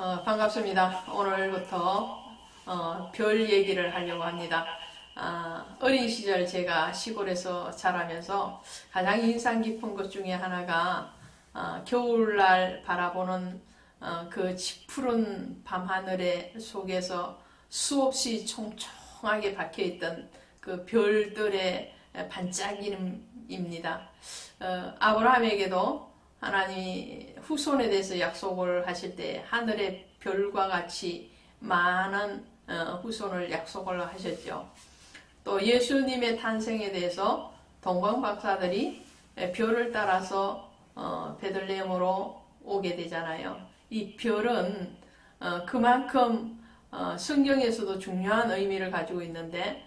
반갑습니다. 오늘부터 별 얘기를 하려고 합니다. 어린 시절 제가 시골에서 자라면서 가장 인상 깊은 것 중에 하나가 겨울날 바라보는 그 짙푸른 밤하늘의 속에서 수없이 총총하게 박혀있던 그 별들의 반짝임입니다. 아브라함에게도 하나님이 후손에 대해서 약속을 하실 때 하늘의 별과 같이 많은 후손을 약속을 하셨죠. 또 예수님의 탄생에 대해서 동방 박사들이 별을 따라서 베들레헴으로 오게 되잖아요. 이 별은 그만큼 성경에서도 중요한 의미를 가지고 있는데,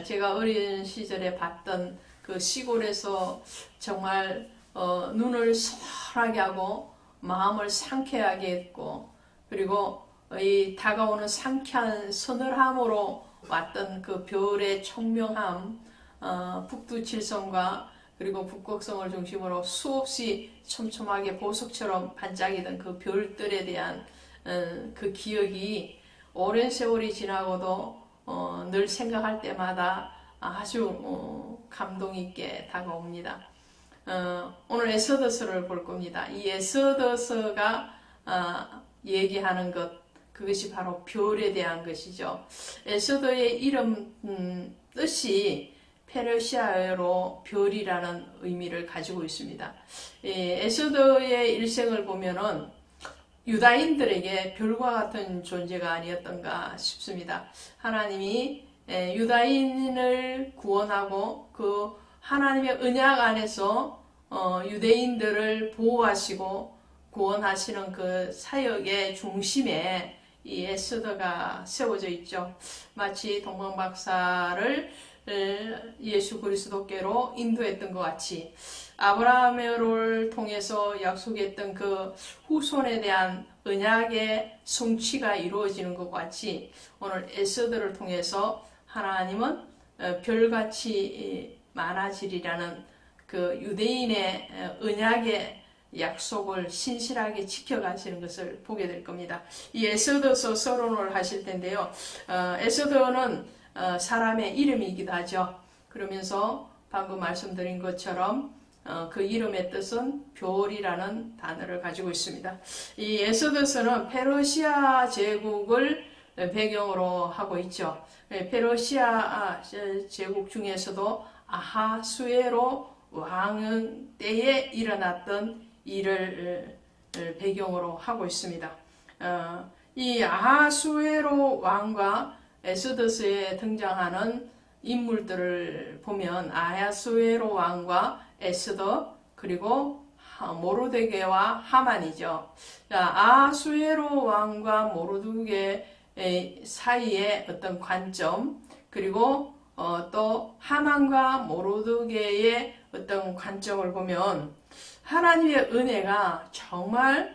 제가 어린 시절에 봤던 그 시골에서 정말 눈을 선하게 하고 마음을 상쾌하게 했고, 그리고 이 다가오는 상쾌한 서늘함으로 왔던 그 별의 총명함, 북두칠성과 그리고 북극성을 중심으로 수없이 촘촘하게 보석처럼 반짝이던 그 별들에 대한 그 기억이 오랜 세월이 지나고도 늘 생각할 때마다 아주 감동 있게 다가옵니다. 오늘 에스더서를 볼 겁니다. 이 에스더서가 얘기하는 것, 그것이 바로 별에 대한 것이죠. 에스더의 이름 뜻이 페르시아어로 별이라는 의미를 가지고 있습니다. 에스더의 일생을 보면은 유다인들에게 별과 같은 존재가 아니었던가 싶습니다. 하나님이 유다인을 구원하고 그 하나님의 언약 안에서 유대인들을 보호하시고 구원하시는 그 사역의 중심에 이 에스더가 세워져 있죠. 마치 동방박사를 예수 그리스도께로 인도했던 것 같이 아브라함을 통해서 약속했던 그 후손에 대한 언약의 성취가 이루어지는 것 같이 오늘 에스더를 통해서 하나님은 별같이 많아지리라는 그 유대인의 언약의 약속을 신실하게 지켜가시는 것을 보게 될 겁니다. 이 에스더서 서론을 하실 텐데요. 에스더는 사람의 이름이기도 하죠. 그러면서 방금 말씀드린 것처럼 그 이름의 뜻은 별이라는 단어를 가지고 있습니다. 이 에스더서는 페르시아 제국을 배경으로 하고 있죠. 페르시아 제국 중에서도 아하수에로 왕 때에 일어났던 일을 배경으로 하고 있습니다. 이 아하수에로 왕과 에스더서에 등장하는 인물들을 보면 아하수에로 왕과 에스더 그리고 모르드게와 하만이죠. 아하수에로 왕과 모르드게 사이의 어떤 관점, 그리고 또 하만과 모르드게의 어떤 관점을 보면 하나님의 은혜가 정말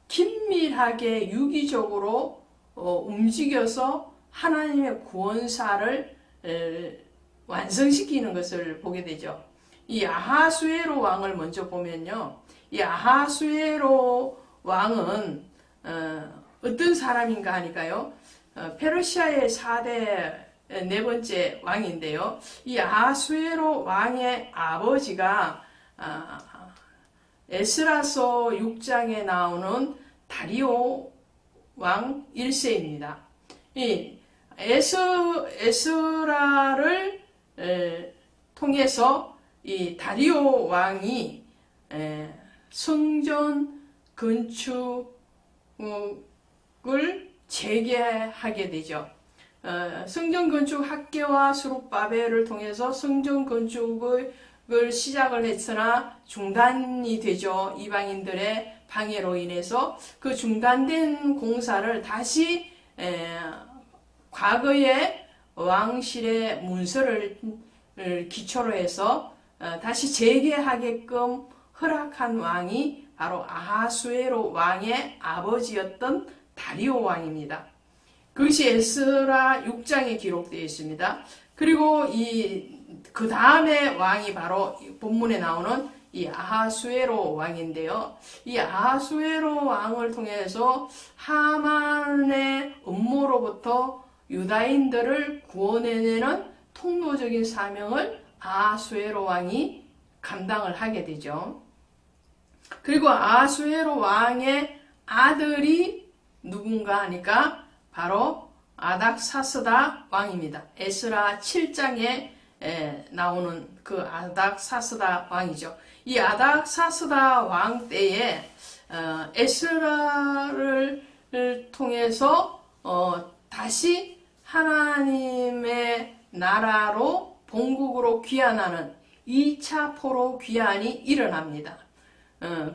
긴밀하게 유기적으로 움직여서 하나님의 구원사를 완성시키는 것을 보게 되죠. 이 아하수에로 왕을 먼저 보면요, 이 아하수에로 왕은 어떤 사람인가 하니까요, 페르시아의 4대 네 번째 왕인데요. 이 아하수에로 왕의 아버지가 에스라서 6장에 나오는 다리오 왕 1세입니다. 이 에스라를 통해서 이 다리오 왕이 성전 건축을 재개하게 되죠. 성전 건축 학계와 수룹바벨을 통해서 성전 건축을 시작을 했으나 중단이 되죠. 이방인들의 방해로 인해서 그 중단된 공사를 다시 과거의 왕실의 문서를 기초로 해서 다시 재개하게끔 허락한 왕이 바로 아하수에로 왕의 아버지였던 다리오 왕입니다. 그것이 에스라 6장에 기록되어 있습니다. 그리고 그 다음에 왕이 바로 본문에 나오는 이 아하수에로 왕인데요. 이 아하수에로 왕을 통해서 하만의 음모로부터 유다인들을 구원해내는 통로적인 사명을 아하수에로 왕이 감당을 하게 되죠. 그리고 아하수에로 왕의 아들이 누군가 하니까 바로 아닥사스다 왕입니다. 에스라 7장에 나오는 그 아닥사스다 왕이죠. 이 아닥사스다 왕 때에 에스라를 통해서 다시 하나님의 나라로 본국으로 귀환하는 2차 포로 귀환이 일어납니다.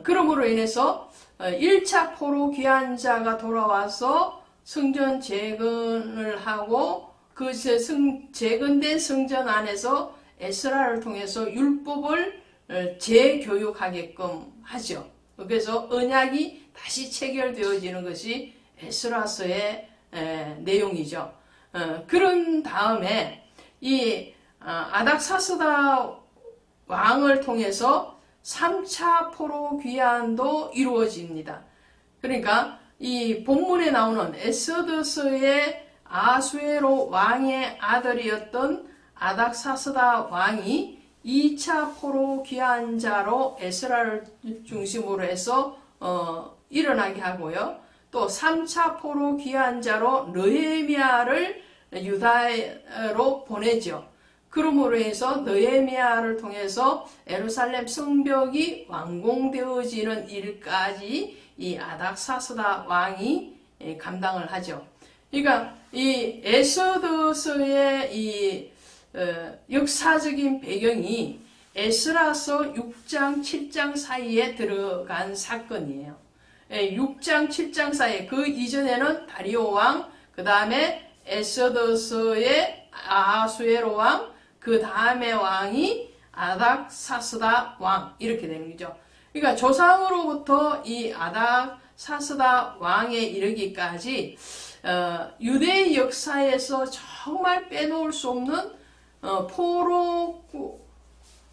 그러므로 인해서 1차 포로 귀환자가 돌아와서 성전 재건을 하고 그 재건된 성전 안에서 에스라를 통해서 율법을 재교육하게끔 하죠. 그래서 언약이 다시 체결되어지는 것이 에스라서의 내용이죠. 그런 다음에 이 아닥사스다 왕을 통해서 3차 포로 귀환도 이루어집니다. 그러니까 이 본문에 나오는 에스더서의 아수에로 왕의 아들이었던 아닥사스다 왕이 2차 포로 귀환자로 에스라를 중심으로 해서 일어나게 하고요. 또 3차 포로 귀환자로 느헤미야를 유다로 보내죠. 그러므로 해서 느헤미야를 통해서 예루살렘 성벽이 완공되어지는 일까지 이 아닥사스다 왕이 감당을 하죠. 그러니까 이 에스더서의 이 역사적인 배경이 에스라서 6장 7장 사이에 들어간 사건이에요. 6장 7장 사이에 그 이전에는 다리오 왕, 그 다음에 에스더서의 아하수에로 왕, 그 다음에 왕이 아닥사스다 왕 이렇게 되는 거죠. 그러니까 조상으로부터 이 아닥사스다 왕에 이르기까지 유대 역사에서 정말 빼놓을 수 없는 포로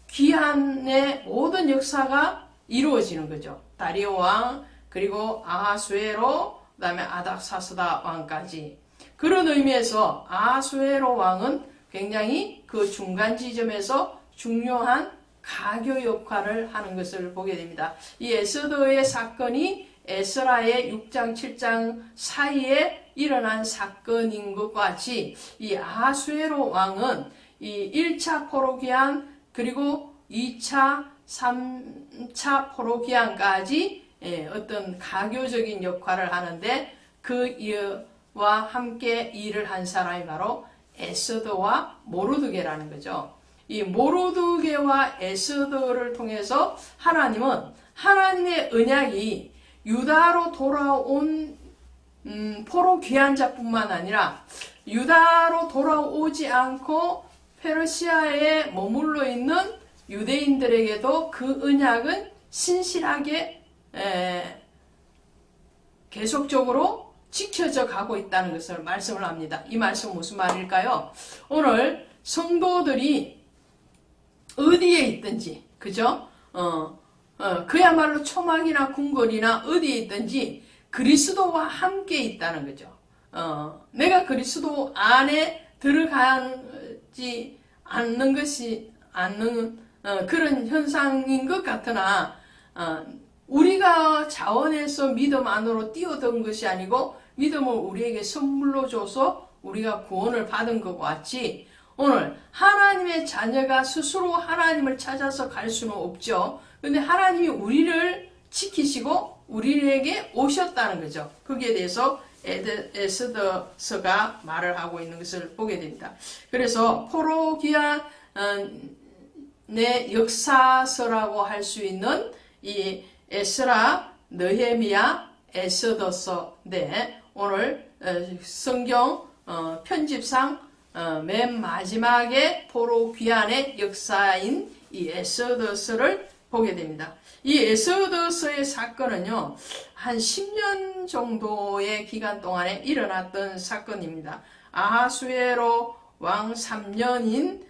귀환의 모든 역사가 이루어지는 거죠. 다리오 왕, 그리고 아하수에로, 그 다음에 아닥사스다 왕까지. 그런 의미에서 아하수에로 왕은 굉장히 그 중간 지점에서 중요한 가교 역할을 하는 것을 보게 됩니다. 이 에스더의 사건이 에스라의 6장 7장 사이에 일어난 사건인 것과 같이 이 아하수에로 왕은 이 1차 포로 귀환 그리고 2차 3차 포로 귀환까지 어떤 가교적인 역할을 하는데 그 이와 함께 일을 한 사람이 바로 에스더와 모르드게라는 거죠. 이 모르드게와 에스더를 통해서 하나님은 하나님의 언약이 유다로 돌아온 포로 귀환자뿐만 아니라 유다로 돌아오지 않고 페르시아에 머물러 있는 유대인들에게도 그 언약은 신실하게 계속적으로 지켜져 가고 있다는 것을 말씀을 합니다. 이 말씀은 무슨 말일까요? 오늘 성도들이 어디에 있든지, 그죠? 그야말로 초막이나 궁궐이나 어디에 있든지 그리스도와 함께 있다는 거죠. 내가 그리스도 안에 들어가지 않는 것이 않는 그런 현상인 것 같으나 우리가 자원해서 믿음 안으로 뛰어든 것이 아니고 믿음을 우리에게 선물로 줘서 우리가 구원을 받은 것과 같이 오늘 하나님의 자녀가 스스로 하나님을 찾아서 갈 수는 없죠. 근데 하나님이 우리를 지키시고 우리에게 오셨다는 거죠. 거기에 대해서 에스더서가 말을 하고 있는 것을 보게 됩니다. 그래서 포로 귀환의 역사서라고 할 수 있는 이 에스라, 느헤미야, 에스더서인데 오늘 성경 편집상 맨 마지막에 포로 귀환의 역사인 이 에스더서를 보게 됩니다. 이 에스더서의 사건은요, 한 10년 정도의 기간 동안에 일어났던 사건입니다. 아하수에로 왕 3년인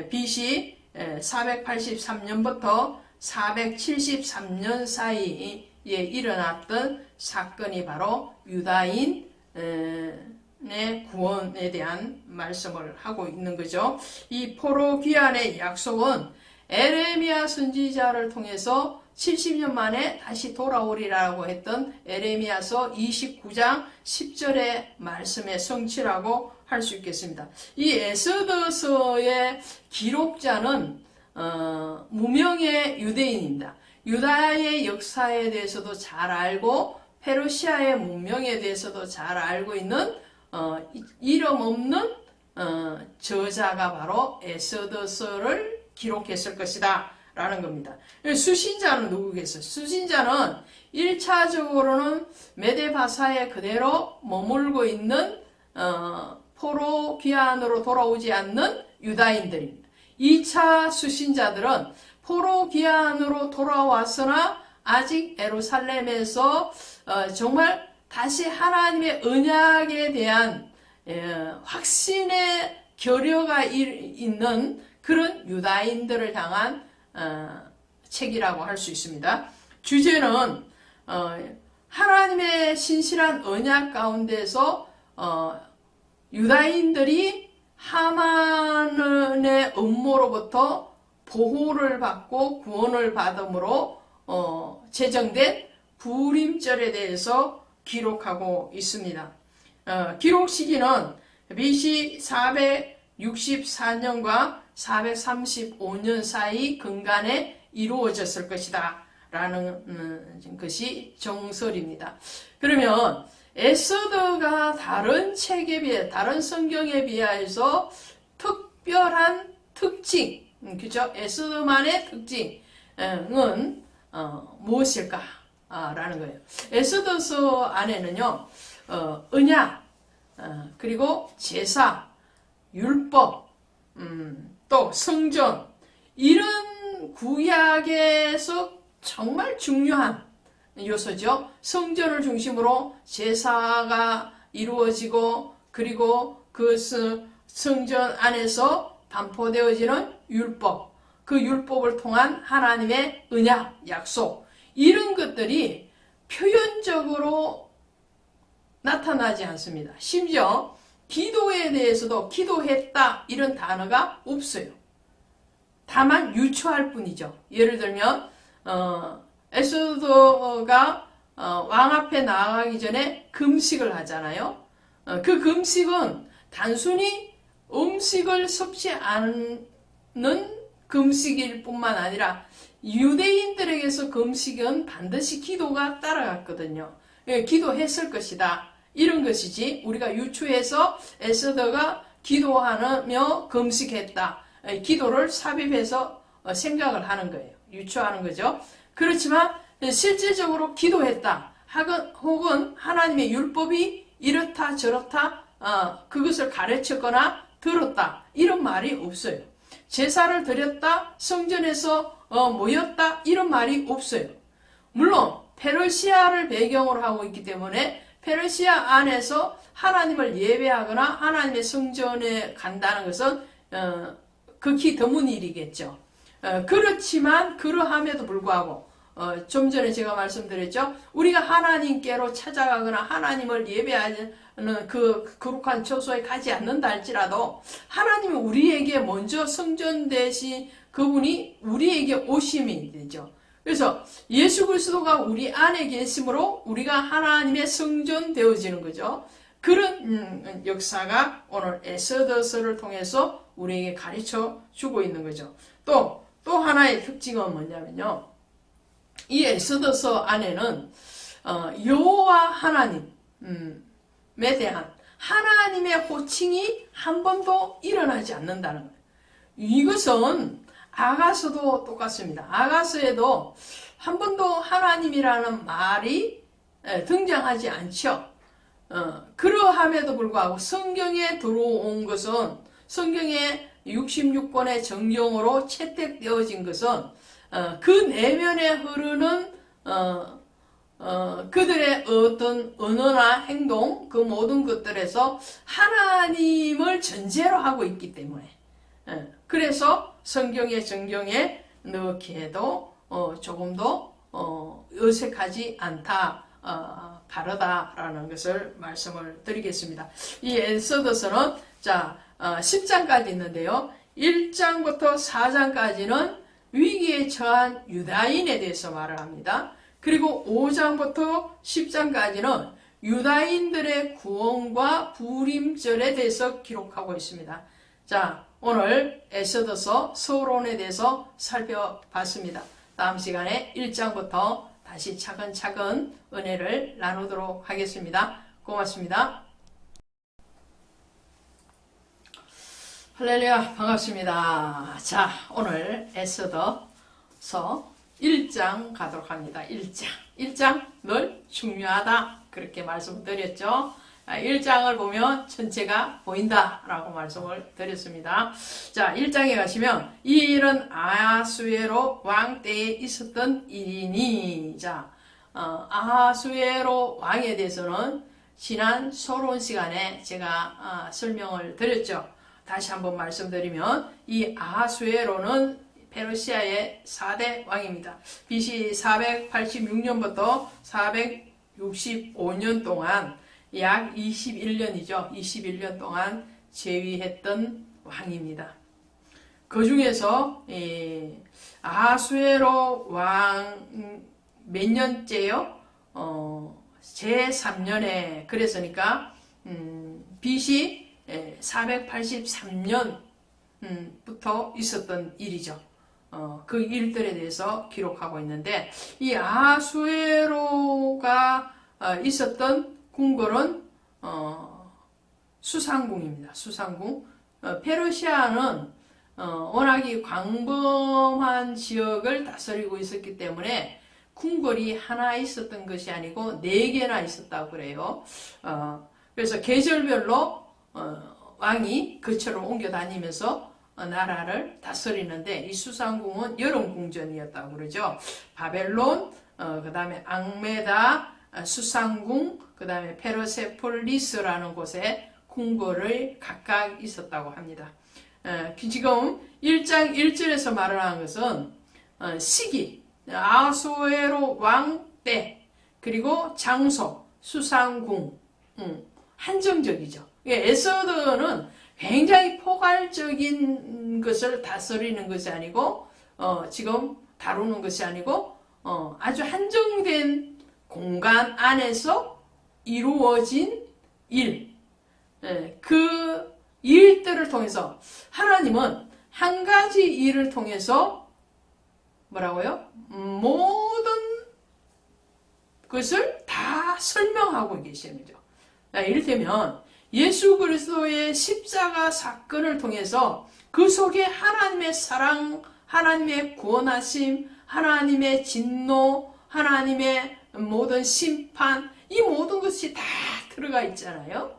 BC 483년부터 473년 사이에 일어났던 사건이 바로 유다인의 구원에 대한 말씀을 하고 있는 거죠. 이 포로 귀환의 약속은 에레미야 선지자를 통해서 70년 만에 다시 돌아오리라고 했던 에레미야서 29장 10절의 말씀의 성취라고 할 수 있겠습니다. 이 에스더서의 기록자는 무명의 유대인입니다. 유다의 역사에 대해서도 잘 알고 페르시아의 문명에 대해서도 잘 알고 있는 이름 없는 저자가 바로 에스더서를 기록했을 것이다 라는 겁니다. 수신자는 누구겠어요? 수신자는 1차적으로는 메데바사에 그대로 머물고 있는 포로 귀환으로 돌아오지 않는 유다인들입니다. 2차 수신자들은 포로 귀환으로 돌아왔으나 아직 예루살렘에서 정말 다시 하나님의 언약에 대한 확신의 결여가 있는 그런 유다인들을 향한 책이라고 할 수 있습니다. 주제는 하나님의 신실한 언약 가운데서 유다인들이 하만의 음모로부터 보호를 받고 구원을 받음으로 제정된 부림절에 대해서 기록하고 있습니다. 기록 시기는 BC 464년과 435년 사이 근간에 이루어졌을 것이다 라는 것이 정설입니다. 그러면 에스더가 다른 책에 비해 다른 성경에 비하여서 특별한 특징, 그죠? 에스더만의 특징은 무엇일까? 라는 거예요. 에스더서 안에는요, 언약, 그리고 제사, 율법, 또 성전, 이런 구약에서 정말 중요한 요소죠. 성전을 중심으로 제사가 이루어지고 그리고 그 성전 안에서 반포되어지는 율법, 그 율법을 통한 하나님의 언약, 약속, 이런 것들이 표현적으로 나타나지 않습니다. 심지어 기도에 대해서도 기도했다 이런 단어가 없어요. 다만 유추할 뿐이죠. 예를 들면 에스더가 왕 앞에 나아가기 전에 금식을 하잖아요. 그 금식은 단순히 음식을 섭지 않는 금식일 뿐만 아니라 유대인들에게서 금식은 반드시 기도가 따라갔거든요. 기도했을 것이다. 이런 것이지 우리가 유추해서 에스더가 기도하며 금식했다. 기도를 삽입해서 생각을 하는 거예요. 유추하는 거죠. 그렇지만 실질적으로 기도했다. 혹은 하나님의 율법이 이렇다 저렇다 그것을 가르쳤거나 들었다. 이런 말이 없어요. 제사를 드렸다. 성전에서 모였다. 이런 말이 없어요. 물론 페르시아를 배경으로 하고 있기 때문에 페르시아 안에서 하나님을 예배하거나 하나님의 성전에 간다는 것은 극히 드문 일이겠죠. 그렇지만 그러함에도 불구하고 좀 전에 제가 말씀드렸죠. 우리가 하나님께로 찾아가거나 하나님을 예배하는 그 거룩한 처소에 가지 않는다 할지라도 하나님은 우리에게 먼저 성전 대신 그분이 우리에게 오심이 되죠. 그래서 예수 그리스도가 우리 안에 계심으로 우리가 하나님의 성전 되어지는 거죠. 그런 역사가 오늘 에스더서를 통해서 우리에게 가르쳐 주고 있는 거죠. 또 하나의 특징은 뭐냐면요. 이 에스더서 안에는 여호와 하나님에 대한 하나님의 호칭이 한 번도 일어나지 않는다는 거예요. 이것은 아가서도 똑같습니다. 아가서에도 한 번도 하나님이라는 말이 등장하지 않죠. 그러함에도 불구하고 성경에 들어온 것은 성경의 66권의 정경으로 채택되어진 것은 그 내면에 흐르는 그들의 어떤 언어나 행동 그 모든 것들에서 하나님을 전제로 하고 있기 때문에 그래서 성경의 정경에 넣기에도 조금도 어색하지 않다, 다르다라는 것을 말씀을 드리겠습니다. 이 엑소더스는 자 10장까지 있는데요. 1장부터 4장까지는 위기에 처한 유다인에 대해서 말을 합니다. 그리고 5장부터 10장까지는 유다인들의 구원과 부림절에 대해서 기록하고 있습니다. 자, 오늘 엑소더서 서론에 대해서 살펴봤습니다. 다음 시간에 1장부터 다시 차근차근 은혜를 나누도록 하겠습니다. 고맙습니다. 할렐루야, 반갑습니다. 자, 오늘 엑소더서 1장 가도록 합니다. 1장 늘 중요하다, 그렇게 말씀드렸죠. 1장을 보면 전체가 보인다라고 말씀을 드렸습니다. 자, 1장에 가시면 이 일은 아하수에로 왕 때에 있었던 일이니. 자, 아하수에로 왕에 대해서는 지난 서론 시간에 제가 설명을 드렸죠. 다시 한번 말씀드리면 이 아하수에로는 페르시아의 4대 왕입니다. BC 486년부터 465년 동안 약 21년이죠. 21년 동안 재위했던 왕입니다. 그 중에서 아하수에로 왕 몇 년째요? 제3년에 그랬으니까 BC 483년부터 있었던 일이죠. 그 일들에 대해서 기록하고 있는데 이 아하수에로가 있었던 궁궐은 수상궁입니다. 수상궁. 페르시아는 워낙에 광범한 지역을 다스리고 있었기 때문에 궁궐이 하나 있었던 것이 아니고 4개나 있었다고 그래요. 그래서 계절별로 왕이 그처럼 옮겨 다니면서 나라를 다스리는데 이 수상궁은 여름 궁전이었다고 그러죠. 바벨론, 그 다음에 앙메다, 수상궁, 그 다음에 페르세폴리스라는 곳에 궁궐이 각각 있었다고 합니다. 지금 1장 1절에서 말을 하는 것은 시기, 아하수에로 왕 때, 그리고 장소, 수상궁, 한정적이죠. 엑소더는 굉장히 포괄적인 것을 다스리는 것이 아니고 지금 다루는 것이 아니고 아주 한정된 공간 안에서 이루어진 일, 그 일들을 통해서 하나님은 한 가지 일을 통해서 뭐라고요? 모든 것을 다 설명하고 계시는 거죠. 이를테면 예수 그리스도의 십자가 사건을 통해서 그 속에 하나님의 사랑, 하나님의 구원하심, 하나님의 진노, 하나님의 모든 심판, 이 모든 것이 다 들어가 있잖아요.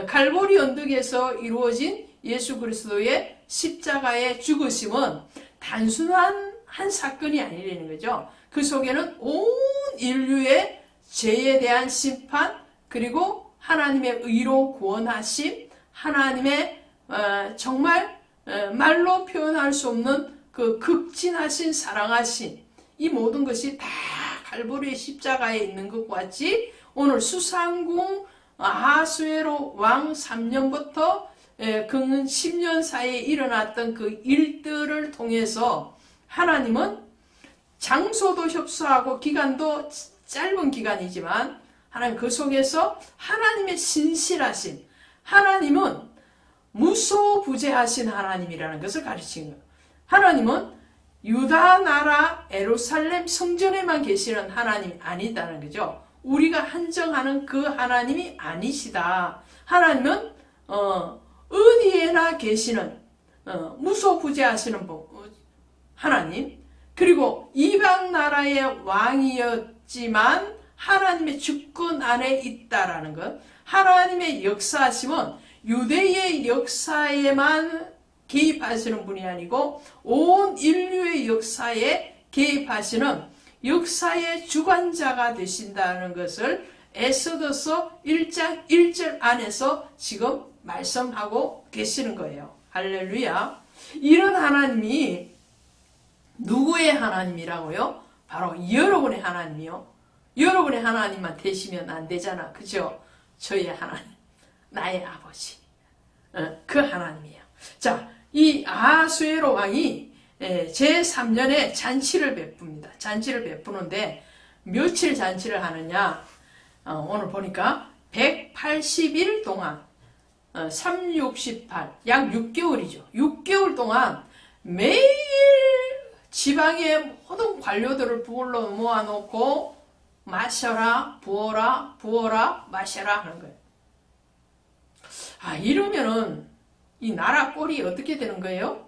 갈보리 언덕에서 이루어진 예수 그리스도의 십자가의 죽으심은 단순한 한 사건이 아니라는 거죠. 그 속에는 온 인류의 죄에 대한 심판, 그리고 하나님의 의로 구원하심, 하나님의 정말 말로 표현할 수 없는 그 극진하신 사랑하심, 이 모든 것이 다 갈보리의 십자가에 있는 것과 같이 오늘 수상궁 아하수에로 왕 3년부터 그 10년 사이에 일어났던 그 일들을 통해서 하나님은 장소도 협소하고 기간도 짧은 기간이지만 하나님 그 속에서 하나님의 신실하신, 하나님은 무소부재하신 하나님이라는 것을 가르치는 거예요. 하나님은 유다 나라 예루살렘 성전에만 계시는 하나님이 아니다는 거죠. 우리가 한정하는 그 하나님이 아니시다. 하나님은 어디에나 계시는 무소부재하시는 하나님, 그리고 이방 나라의 왕이었지만 하나님의 주권 안에 있다라는 것. 하나님의 역사하심은 유대의 역사에만 개입하시는 분이 아니고 온 인류의 역사에 개입하시는 역사의 주관자가 되신다는 것을 엑소더서 1장 1절 안에서 지금 말씀하고 계시는 거예요. 할렐루야. 이런 하나님이 누구의 하나님이라고요? 바로 여러분의 하나님이요. 여러분의 하나님만 되시면 안 되잖아. 그죠? 저의 하나님, 나의 아버지, 그 하나님이에요. 자, 이 아하수에로 왕이 제3년에 잔치를 베풉니다. 잔치를 베푸는데 며칠 잔치를 하느냐? 오늘 보니까 180일 동안 3, 68, 약 6개월이죠. 6개월 동안 매일 지방의 모든 관료들을 불러 모아놓고 마셔라, 부어라, 부어라, 마셔라 하는 거예요. 이러면은 이 나라 꼴이 어떻게 되는 거예요?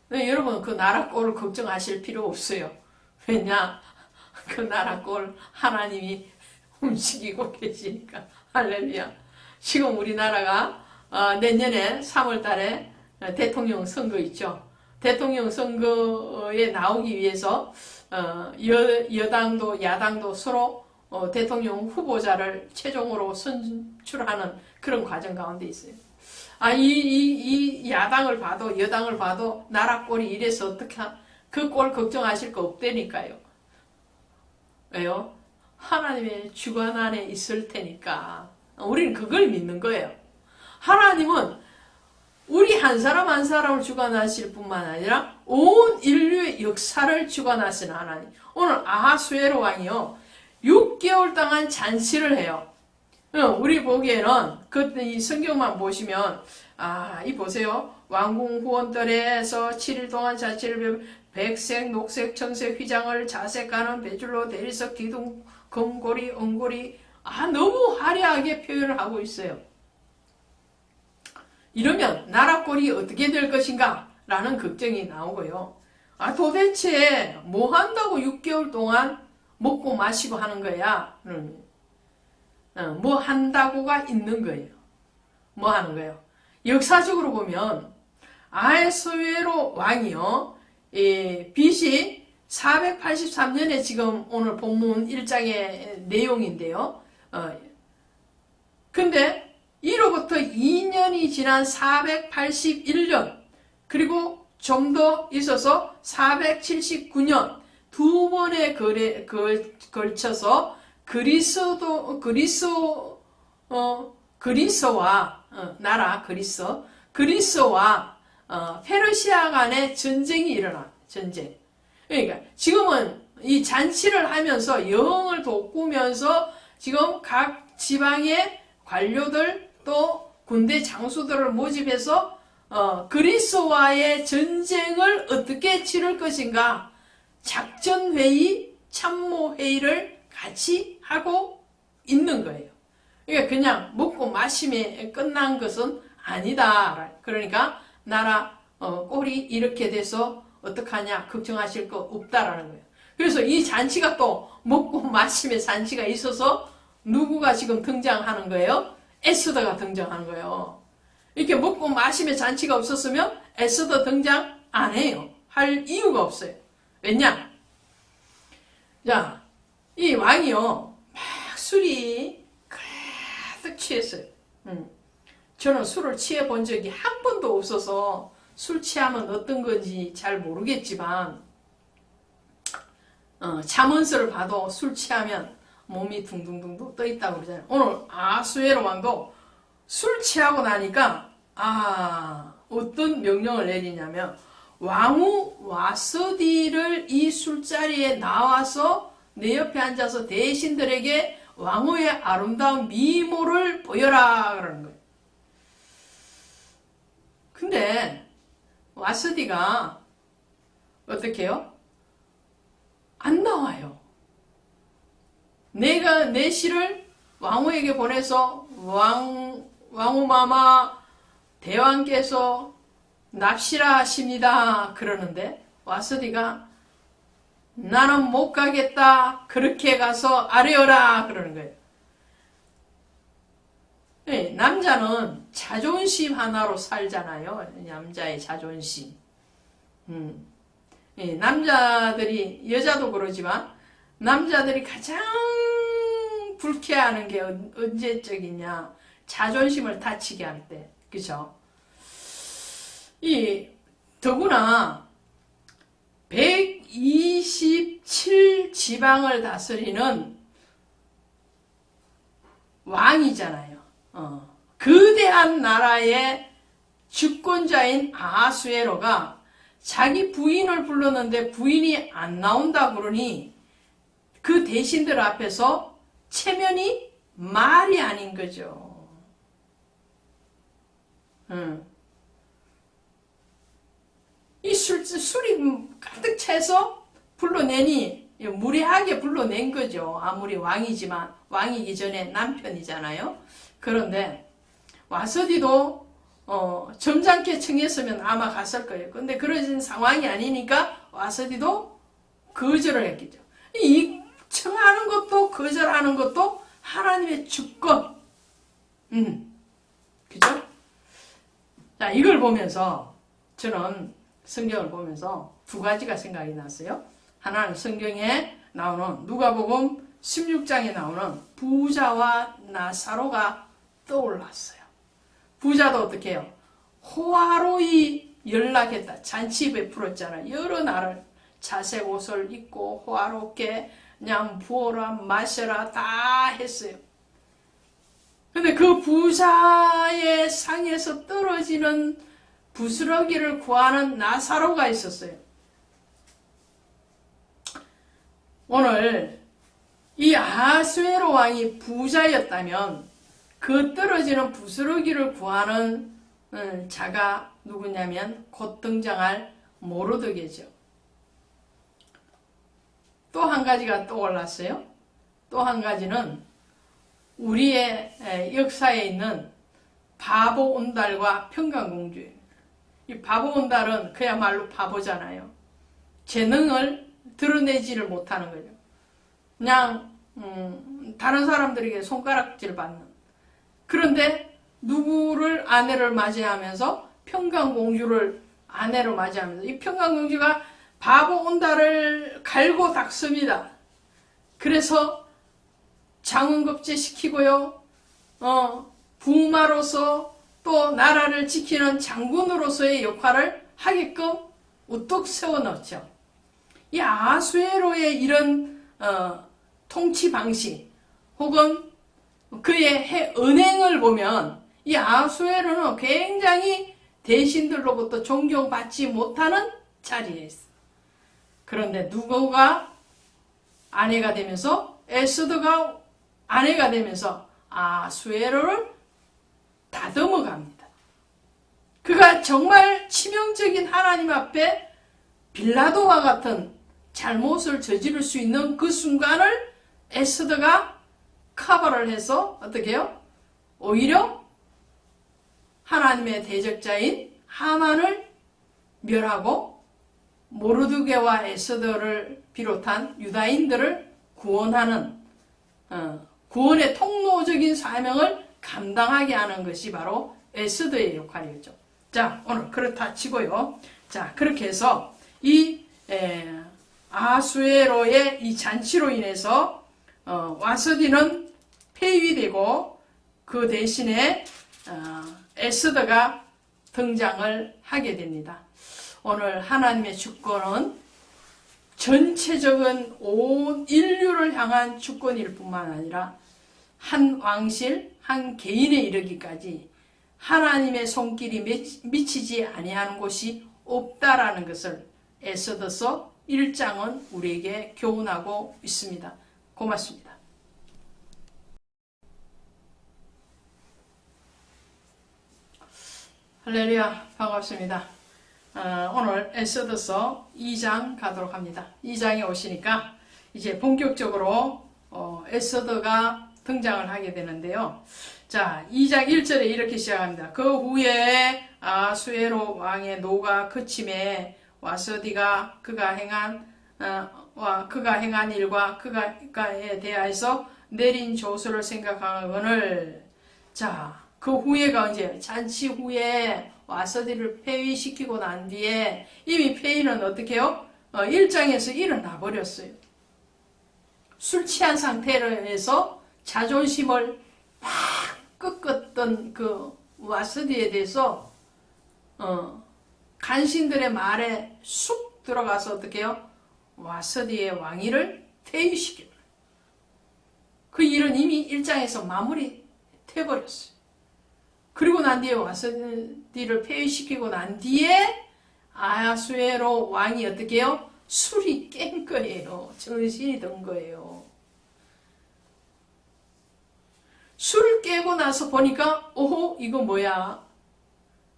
네, 여러분 그 나라 꼴을 걱정하실 필요 없어요. 왜냐? 그 나라 꼴 하나님이 움직이고 계시니까. 할렐루야. 지금 우리나라가 내년에 3월 달에 대통령 선거 있죠. 대통령 선거에 나오기 위해서 여당도 야당도 서로 대통령 후보자를 최종으로 선출하는 그런 과정 가운데 있어요. 이 야당을 봐도 여당을 봐도 나라 꼴이 이래서 어떻게 그 꼴 걱정하실 거 없다니까요. 왜요? 하나님의 주관 안에 있을 테니까. 우리는 그걸 믿는 거예요. 하나님은 우리 한 사람 한 사람을 주관하실 뿐만 아니라 온 인류의 역사를 주관하시는 하나님. 오늘 아하수에로 왕이요 6개월 동안 잔치를 해요. 우리 보기에는 이 성경만 보시면 이 보세요. 왕궁 후원들에서 7일 동안 잔치를 백색, 녹색, 청색 휘장을 자색하는 배줄로 대리석, 기둥, 금고리, 은고리 너무 화려하게 표현을 하고 있어요. 이러면 나라 꼴이 어떻게 될 것인가? 라는 걱정이 나오고요. 도대체 뭐 한다고 6개월 동안 먹고 마시고 하는 거야? 뭐 한다고가 있는 거예요. 뭐 하는 거예요? 역사적으로 보면 아하수에로 왕이요. BC 483년에 지금 오늘 본문 1장의 내용인데요. 근데 이로부터 2년이 지난 481년 그리고 좀 더 있어서 479년 두 번에 걸쳐서 그리스와 페르시아 간의 전쟁이 일어나. 전쟁. 그러니까 지금은 이 잔치를 하면서 여흥을 돋구면서 지금 각 지방의 관료들 또 군대 장수들을 모집해서 그리스와의 전쟁을 어떻게 치를 것인가 작전회의, 참모회의를 같이 하고 있는 거예요. 그러니까 그냥 먹고 마심에 끝난 것은 아니다. 그러니까 나라 꼴이 이렇게 돼서 어떡하냐 걱정하실 거 없다라는 거예요. 그래서 이 잔치가 또 먹고 마심의 잔치가 있어서 누구가 지금 등장하는 거예요? 에스더가 등장하는 거예요. 이렇게 먹고 마심의 잔치가 없었으면 에스더 등장 안 해요. 할 이유가 없어요. 왜냐? 자, 이 왕이요 막 술이 가득 취했어요. 저는 술을 취해 본 적이 한 번도 없어서 술 취하면 어떤 건지 잘 모르겠지만 잠언서를 봐도 술 취하면 몸이 둥둥둥둥 떠 있다고 그러잖아요. 오늘 아하수에로 왕도 술 취하고 나니까 어떤 명령을 내리냐면 왕후 와스디를 이 술자리에 나와서 내 옆에 앉아서 대신들에게 왕후의 아름다운 미모를 보여라 그러는 거예요. 근데 와스디가 어떻게 해요? 안 나와요. 내가 내 시를 왕후에게 보내서 왕후마마 대왕께서 납시라 하십니다 그러는데 와스디가 나는 못 가겠다 그렇게 가서 아뢰어라 그러는 거예요. 네, 남자는 자존심 하나로 살잖아요. 남자의 자존심. 네, 남자들이 여자도 그러지만 남자들이 가장 불쾌해하는 게 언제적이냐? 자존심을 다치게 할 때, 그죠? 더구나 127 지방을 다스리는 왕이잖아요. 거대한 나라의 주권자인 아하수에로가 자기 부인을 불렀는데 부인이 안 나온다 그러니 그 대신들 앞에서 체면이 말이 아닌 거죠. 이 술이 가득 차서 불러내니 무례하게 불러낸 거죠. 아무리 왕이지만 왕이기 전에 남편이잖아요. 그런데 와서디도 점잖게 청했으면 아마 갔을 거예요. 근데 그런 상황이 아니니까 와서디도 거절을 했겠죠. 이 청하는 것도 거절하는 것도 하나님의 주권. 그죠? 자, 이걸 보면서 저는 성경을 보면서 두 가지가 생각이 났어요. 하나는 성경에 나오는 누가복음 16장에 나오는 부자와 나사로가 떠올랐어요. 부자도 어떻게 해요? 호화로이 연락했다. 잔치 베풀었잖아요. 여러 날을 자색 옷을 입고 호화롭게 그냥 부어라 마셔라 다 했어요. 근데 그 부자의 상에서 떨어지는 부스러기를 구하는 나사로가 있었어요. 오늘 이 아하수에로 왕이 부자였다면 그 떨어지는 부스러기를 구하는 자가 누구냐면 곧 등장할 모르드게죠. 또 한 가지가 떠올랐어요. 또 한 가지는 우리의 역사에 있는 바보 온달과 평강공주예요. 이 바보 온달은 그야말로 바보잖아요. 재능을 드러내지를 못하는 거죠. 그냥 다른 사람들에게 손가락질 받는. 그런데 누구를 아내를 맞이하면서 평강공주를 아내로 맞이하면서 이 평강공주가 바보 온달을 갈고 닦습니다. 그래서 장원급제 시키고요. 부마로서 또 나라를 지키는 장군으로서의 역할을 하게끔 우뚝 세워놓죠. 이 아하수에로의 이런 통치 방식 혹은 그의 언행을 보면 이 아하수에로는 굉장히 대신들로부터 존경받지 못하는 자리에 있어. 그런데 누구가 아내가 되면서 에스더가 아내가 되면서 아하수에로를 다듬어 갑니다. 그가 정말 치명적인 하나님 앞에 빌라도와 같은 잘못을 저지를 수 있는 그 순간을 에스더가 커버를 해서 어떻게 해요? 오히려 하나님의 대적자인 하만을 멸하고 모르드게와 에스더를 비롯한 유다인들을 구원하는 구원의 통로적인 사명을 감당하게 하는 것이 바로 에스더의 역할이었죠. 자, 오늘 그렇다 치고요. 자, 그렇게 해서 이 아하수에로의 이 잔치로 인해서 와서디는 폐위되고 그 대신에 에스더가 등장을 하게 됩니다. 오늘 하나님의 주권은 전체적인 온 인류를 향한 주권일 뿐만 아니라 한 왕실, 한 개인에 이르기까지 하나님의 손길이 미치지 아니하는 곳이 없다라는 것을 에스더서 1장은 우리에게 교훈하고 있습니다. 고맙습니다. 할렐루야, 반갑습니다. 오늘 에스더서 2장 가도록 합니다. 2장에 오시니까 이제 본격적으로 에스더가 등장을 하게 되는데요. 자, 2장 1절에 이렇게 시작합니다. 그 후에 아하수에로 왕의 노가 그침에 와서디가 그가 행한 일과 그가에 대하여서 내린 조서를 생각하거늘. 자, 그 후에가 언제? 잔치 후에 와서디를 폐위시키고 난 뒤에 이미 폐위는 어떻게 해요? 1장에서 일어나 버렸어요. 술 취한 상태에서 자존심을 막 꺾었던 그 와서디에 대해서 간신들의 말에 쑥 들어가서 어떻게 해요? 와서디의 왕위를 폐위시키는 그 일은 이미 1장에서 마무리 돼버렸어요. 그리고 난 뒤에 와서디를 폐위시키고 난 뒤에 아하수에로 왕이 어떻게 해요? 술이 깬 거예요. 정신이 든 거예요. 술을 깨고 나서 보니까 오호 이거 뭐야?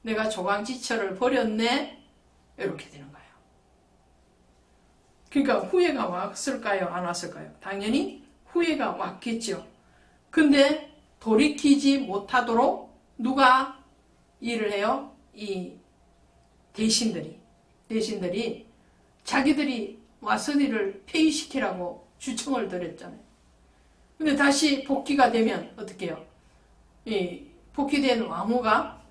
내가 조강지처를 버렸네? 이렇게 되는 거예요. 그러니까 후회가 왔을까요? 안 왔을까요? 당연히 후회가 왔겠죠. 근데 돌이키지 못하도록 누가 일을 해요? 이 대신들이 자기들이 와서디를 폐위시키라고 주청을 드렸잖아요. 근데 다시 복귀가 되면 어떻게 해요? 이 복귀된 왕후가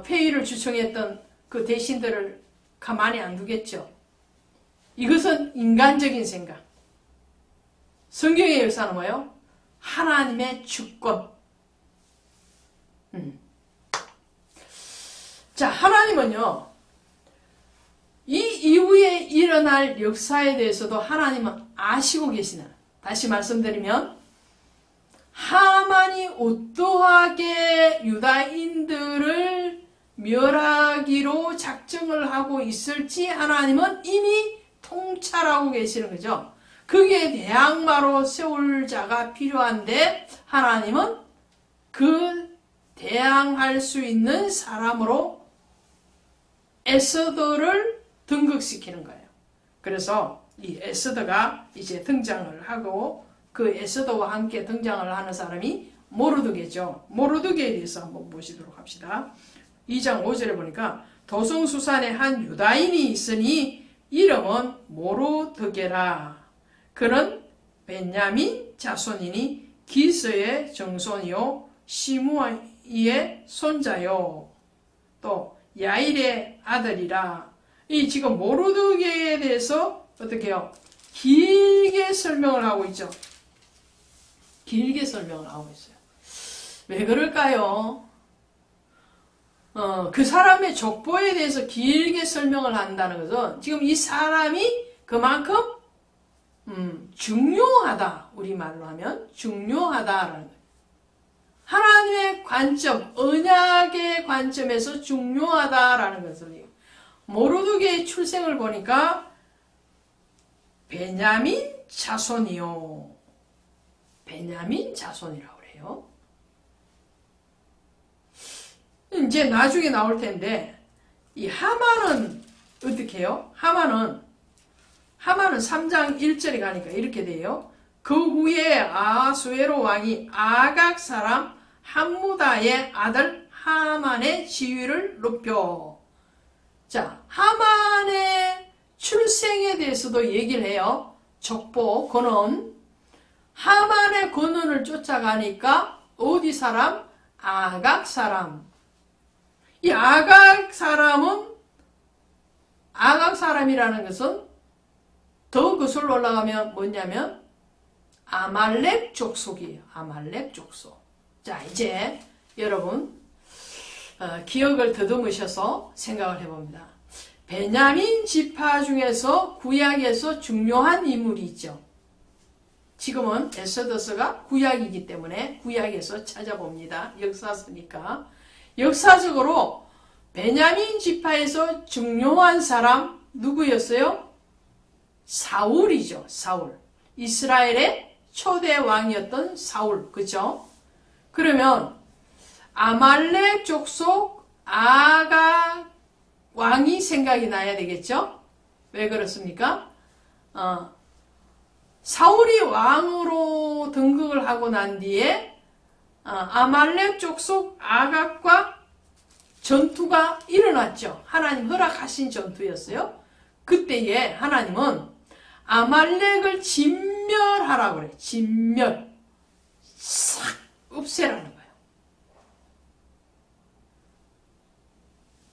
폐위를 주청했던 그 대신들을 가만히 안 두겠죠. 이것은 인간적인 생각. 성경의 역사는 뭐예요? 하나님의 주권. 자, 하나님은요, 이 이후에 일어날 역사에 대해서도 하나님은 아시고 계시는, 다시 말씀드리면, 하만이 어떠하게 유다인들을 멸하기로 작정을 하고 있을지 하나님은 이미 통찰하고 계시는 거죠. 거기에 대항마로 세울 자가 필요한데 하나님은 그 대항할 수 있는 사람으로 에스더를 등극시키는 거예요. 그래서 이 에스더가 이제 등장을 하고 그 에스더와 함께 등장을 하는 사람이 모르드게죠. 모르드게에 대해서 한번 보시도록 합시다. 2장 5절에 보니까 도성수산에 한 유다인이 있으니 이름은 모르드게라. 그는 베냐민 자손이니 기스의 정손이요 시므이의 손자요 또 야일의 아들이라. 이 지금 모르드게에 대해서 어떻게 해요? 길게 설명을 하고 있죠. 길게 설명을 하고 있어요. 왜 그럴까요? 그 사람의 족보에 대해서 길게 설명을 한다는 것은 지금 이 사람이 그만큼 중요하다. 우리말로 하면 중요하다라는 거예요. 하나님의 관점, 언약의 관점에서 중요하다라는 것을 모르드게의 출생을 보니까 베냐민 자손이요. 베냐민 자손이라고 그래요. 이제 나중에 나올 텐데 이 하만은 어떻게 해요? 하만은 3장 1절에 가니까 이렇게 돼요. 그 후에 아하수에로 왕이 아각 사람 함무다의 아들 하만의 지위를 높여. 자, 하만의 출생에 대해서도 얘기를 해요. 족보, 권원. 하만의 권원을 쫓아가니까 어디 사람? 아각 사람. 이 아각 사람이라는 것은 더 거슬러 올라가면 뭐냐면 아말렉 족속이에요. 아말렉 족속. 자, 이제 여러분 기억을 더듬으셔서 생각을 해봅니다. 베냐민 지파 중에서 구약에서 중요한 인물이 있죠. 지금은 에스더서가 구약이기 때문에 구약에서 찾아봅니다. 역사서니까. 역사적으로 베냐민 지파에서 중요한 사람 누구였어요? 사울이죠. 사울. 이스라엘의 초대 왕이었던 사울. 그죠? 그러면 아말렉 족속 아각 왕이 생각이 나야 되겠죠? 왜 그렇습니까? 사울이 왕으로 등극을 하고 난 뒤에 아말렉 족속 아각과 전투가 일어났죠. 하나님 허락하신 전투였어요. 그때에 하나님은 아말렉을 진멸하라고 그래요. 진멸. 싹 없애라는 거예요.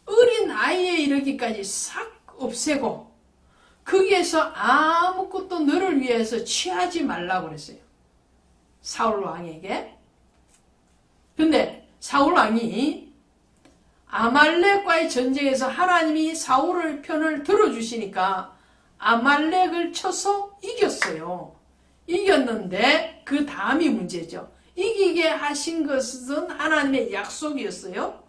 어린 나이에 이르기까지 싹 없애고 거기에서 아무것도 너를 위해서 취하지 말라고 그랬어요. 사울 왕에게. 근데 사울 왕이 아말렉과의 전쟁에서 하나님이 사울의 편을 들어주시니까 아말렉을 쳐서 이겼어요. 이겼는데 그 다음이 문제죠. 이기게 하신 것은 하나님의 약속이었어요.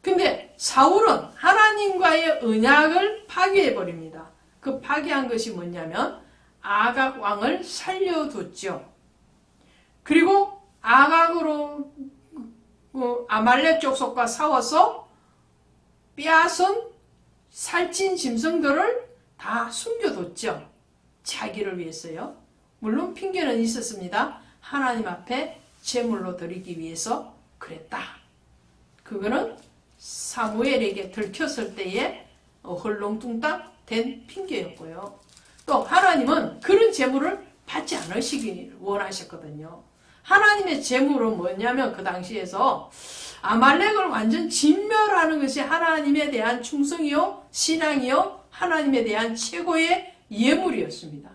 근데 사울은 하나님과의 언약을 파괴해버립니다. 그 파괴한 것이 뭐냐면 아각 왕을 살려뒀죠. 그리고 아각으로 아말렉 족속과 싸워서 빼앗은 살찐 짐승들을 다 숨겨뒀죠. 자기를 위해서요. 물론 핑계는 있었습니다. 하나님 앞에 제물로 드리기 위해서 그랬다. 그거는 사무엘에게 들켰을 때에 헐렁뚱땅 된 핑계였고요. 또 하나님은 그런 제물을 받지 않으시길 원하셨거든요. 하나님의 제물은 뭐냐면 그 당시에서 아말렉을 완전 진멸하는 것이 하나님에 대한 충성이요 신앙이요 하나님에 대한 최고의 예물이었습니다.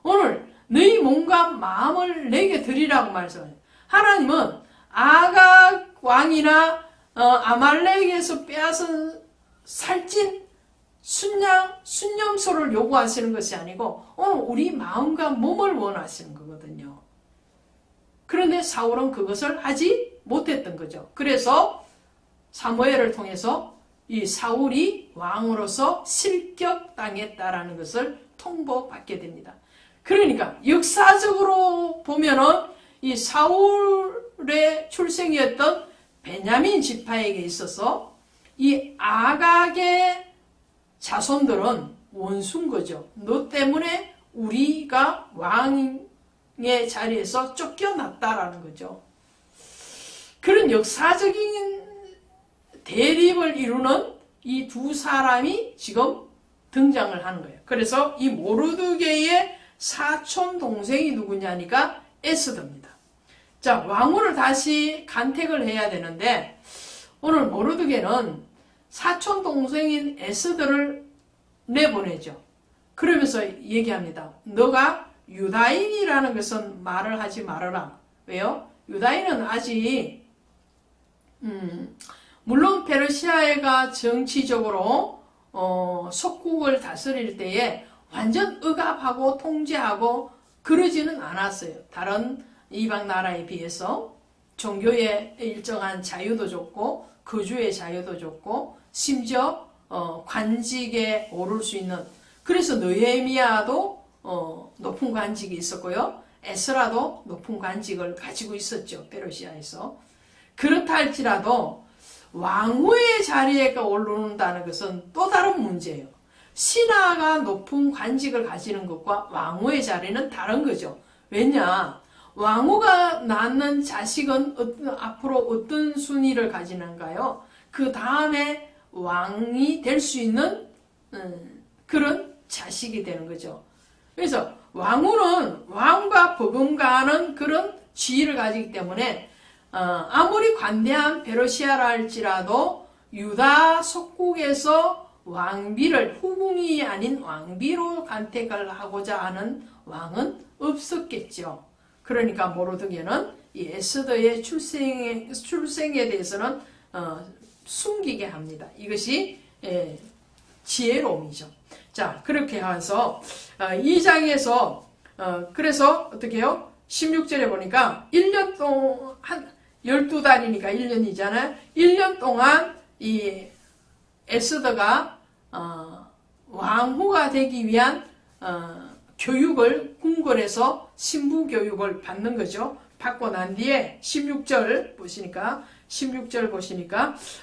오늘 너희 몸과 마음을 내게 드리라고 말씀해요. 하나님은 아각 왕이나 아말렉에서 빼앗은 살찐 순념소를 요구하시는 것이 아니고 오늘 우리 마음과 몸을 원하시는 거거든요. 그런데 사울은 그것을 하지 못했던 거죠. 그래서 사무엘을 통해서 이 사울이 왕으로서 실격당했다라는 것을 통보받게 됩니다. 그러니까 역사적으로 보면은 이 사울의 출생이었던 베냐민 지파에게 있어서 이 아각의 자손들은 원수인 거죠. 너 때문에 우리가 왕의 자리에서 쫓겨났다라는 거죠. 그런 역사적인 대립을 이루는 이 두 사람이 지금 등장을 하는 거예요. 그래서 이 모르드게의 사촌 동생이 누구냐니까 에스더입니다. 자, 왕후를 다시 간택을 해야 되는데 오늘 모르드게는 사촌 동생인 에스더를 내보내죠. 그러면서 얘기합니다. 너가 유다인이라는 것은 말을 하지 말아라. 왜요? 유다인은 아직 물론 페르시아가 정치적으로 속국을 다스릴 때에 완전 억압하고 통제하고 그러지는 않았어요. 다른 이방 나라에 비해서 종교의 일정한 자유도 줬고 거주의 자유도 줬고 심지어 관직에 오를 수 있는, 그래서 느헤미야도 높은 관직이 있었고요. 에스라도 높은 관직을 가지고 있었죠. 페르시아에서. 그렇다 할지라도 왕후의 자리에 오른다는 것은 또 다른 문제예요. 신하가 높은 관직을 가지는 것과 왕후의 자리는 다른 거죠. 왜냐? 왕후가 낳는 자식은 앞으로 어떤 순위를 가지는가요? 그 다음에 왕이 될 수 있는 그런 자식이 되는 거죠. 그래서 왕후는 왕과 버금가는 그런 지위를 가지기 때문에 아무리 관대한 페르시아라 할지라도 유다 속국에서 왕비를 후궁이 아닌 왕비로 간택을 하고자 하는 왕은 없었겠죠. 그러니까 모르드게는 이 에스더의 출생에 대해서는 숨기게 합니다. 이것이 지혜로움이죠. 자, 그렇게 해서 2장에서 그래서 어떻게 해요? 16절에 보니까 1년 동안 12달이니까 1년이잖아요. 1년 동안 이 에스더가 왕후가 되기 위한 교육을 궁궐에서 신부 교육을 받는 거죠. 받고 난 뒤에 16절 보시니까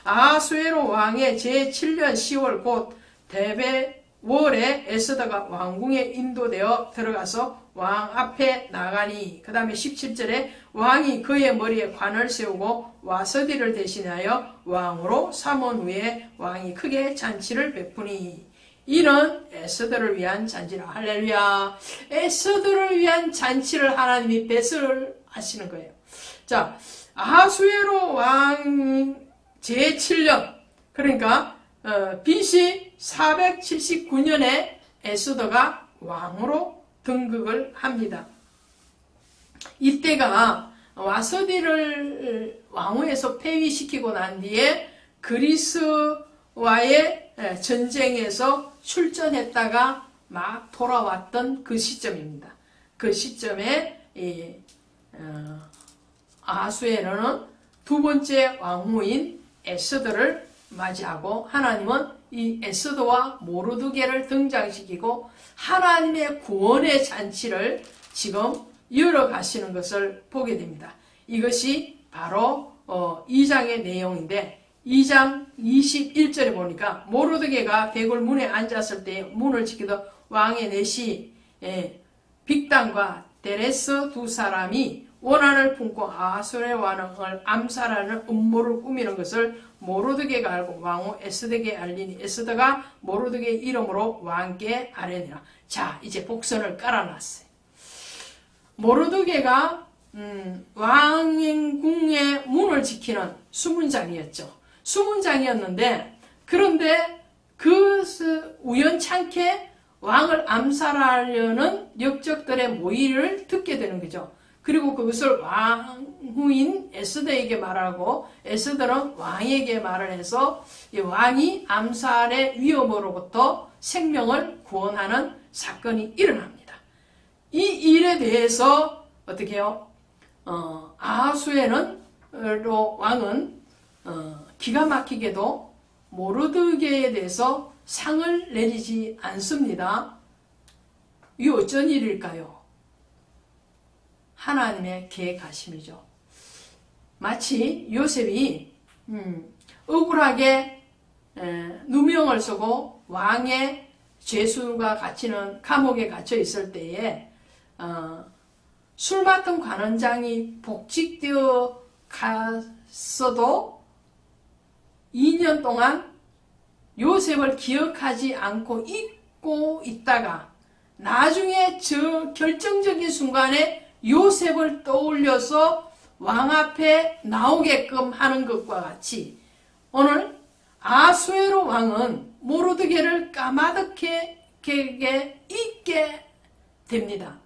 아하수에로 왕의 제7년 10월 곧 데베월에 에스더가 왕궁에 인도되어 들어가서 왕 앞에 나가니, 그 다음에 17절에 왕이 그의 머리에 관을 세우고 와서디를 대신하여 왕으로 삼은 후에 왕이 크게 잔치를 베푸니, 이는 에스더를 위한 잔치라. 할렐루야. 에스더를 위한 잔치를 하나님이 배설을 하시는 거예요. 자, 아하수에로 왕 제7년, 그러니까 BC 479년에 에스더가 왕으로 등극을 합니다. 이때가 와서디를 왕후에서 폐위시키고 난 뒤에 그리스와의 전쟁에서 출전했다가 막 돌아왔던 그 시점입니다. 그 시점에 아하수에로는 두 번째 왕후인 에스더를 맞이하고 하나님은 이 에스더와 모르드게를 등장시키고 하나님의 구원의 잔치를 지금 열어가시는 것을 보게 됩니다. 이것이 바로 2장의 내용인데 2장 21절에 보니까 모르드게가 대궐 문에 앉았을 때 문을 지키던 왕의 내시 빅단과 데레스 두 사람이 원한을 품고 아하수의 왕을 암살하는 음모를 꾸미는 것을 모르드게가 알고 왕후 에스더에게 알리니 에스더가 모르드게의 이름으로 왕께 아뢰니라. 자, 이제 복선을 깔아놨어요. 모르드게가 왕궁의 문을 지키는 수문장이었죠. 수문장이었는데 그런데 그 우연찮게 왕을 암살하려는 역적들의 모의를 듣게 되는 거죠. 그리고 그것을 왕후인 에스더에게 말하고 에스더는 왕에게 말을 해서 왕이 암살의 위험으로부터 생명을 구원하는 사건이 일어납니다. 이 일에 대해서 어떻게 해요? 아하수에는 왕은 기가 막히게도 모르드게에 대해서 상을 내리지 않습니다. 이 어쩐 일일까요? 하나님의 계획하심이죠. 마치 요셉이 억울하게 누명을 쓰고 왕의 죄수가 갇히는 감옥에 갇혀 있을 때에 술 맡은 관원장이 복직되어 갔어도 2년 동안 요셉을 기억하지 않고 잊고 있다가 나중에 저 결정적인 순간에 요셉을 떠올려서 왕 앞에 나오게끔 하는 것과 같이 오늘 아하수에로 왕은 모르드게를 까마득하게 잊게 됩니다.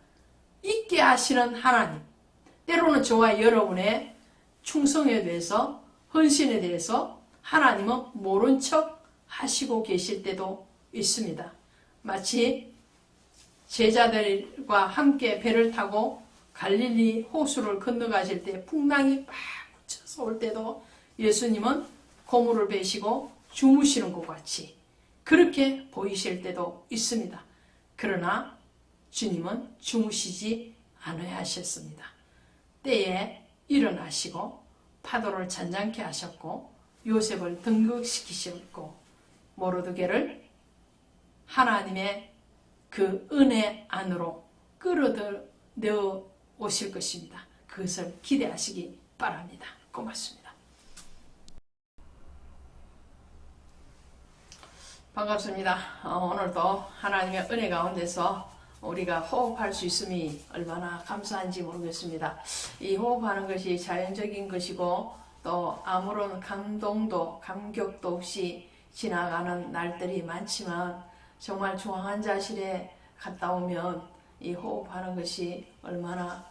잊게 하시는 하나님. 때로는 저와 여러분의 충성에 대해서 헌신에 대해서 하나님은 모른 척 하시고 계실 때도 있습니다. 마치 제자들과 함께 배를 타고 갈릴리 호수를 건너가실 때 풍랑이 막 쳐서 올 때도 예수님은 고물을 베시고 주무시는 것 같이 그렇게 보이실 때도 있습니다. 그러나 주님은 주무시지 않아야 하셨습니다. 때에 일어나시고 파도를 잔잔케 하셨고 요셉을 등극시키셨고 모르드게를 하나님의 그 은혜 안으로 끌어들여 오실 것입니다. 그것을 기대하시기 바랍니다. 고맙습니다. 반갑습니다. 오늘도 하나님의 은혜 가운데서 우리가 호흡할 수 있음이 얼마나 감사한지 모르겠습니다. 이 호흡하는 것이 자연적인 것이고 또 아무런 감동도 감격도 없이 지나가는 날들이 많지만 정말 중환자실에 갔다 오면 이 호흡하는 것이 얼마나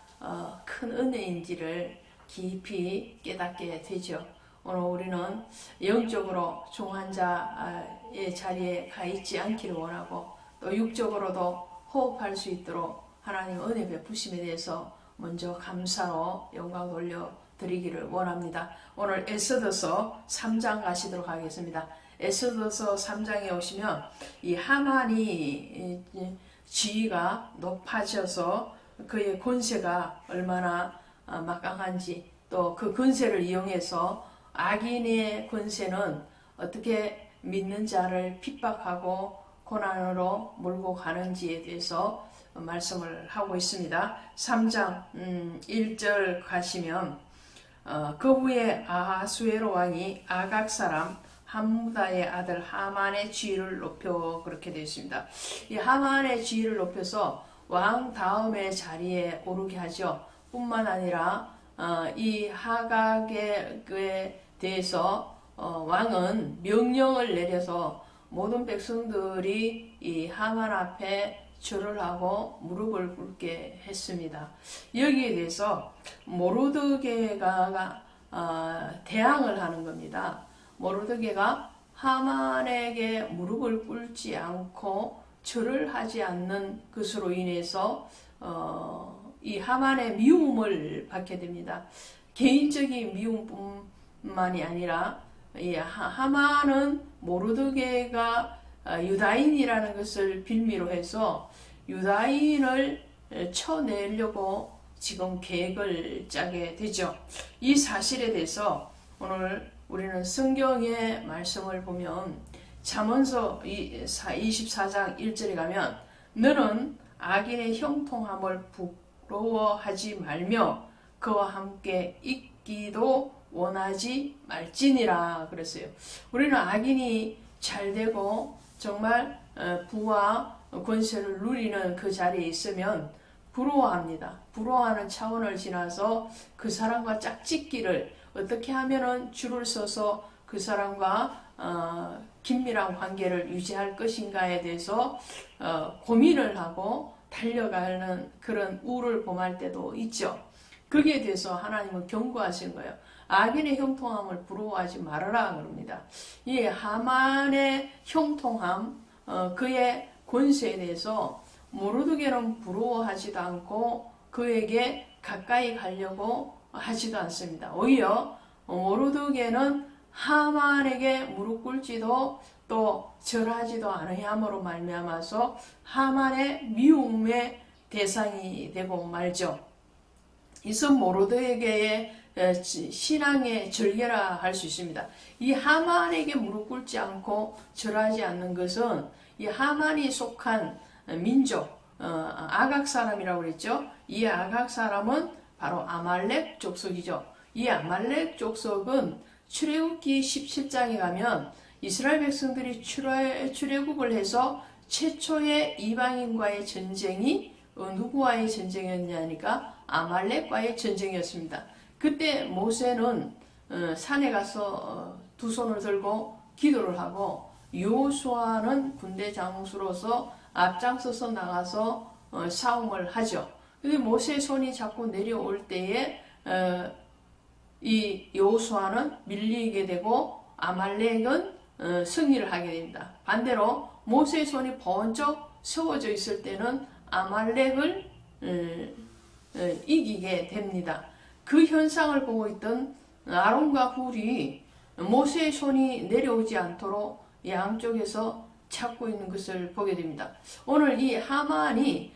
큰 은혜인지를 깊이 깨닫게 되죠. 오늘 우리는 영적으로 중환자의 자리에 가 있지 않기를 원하고 또 육적으로도 호흡할 수 있도록 하나님 은혜 베푸심에 대해서 먼저 감사로 영광 돌려드리기를 원합니다. 오늘 에스더서 3장 가시도록 하겠습니다. 에스더서 3장에 오시면 이 하만이 지위가 높아져서 그의 권세가 얼마나 막강한지 또 그 권세를 이용해서 악인의 권세는 어떻게 믿는 자를 핍박하고 고난으로 몰고 가는지에 대해서 말씀을 하고 있습니다. 3장 1절 가시면 그 후에 아하수에로 왕이 아각 사람 함무다의 아들 하만의 지위를 높여 그렇게 되어 있습니다. 이 하만의 지위를 높여서 왕 다음의 자리에 오르게 하죠. 뿐만 아니라 이 하각에 대해서 왕은 명령을 내려서 모든 백성들이 이 하만 앞에 절을 하고 무릎을 꿇게 했습니다. 여기에 대해서 모르드게가 대항을 하는 겁니다. 모르드게가 하만에게 무릎을 꿇지 않고 절을 하지 않는 것으로 인해서 이 하만의 미움을 받게 됩니다. 개인적인 미움뿐만이 아니라 이 하만은 모르드게가 유다인이라는 것을 빌미로 해서 유다인을 쳐내려고 지금 계획을 짜게 되죠. 이 사실에 대해서 오늘 우리는 성경의 말씀을 보면 잠언서 24장 1절에 가면 너는 악인의 형통함을 부러워하지 말며 그와 함께 있기도 원하지 말지니라 그랬어요. 우리는 악인이 잘되고 정말 부와 권세를 누리는 그 자리에 있으면 부러워합니다. 부러워하는 차원을 지나서 그 사람과 짝짓기를 어떻게 하면은 줄을 서서 그 사람과 긴밀한 관계를 유지할 것인가에 대해서 고민을 하고 달려가는 그런 우를 범할 때도 있죠. 거기에 대해서 하나님은 경고하신 거예요. 악인의 형통함을 부러워하지 말아라 그럽니다. 이 하만의 형통함, 그의 권세에 대해서 모르드게는 부러워하지도 않고 그에게 가까이 가려고 하지도 않습니다. 오히려 모르드게는 하만에게 무릎 꿇지도 또 절하지도 않으함으로 말미암아서 하만의 미움의 대상이 되고 말죠. 이것은 모르드게의 신앙의 절개라 할 수 있습니다. 이 하만에게 무릎 꿇지 않고 절하지 않는 것은 이 하만이 속한 민족, 아각 사람이라고 그랬죠. 이 아각 사람은 바로 아말렉 족속이죠. 이 아말렉 족속은 출애굽기 17장에 가면 이스라엘 백성들이 출애굽을 해서 최초의 이방인과의 전쟁이 누구와의 전쟁이었냐니까 아말렉과의 전쟁이었습니다. 그때 모세는 산에 가서 두 손을 들고 기도를 하고 여호수아는 군대 장수로서 앞장서서 나가서 싸움을 하죠. 근데 모세의 손이 자꾸 내려올 때에 이 여호수아는 밀리게 되고 아말렉은 승리를 하게 됩니다. 반대로 모세의 손이 번쩍 세워져 있을 때는 아말렉을 이기게 됩니다. 그 현상을 보고 있던 아론과 훌이 모세의 손이 내려오지 않도록 양쪽에서 찾고 있는 것을 보게 됩니다. 오늘 이 하만이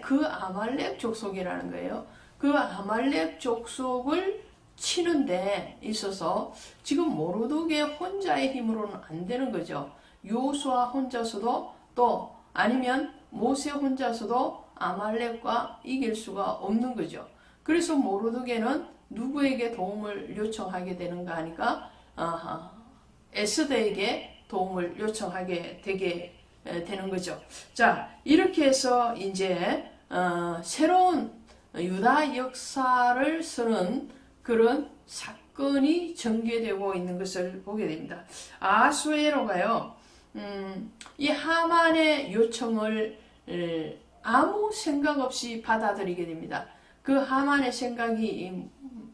그 아말렉 족속이라는 거예요. 그 아말렉 족속을 치는 데 있어서 지금 모르드게 혼자의 힘으로는 안 되는 거죠. 여호수아 혼자서도 또 아니면 모세 혼자서도 아말렉과 이길 수가 없는 거죠. 그래서 모르드게는 누구에게 도움을 요청하게 되는가 하니까 에스더에게 도움을 요청하게 되게 되는 거죠. 자, 이렇게 해서 이제 새로운 유다 역사를 쓰는 그런 사건이 전개되고 있는 것을 보게 됩니다. 아하수에로가요, 이 하만의 요청을 아무 생각 없이 받아들이게 됩니다. 그 하만의 생각이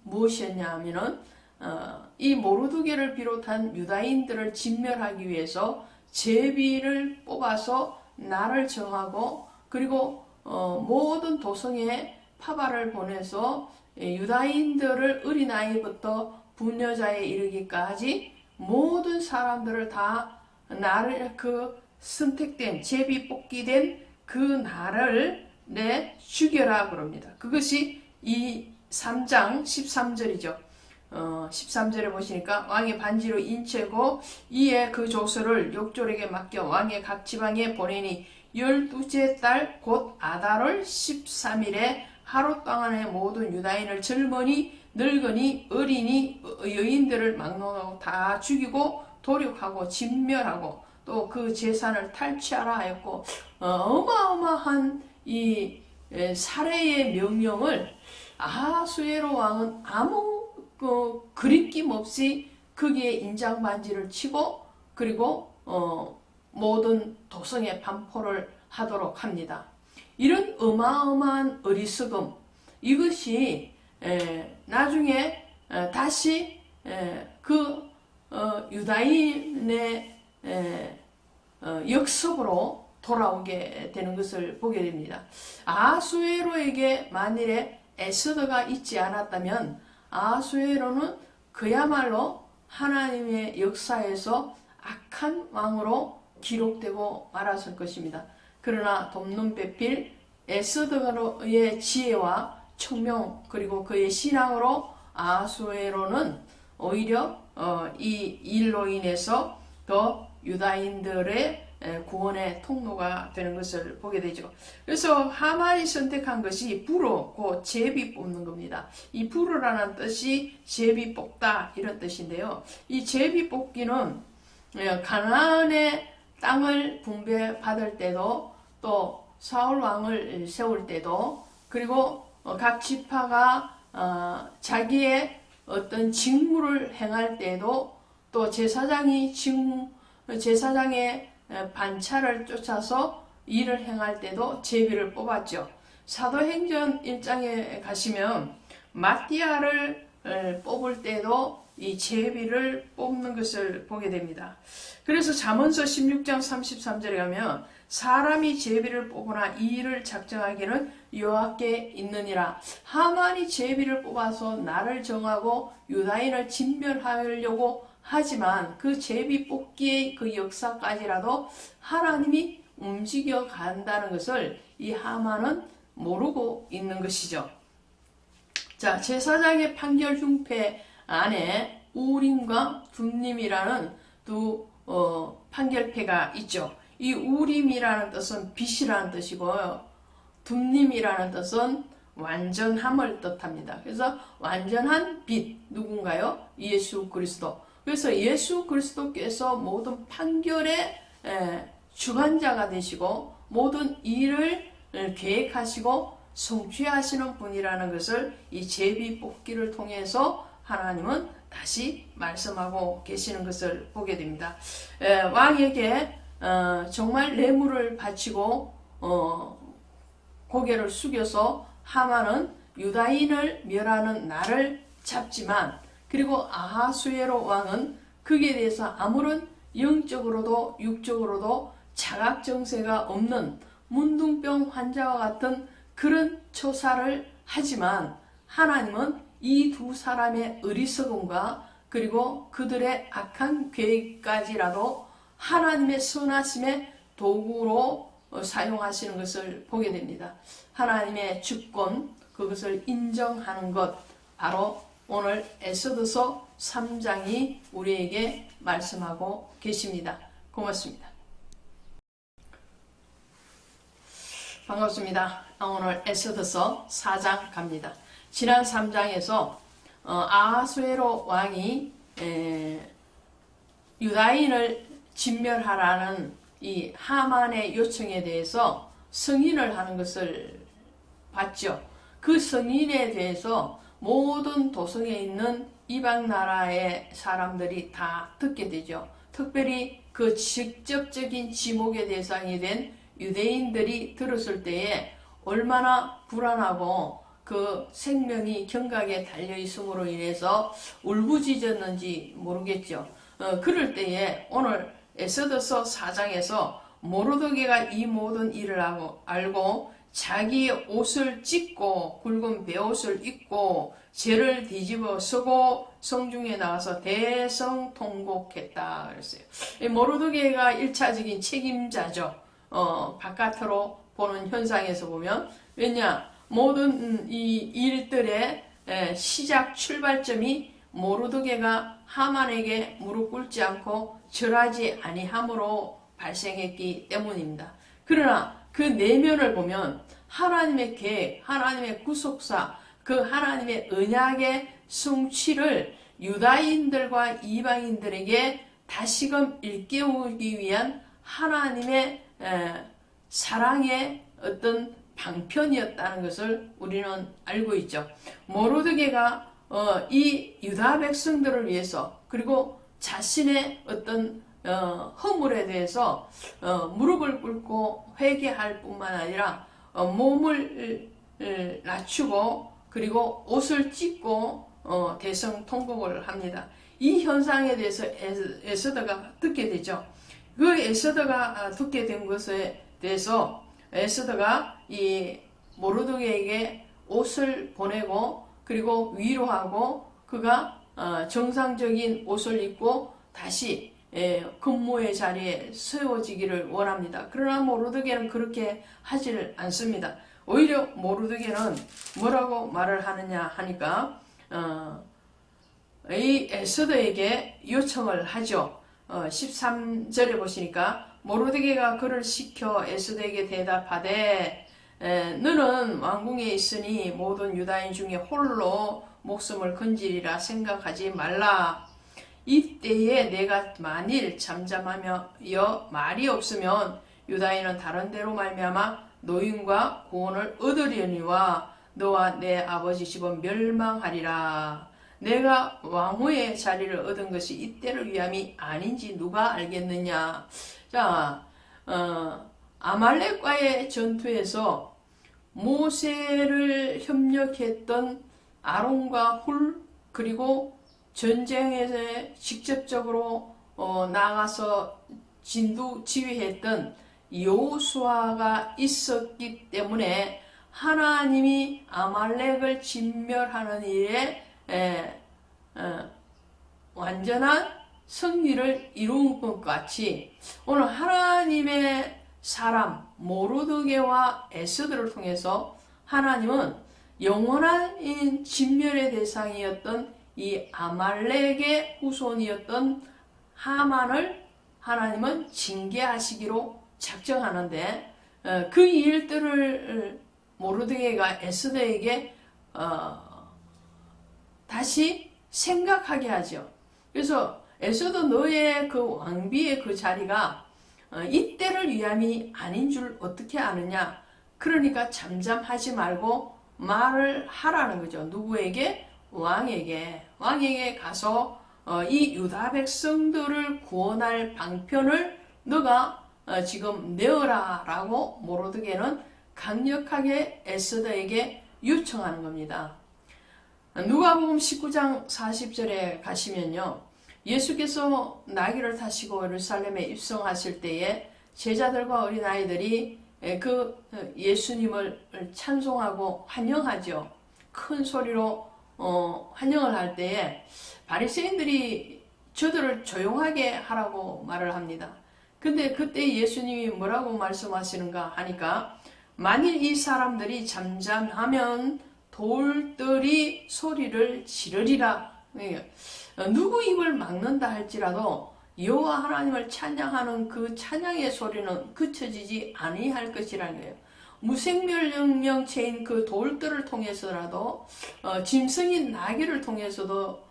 무엇이었냐 하면은 이 모르드게를 비롯한 유다인들을 진멸하기 위해서 제비를 뽑아서 날을 정하고 그리고 모든 도성에 파발을 보내서 유다인들을 어린아이부터 부녀자에 이르기까지 모든 사람들을 다 날을 선택된 제비 뽑기된 그 날을 죽여라 그럽니다. 그것이 이 3장 13절이죠. 13절에 보시니까 왕의 반지로 인체고 이에 그 조서를 욕졸에게 맡겨 왕의 각 지방에 보내니 12째 달 곧 아달월 13일에 하루 동안에 모든 유다인을 젊은이 늙은이 어린이 여인들을 막론하고 다 죽이고 도륙하고 진멸하고 또 그 재산을 탈취하라 하였고 어마어마한 이 살해의 명령을 아하수에로 왕은 아무 그립김 없이 거기에 인장반지를 치고 그리고 모든 도성에 반포를 하도록 합니다. 이런 어마어마한 어리석음, 이것이 나중에 다시 그 유다인의 역습으로 돌아오게 되는 것을 보게 됩니다. 아하수에로에게 만일에 에스더가 있지 않았다면 아하수에로는 그야말로 하나님의 역사에서 악한 왕으로 기록되고 말았을 것입니다. 그러나 돕는 배필 에스더의 지혜와 청명 그리고 그의 신앙으로 아하수에로는 오히려 이 일로 인해서 더 유다인들의 구원의 통로가 되는 것을 보게 되죠. 그래서 하만이 선택한 것이 부로, 곧 제비 뽑는 겁니다. 이 부로라는 뜻이 제비 뽑다 이런 뜻인데요. 이 제비 뽑기는 가나안의 땅을 분배받을 때도 또 사울 왕을 세울 때도 그리고 각 지파가 자기의 어떤 직무를 행할 때도 또 제사장의 반차를 쫓아서 일을 행할 때도 제비를 뽑았죠. 사도행전 1장에 가시면 마띠아를 뽑을 때도 이 제비를 뽑는 것을 보게 됩니다. 그래서 잠언서 16장 33절에 가면 사람이 제비를 뽑으나 이 일을 작정하기는 여호와께 있느니라. 하만이 제비를 뽑아서 나를 정하고 유다인을 진멸하려고 하지만 그 제비 뽑기의 그 역사까지라도 하나님이 움직여 간다는 것을 이 하만은 모르고 있는 것이죠. 자, 제사장의 판결 중패 안에 우림과 둠림이라는 두 판결패가 있죠. 이 우림이라는 뜻은 빛이라는 뜻이고요. 둠림이라는 뜻은 완전함을 뜻합니다. 그래서 완전한 빛 누군가요? 예수 그리스도. 그래서 예수 그리스도께서 모든 판결의 주관자가 되시고 모든 일을 계획하시고 성취하시는 분이라는 것을 이 제비 뽑기를 통해서 하나님은 다시 말씀하고 계시는 것을 보게 됩니다. 왕에게 정말 뇌물을 바치고 고개를 숙여서 하만은 유다인을 멸하는 날을 잡지만 그리고 아하수에로 왕은 그에 대해서 아무런 영적으로도 육적으로도 자각정세가 없는 문둥병 환자와 같은 그런 처사를 하지만 하나님은 이 두 사람의 어리석음과 그리고 그들의 악한 계획까지라도 하나님의 선하심의 도구로 사용하시는 것을 보게 됩니다. 하나님의 주권, 그것을 인정하는 것, 바로 오늘 에스더서 3장이 우리에게 말씀하고 계십니다. 고맙습니다. 반갑습니다. 오늘 에스더서 4장 갑니다. 지난 3장에서 아하수에로 왕이 유다인을 진멸하라는 이 하만의 요청에 대해서 승인을 하는 것을 봤죠. 그 승인에 대해서 모든 도성에 있는 이방 나라의 사람들이 다 듣게 되죠. 특별히 그 직접적인 지목의 대상이 된 유대인들이 들었을 때에 얼마나 불안하고 그 생명이 경각에 달려 있음으로 인해서 울부짖었는지 모르겠죠. 그럴 때에 오늘 에스더서 4장에서 모르드게가 이 모든 일을 알고 자기의 옷을 찢고 굵은 베옷을 입고 죄를 뒤집어 쓰고 성중에 나가서 대성통곡했다 그랬어요. 모르드게가 1차적인 책임자죠. 바깥으로 보는 현상에서 보면 왜냐 모든 이 일들의 시작 출발점이 모르드게가 하만에게 무릎 꿇지 않고 절하지 아니함으로 발생했기 때문입니다. 그러나 그 내면을 보면 하나님의 계획, 하나님의 구속사, 그 하나님의 언약의 성취를 유다인들과 이방인들에게 다시금 일깨우기 위한 하나님의 사랑의 어떤 방편이었다는 것을 우리는 알고 있죠. 모르드게가 이 유다 백성들을 위해서 그리고 자신의 어떤 허물에 대해서 무릎을 꿇고 회개할 뿐만 아니라 몸을 낮추고 그리고 옷을 찢고 대성통곡을 합니다. 이 현상에 대해서 에스더가 듣게 되죠. 그 에스더가 듣게 된 것에 대해서 에스더가 이 모르드게에게 옷을 보내고 그리고 위로하고 그가 정상적인 옷을 입고 다시 근무의 자리에 세워지기를 원합니다. 그러나 모르드게는 그렇게 하지를 않습니다. 오히려 모르드게는 뭐라고 말을 하느냐 하니까 이 에스더에게 요청을 하죠. 13절에 보시니까 모르드게가 그를 시켜 에스더에게 대답하되 너는 왕궁에 있으니 모든 유다인 중에 홀로 목숨을 건지리라 생각하지 말라. 이때에 내가 만일 잠잠하며 말이 없으면 유다인은 다른 데로 말미암아 노임과 구원을 얻으려니와 너와 내 아버지 집은 멸망하리라. 내가 왕후의 자리를 얻은 것이 이때를 위함이 아닌지 누가 알겠느냐. 자, 아말렉과의 전투에서 모세를 협력했던 아론과 훌 그리고 전쟁에 직접적으로 나가서 진두 지휘했던 여호수아가 있었기 때문에 하나님이 아말렉을 진멸하는 일에 완전한 승리를 이룬 것 같이 오늘 하나님의 사람 모르드게와 에스더를 통해서 하나님은 영원한 진멸의 대상이었던 이 아말렉의 후손이었던 하만을 하나님은 징계하시기로 작정하는데 그 일들을 모르드게가 에스더에게 다시 생각하게 하죠. 그래서 에스더 너의 그 왕비의 그 자리가 이때를 위함이 아닌 줄 어떻게 아느냐. 그러니까 잠잠하지 말고 말을 하라는 거죠. 누구에게? 왕에게 가서 이 유다 백성들을 구원할 방편을 너가 지금 내어라 라고 모르드게는 강력하게 에스더에게 요청하는 겁니다. 누가복음 19장 40절에 가시면요. 예수께서 나귀를 타시고 예루살렘에 입성하실 때에 제자들과 어린아이들이 그 예수님을 찬송하고 환영하죠. 큰 소리로 환영을 할 때에 바리새인들이 저들을 조용하게 하라고 말을 합니다. 근데 그때 예수님이 뭐라고 말씀하시는가 하니까 만일 이 사람들이 잠잠하면 돌들이 소리를 지르리라. 누구 입을 막는다 할지라도 여호와 하나님을 찬양하는 그 찬양의 소리는 그쳐지지 아니할 것이라는 거예요. 무생명체인 그 돌들을 통해서라도 짐승인 나귀를 통해서도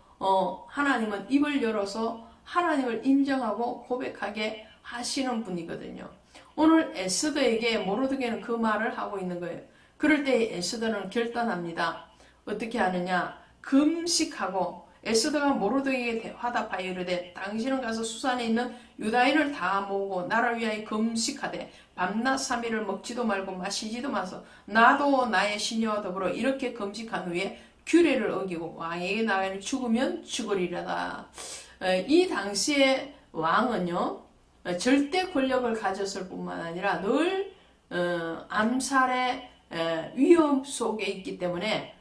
하나님은 입을 열어서 하나님을 인정하고 고백하게 하시는 분이거든요. 오늘 에스더에게 모르드게는 그 말을 하고 있는 거예요. 그럴 때 에스더는 결단합니다. 어떻게 하느냐? 금식하고 에스더가 모르드게에게 화답하여 이르되 당신은 가서 수산에 있는 유다인을 다 모으고 나를 위하여 금식하되 밤낮 3일을 먹지도 말고 마시지도 마소 나도 나의 시녀와 더불어 이렇게 금식한 후에 규례를 어기고 왕에게 나가는 죽으면 죽으리라다. 이 당시의 왕은요 절대 권력을 가졌을 뿐만 아니라 늘 암살의 위험 속에 있기 때문에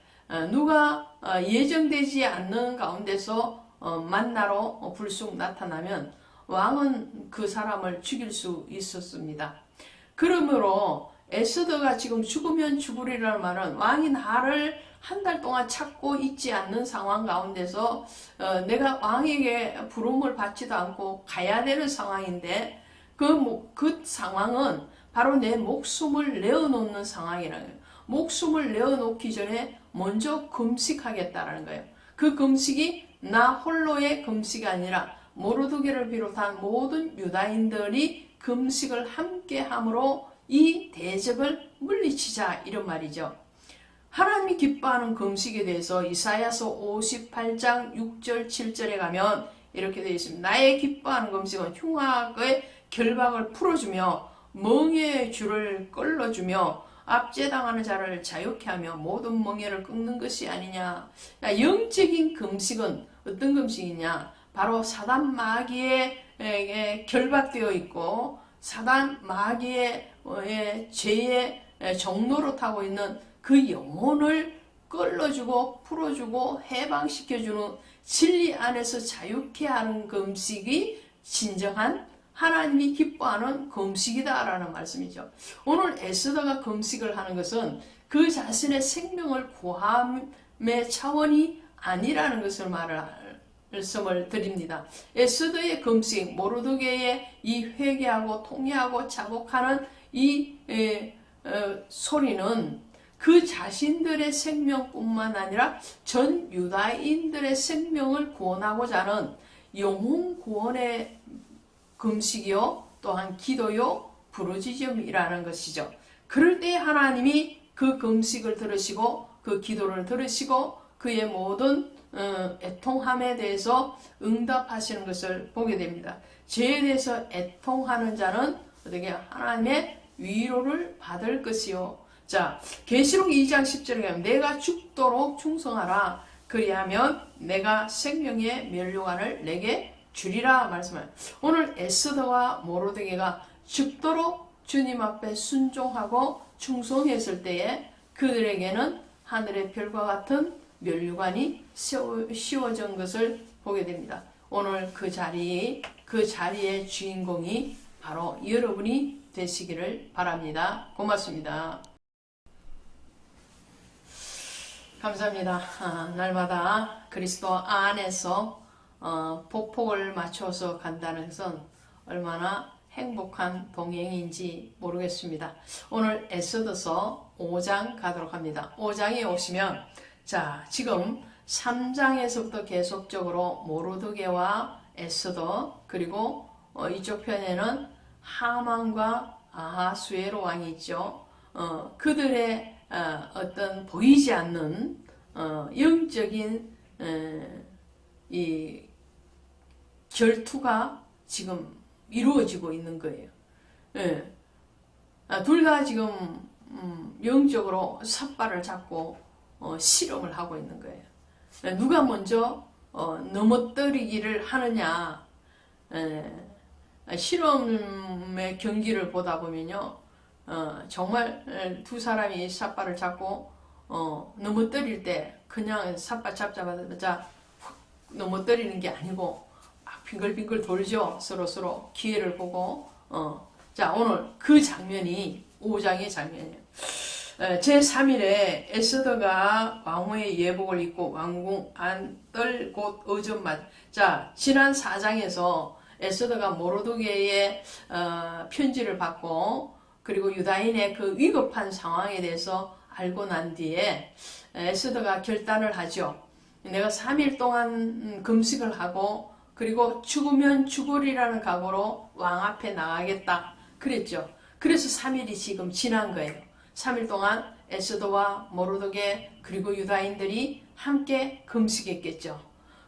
누가 예정되지 않는 가운데서 만나러 불쑥 나타나면 왕은 그 사람을 죽일 수 있었습니다. 그러므로 에스더가 지금 죽으면 죽으리라는 말은 왕이 나를 한 달 동안 찾고 있지 않는 상황 가운데서 내가 왕에게 부름을 받지도 않고 가야 되는 상황인데 그 상황은 바로 내 목숨을 내어놓는 상황이라는 거예요. 목숨을 내어놓기 전에 먼저 금식하겠다라는 거예요. 그 금식이 나 홀로의 금식이 아니라 모르드게를 비롯한 모든 유다인들이 금식을 함께 함으로 이 대적을 물리치자 이런 말이죠. 하나님이 기뻐하는 금식에 대해서 이사야서 58장 6절 7절에 가면 이렇게 되어 있습니다. 나의 기뻐하는 금식은 흉악의 결박을 풀어주며 멍에의 줄을 끌어주며 압제당하는 자를 자유케 하며 모든 멍에를 끊는 것이 아니냐. 영적인 금식은 어떤 금식이냐? 바로 사단 마귀에 결박되어 있고 사단 마귀의 죄의 종로로 타고 있는 그 영혼을 끌어주고 풀어주고 해방시켜주는 진리 안에서 자유케 하는 금식이 진정한 하나님이 기뻐하는 금식이다라는 말씀이죠. 오늘 에스더가 금식을 하는 것은 그 자신의 생명을 구함의 차원이 아니라는 것을 말씀을 드립니다. 에스더의 금식, 모르드게의 이 회개하고 통회하고 자복하는 이 소리는 그 자신들의 생명뿐만 아니라 전 유다인들의 생명을 구원하고자 하는 영혼 구원의 금식이요, 또한 기도요, 부르짖음이라는 것이죠. 그럴 때 하나님이 그 금식을 들으시고 그 기도를 들으시고 그의 모든 애통함에 대해서 응답하시는 것을 보게 됩니다. 죄에 대해서 애통하는 자는 어떻게 하나님의 위로를 받을 것이요. 자, 계시록 2장 10절에 가면 내가 죽도록 충성하라. 그리하면 내가 생명의 면류관을 내게 주리라 말씀을. 오늘 에스더와 모르드게가 죽도록 주님 앞에 순종하고 충성했을 때에 그들에게는 하늘의 별과 같은 면류관이 씌워진 것을 보게 됩니다. 오늘 그 자리의 주인공이 바로 여러분이 되시기를 바랍니다. 고맙습니다. 감사합니다. 날마다 그리스도 안에서 폭폭을 맞춰서 간다는 것은 얼마나 행복한 동행인지 모르겠습니다. 오늘 에스더서 5장 가도록 합니다. 5장에 오시면 자, 지금 3장에서부터 계속적으로 모르드게와 에스더 그리고 이쪽 편에는 하만과 아하수에로 왕이 있죠. 그들의 어떤 보이지 않는 영적인 이 결투가 지금 이루어지고 있는 거예요. 예. 둘 다 지금 영적으로 삿발을 잡고 실험을 하고 있는 거예요. 누가 먼저 넘어뜨리기를 하느냐. 실험의 경기를 보다 보면요, 정말 두 사람이 삿발을 잡고 넘어뜨릴 때 그냥 삿발 잡자마자 훅 넘어뜨리는 게 아니고 막 빙글빙글 돌죠. 서로 기회를 보고. 자, 오늘 그 장면이 5장의 장면이에요. 제3일에 에스더가 왕후의 예복을 입고 왕궁 안뜰 곳 어전만. 자, 지난 4장에서 에스더가 모르드게의 편지를 받고 그리고 유다인의 그 위급한 상황에 대해서 알고 난 뒤에 에스더가 결단을 하죠. 내가 3일 동안 금식을 하고 그리고 죽으면 죽으리라는 각오로 왕 앞에 나가겠다 그랬죠. 그래서 3일이 지금 지난 거예요. 3일 동안 에스더와 모르드게 그리고 유다인들이 함께 금식했겠죠.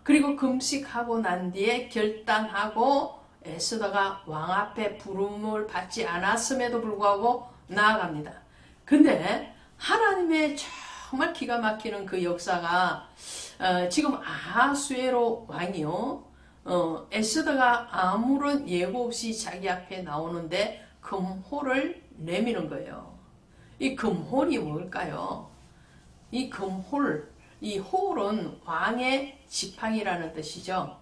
그리고 금식하고 난 뒤에 결단하고 에스더가 왕 앞에 부름을 받지 않았음에도 불구하고 나아갑니다. 근데 하나님의 정말 기가 막히는 그 역사가 지금 아하수에로 왕이요, 에스더가 아무런 예고 없이 자기 앞에 나오는데 금홀을 내미는 거예요. 이 금홀이 뭘까요? 이 금홀, 이 홀은 왕의 지팡이라는 뜻이죠.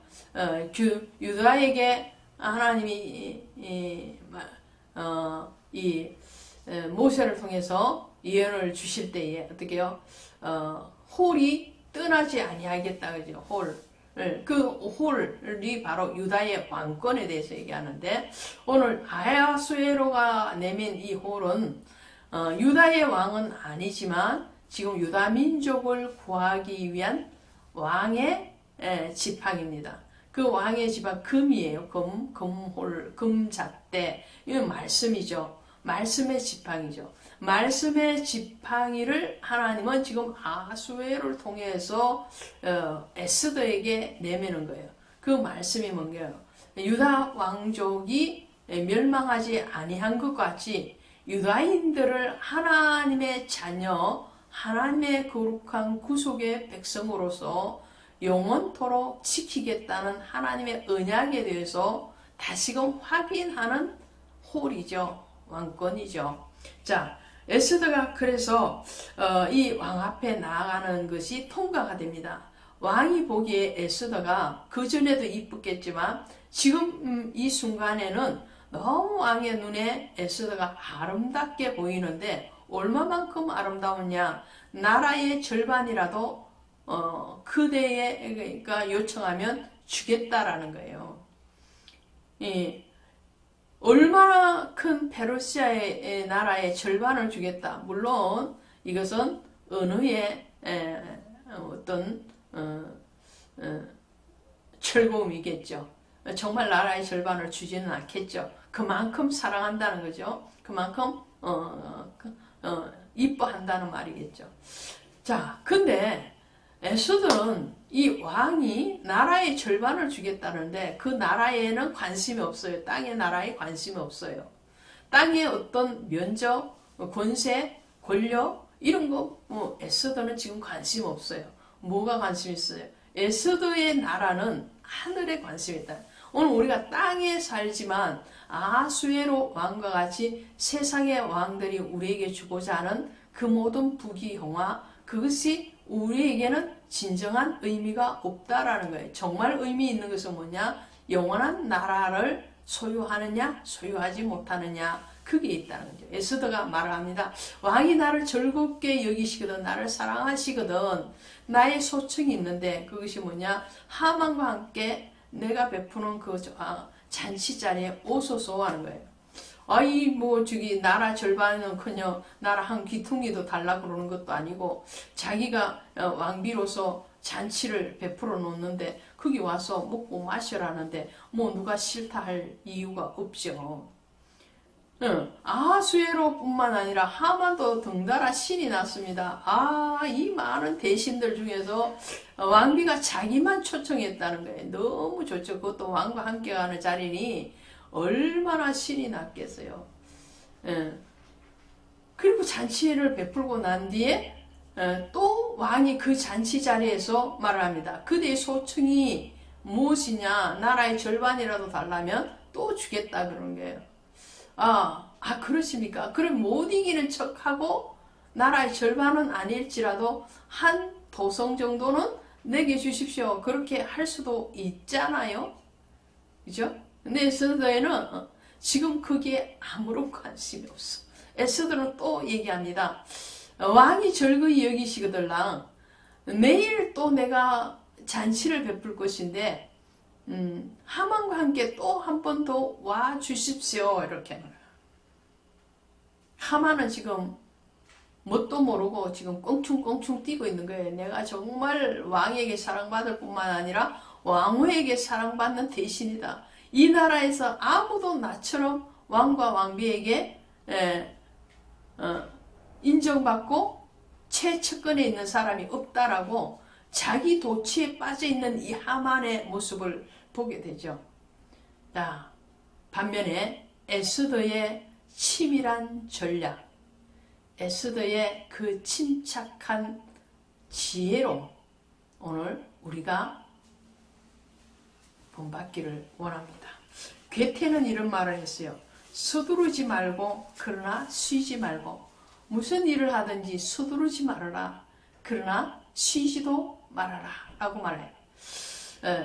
유다에게 하나님이 모세를 통해서 예언을 주실 때에 어떻게요? 홀이 떠나지 아니하겠다 그죠? 그 홀이 바로 유다의 왕권에 대해서 얘기하는데 오늘 아하수에로가 내민 이 홀은 유다의 왕은 아니지만 지금 유다 민족을 구하기 위한 왕의 지팡입니다. 그 왕의 지팡 금이에요. 금홀, 금잣대. 이건 말씀이죠. 말씀의 지팡이죠. 말씀의 지팡이를 하나님은 지금 아하수에로를 통해서 에스더에게 내미는 거예요. 그 말씀이 뭔가요? 유다 왕족이 멸망하지 아니한 것 같이 유다인들을 하나님의 자녀, 하나님의 거룩한 구속의 백성으로서 영원토록 지키겠다는 하나님의 언약에 대해서 다시금 확인하는 홀이죠. 왕권이죠. 자, 에스더가 그래서 이 왕 앞에 나아가는 것이 통과가 됩니다. 왕이 보기에 에스더가 그전에도 이쁘겠지만 지금 이 순간에는 너무 왕의 눈에 에스더가 아름답게 보이는데 얼마만큼 아름다웠냐. 나라의 절반이라도 그대가 요청하면 주겠다라는 거예요. 얼마나 큰 페르시아의 나라의 절반을 주겠다. 물론 이것은 은의 어떤 철거움이겠죠. 정말 나라의 절반을 주지는 않겠죠. 그만큼 사랑한다는 거죠. 그만큼 이뻐한다는 말이겠죠. 자, 근데 에스더는 이 왕이 나라의 절반을 주겠다는데 그 나라에는 관심이 없어요. 땅의 나라에 관심이 없어요. 땅의 어떤 면적, 권세, 권력 이런 거 에스더는 지금 관심 없어요. 뭐가 관심 있어요? 에스더의 나라는 하늘에 관심이 있다. 오늘 우리가 땅에 살지만 아수에로 왕과 같이 세상의 왕들이 우리에게 주고자 하는 그 모든 부귀영화 그것이 우리에게는 진정한 의미가 없다라는 거예요. 정말 의미 있는 것은 뭐냐? 영원한 나라를 소유하느냐 소유하지 못하느냐 그게 있다는 거죠. 에스더가 말을 합니다. 왕이 나를 즐겁게 여기시거든 나를 사랑하시거든 나의 소청이 있는데 그것이 뭐냐? 하만과 함께 내가 베푸는 그 잔치 자리에 오소서 하는 거예요. 아이 저기 나라 절반은커녕 나라 한 귀퉁이도 달라 그러는 것도 아니고 자기가 왕비로서 잔치를 베풀어 놓는데 거기 와서 먹고 마시라는데 누가 싫다 할 이유가 없죠. 아수에로뿐만 아니라 하만도 덩달아 신이 났습니다. 이 많은 대신들 중에서 왕비가 자기만 초청했다는 거예요. 너무 좋죠. 그것도 왕과 함께 가는 자리니 얼마나 신이 났겠어요. 그리고 잔치를 베풀고 난 뒤에 또 왕이 그 잔치 자리에서 말을 합니다. 그대의 소청이 무엇이냐? 나라의 절반이라도 달라면 또 주겠다 그런 거예요. 그러십니까? 그럼 못 이기는 척하고 나라의 절반은 아닐지라도 한 도성 정도는 내게 주십시오. 그렇게 할 수도 있잖아요. 그죠? 근데 에스더에는 지금 거기에 아무런 관심이 없어. 에스더는 또 얘기합니다. 왕이 즐거이 여기시거들랑 내일 또 내가 잔치를 베풀 것인데 하만과 함께 또 한 번 더 와 주십시오. 이렇게 말해요. 하만은 지금 뭣도 모르고 지금 껑충껑충 뛰고 있는 거예요. 내가 정말 왕에게 사랑받을 뿐만 아니라 왕후에게 사랑받는 대신이다. 이 나라에서 아무도 나처럼 왕과 왕비에게 인정받고 최측근에 있는 사람이 없다라고 자기 도취에 빠져있는 이 하만의 모습을 보게 되죠. 자, 반면에 에스더의 치밀한 전략, 에스더의 그 침착한 지혜로 오늘 우리가 본받기를 원합니다. 괴테는 이런 말을 했어요. 서두르지 말고 그러나 쉬지 말고 무슨 일을 하든지 서두르지 말아라. 그러나 쉬지도 말아라 라고 말해요.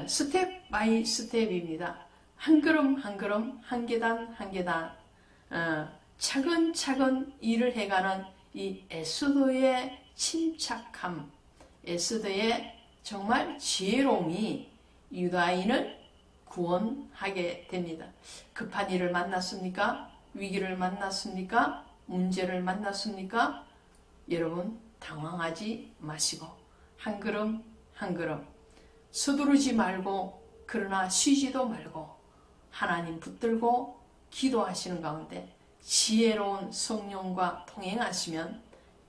스텝 바이 스텝입니다. 한 걸음 한 걸음 한 계단 한 계단 차근차근 일을 해가는 이 에스더의 침착함, 에스더의 정말 지혜로움이 유다인을 구원하게 됩니다. 급한 일을 만났습니까? 위기를 만났습니까? 문제를 만났습니까? 여러분 당황하지 마시고 한 걸음 한 걸음 서두르지 말고 그러나 쉬지도 말고 하나님 붙들고 기도하시는 가운데 지혜로운 성령과 통행하시면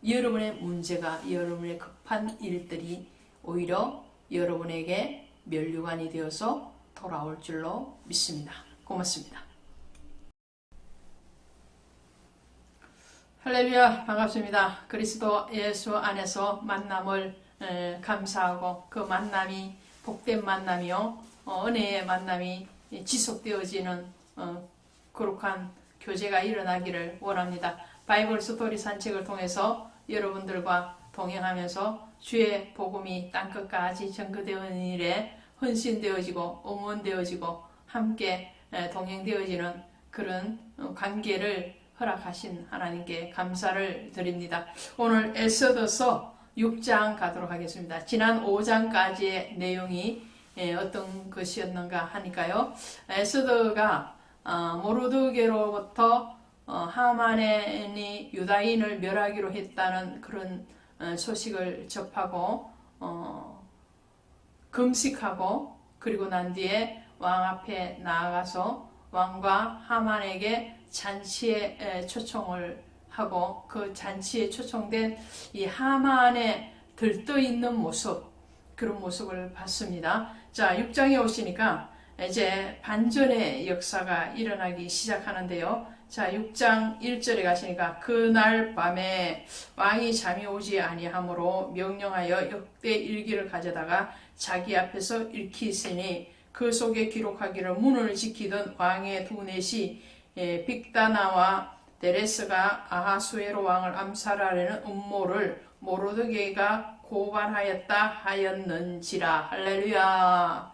여러분의 문제가 여러분의 급한 일들이 오히려 여러분에게 면류관이 되어서 돌아올 줄로 믿습니다. 고맙습니다. 할렐루야 반갑습니다. 그리스도 예수 안에서 만남을 감사하고 그 만남이 복된 만남이요, 은혜의 만남이 지속되어지는 거룩한 교제가 일어나기를 원합니다. 바이블 스토리 산책을 통해서 여러분들과 동행하면서 주의 복음이 땅끝까지 전거되는 일에 헌신되어지고 응원되어지고 함께 동행되어지는 그런 관계를 허락하신 하나님께 감사를 드립니다. 오늘 에스더서 6장 가도록 하겠습니다. 지난 5장까지의 내용이 어떤 것이었는가 하니까요. 에스더가 모르드게로부터 하만이 유다인을 멸하기로 했다는 그런 소식을 접하고 금식하고 그리고 난 뒤에 왕 앞에 나아가서 왕과 하만에게 잔치에 초청을 하고 그 잔치에 초청된 이 하만의 들떠있는 모습, 그런 모습을 봤습니다. 자, 6장에 오시니까 이제 반전의 역사가 일어나기 시작하는데요. 자, 6장 1절에 가시니까 그날 밤에 왕이 잠이 오지 아니하므로 명령하여 역대 일기를 가져다가 자기 앞에서 읽히시니 그 속에 기록하기를 문을 지키던 왕의 두 넷이 빅다나와 데레스가 아하수에로 왕을 암살하려는 음모를 모르드게가 고발하였다 하였는지라. 할렐루야.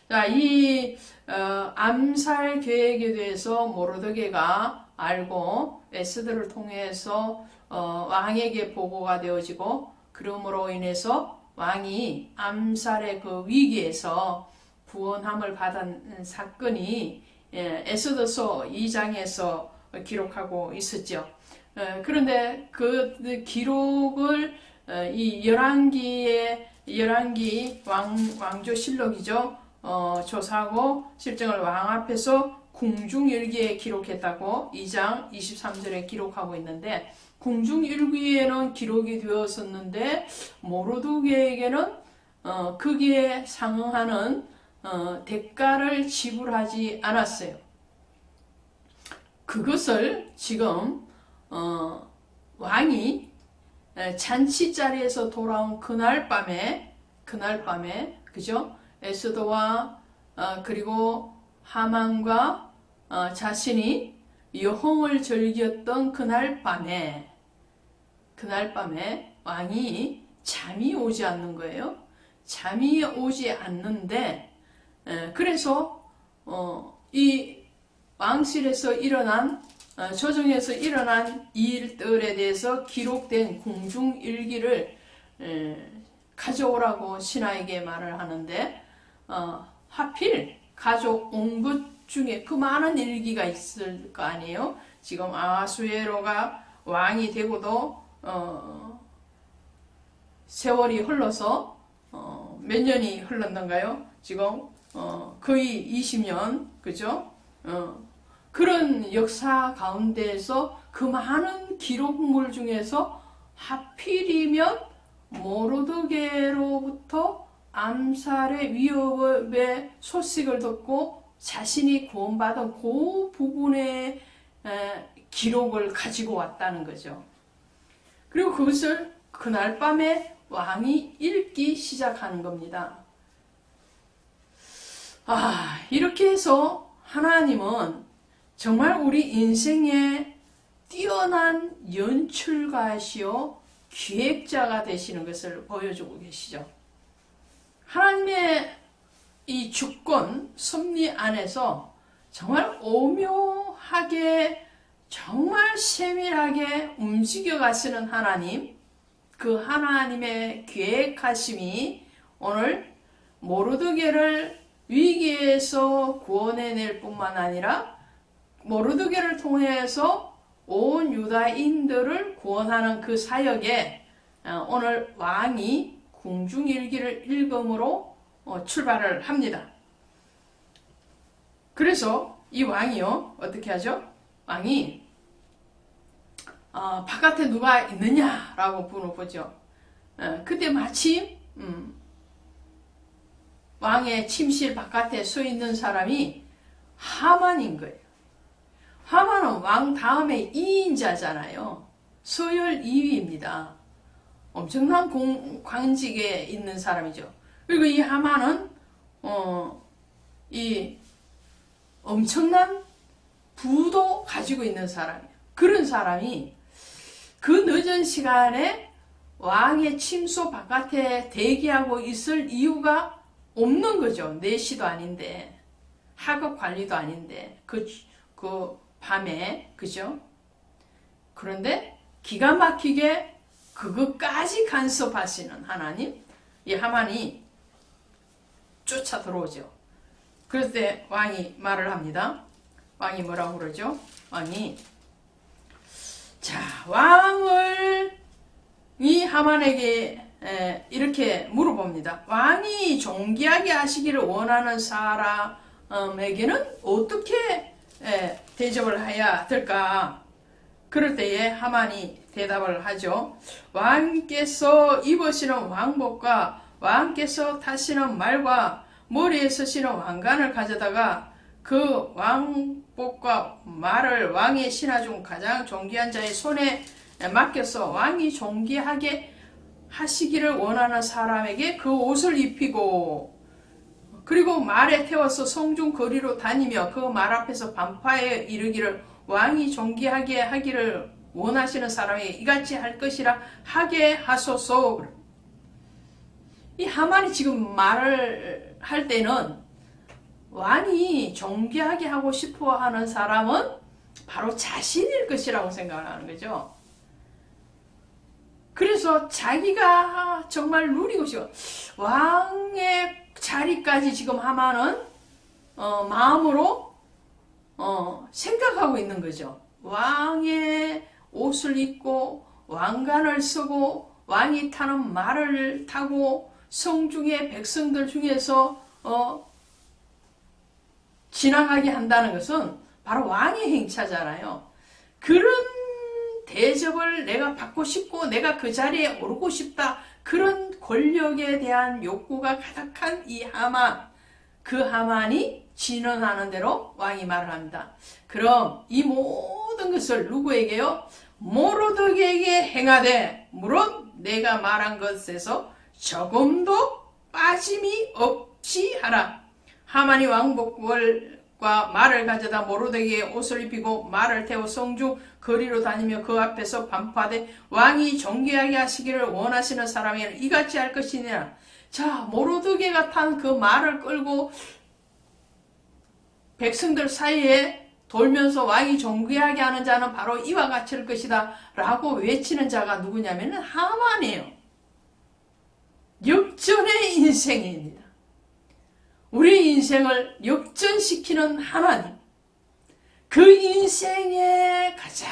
자, 이 암살 계획에 대해서 모르드게가 알고 에스더를 통해서 왕에게 보고가 되어지고, 그러므로 인해서 왕이 암살의 그 위기에서 구원함을 받은 사건이 에스더서 2장에서 기록하고 있었죠. 그런데 그 기록을 이 열왕기 왕조실록이죠. 조사하고 실정을 왕 앞에서 궁중일기에 기록했다고 2장 23절에 기록하고 있는데, 궁중일기에는 기록이 되었었는데 모르드게에게는 거기에 상응하는 대가를 지불하지 않았어요. 그것을 지금 왕이 잔치 자리에서 돌아온 그날 밤에 그죠? 에스더와 그리고 하만과 자신이 여홍을 즐겼던 그날 밤에 왕이 잠이 오지 않는 거예요. 잠이 오지 않는데 그래서 이 왕실에서 일어난 조정에서 일어난 일들에 대해서 기록된 궁중일기를 가져오라고 신하에게 말을 하는데, 하필 가족 온 것 중에 그 많은 일기가 있을 거 아니에요. 지금 아하수에로가 왕이 되고도 세월이 흘러서 몇 년이 흘렀는가요? 지금 거의 20년, 그죠? 그런 역사 가운데에서 그 많은 기록물 중에서 하필이면 모르드게로부터 암살의 위협의 소식을 듣고 자신이 구원받은 그 부분의 기록을 가지고 왔다는 거죠. 그리고 그것을 그날 밤에 왕이 읽기 시작하는 겁니다. 이렇게 해서 하나님은 정말 우리 인생의 뛰어난 연출가시요 기획자가 되시는 것을 보여주고 계시죠. 하나님의 이 주권, 섭리 안에서 정말 오묘하게, 정말 세밀하게 움직여 가시는 하나님, 그 하나님의 계획하심이 오늘 모르드게를 위기에서 구원해낼 뿐만 아니라 모르드게를 통해서 온 유다인들을 구원하는 그 사역에 오늘 왕이 궁중일기를 읽음으로 출발을 합니다. 그래서 이 왕이요, 어떻게 하죠? 왕이 바깥에 누가 있느냐라고 물어보죠. 그때 마침 왕의 침실 바깥에 서 있는 사람이 하만인 거예요. 하만은 왕 다음에 2인자잖아요. 서열 2위입니다. 엄청난 관직에 있는 사람이죠. 그리고 이 하만은 이 엄청난 부도 가지고 있는 사람이에요. 그런 사람이 그 늦은 시간에 왕의 침소 바깥에 대기하고 있을 이유가 없는 거죠. 4시도 아닌데, 하급 관리도 아닌데, 그 밤에, 그죠? 그런데 기가 막히게 그것까지 간섭하시는 하나님, 이 하만이 쫓아 들어오죠. 그럴 때 왕이 말을 합니다. 왕이 뭐라고 그러죠? 왕이, 자, 왕을 이 하만에게 이렇게 물어봅니다. 왕이 존귀하게 하시기를 원하는 사람에게는 어떻게 대접을 해야 될까? 그럴 때에 하만이 대답을 하죠. 왕께서 입으시는 왕복과 왕께서 타시는 말과 머리에 쓰시는 왕관을 가져다가 그 왕복과 말을 왕의 신하 중 가장 존귀한 자의 손에 맡겨서 왕이 존귀하게 하시기를 원하는 사람에게 그 옷을 입히고, 그리고 말에 태워서 성중 거리로 다니며 그 말 앞에서 반파에 이르기를 왕이 존귀하게 하기를 원하시는 사람에게 이같이 할 것이라 하게 하소서. 이 하만이 지금 말을 할 때는 왕이 존귀하게 하고 싶어 하는 사람은 바로 자신일 것이라고 생각을 하는 거죠. 그래서 자기가 정말 누리고 싶어. 왕의 자리까지 지금 하만은 마음으로 생각하고 있는 거죠. 왕의 옷을 입고 왕관을 쓰고 왕이 타는 말을 타고 성중의 백성들 중에서 지나가게 한다는 것은 바로 왕의 행차잖아요. 그런 대접을 내가 받고 싶고 내가 그 자리에 오르고 싶다. 그런 권력에 대한 욕구가 가득한 이 하만, 그 하만이 진언하는 대로 왕이 말을 합니다. 그럼 이 모든 것을 누구에게요? 모로드게에게 행하되 물론 내가 말한 것에서 조금도 빠짐이 없이 하라. 하만이 왕복과 말을 가져다 모로드게의 옷을 입히고 말을 태워 성중 거리로 다니며 그 앞에서 반파되 왕이 존귀하게 하시기를 원하시는 사람에게는 이같이 할 것이니라. 자, 모로드게가 탄 그 말을 끌고 백성들 사이에 돌면서 왕이 존귀하게 하는 자는 바로 이와 같이 할 것이다 라고 외치는 자가 누구냐면 하만이에요. 역전의 인생입니다. 우리 인생을 역전시키는 하나님, 그 인생의 가장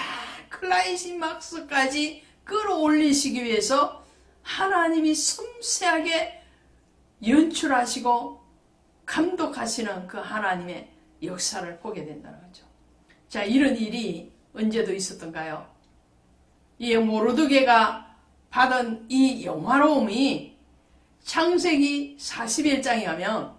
클라이막스까지 끌어올리시기 위해서 하나님이 섬세하게 연출하시고 감독하시는 그 하나님의 역사를 보게 된다는 거죠. 자, 이런 일이 언제도 있었던가요? 이 모르드게가 받은 이 영화로움이 창세기 41장에 가면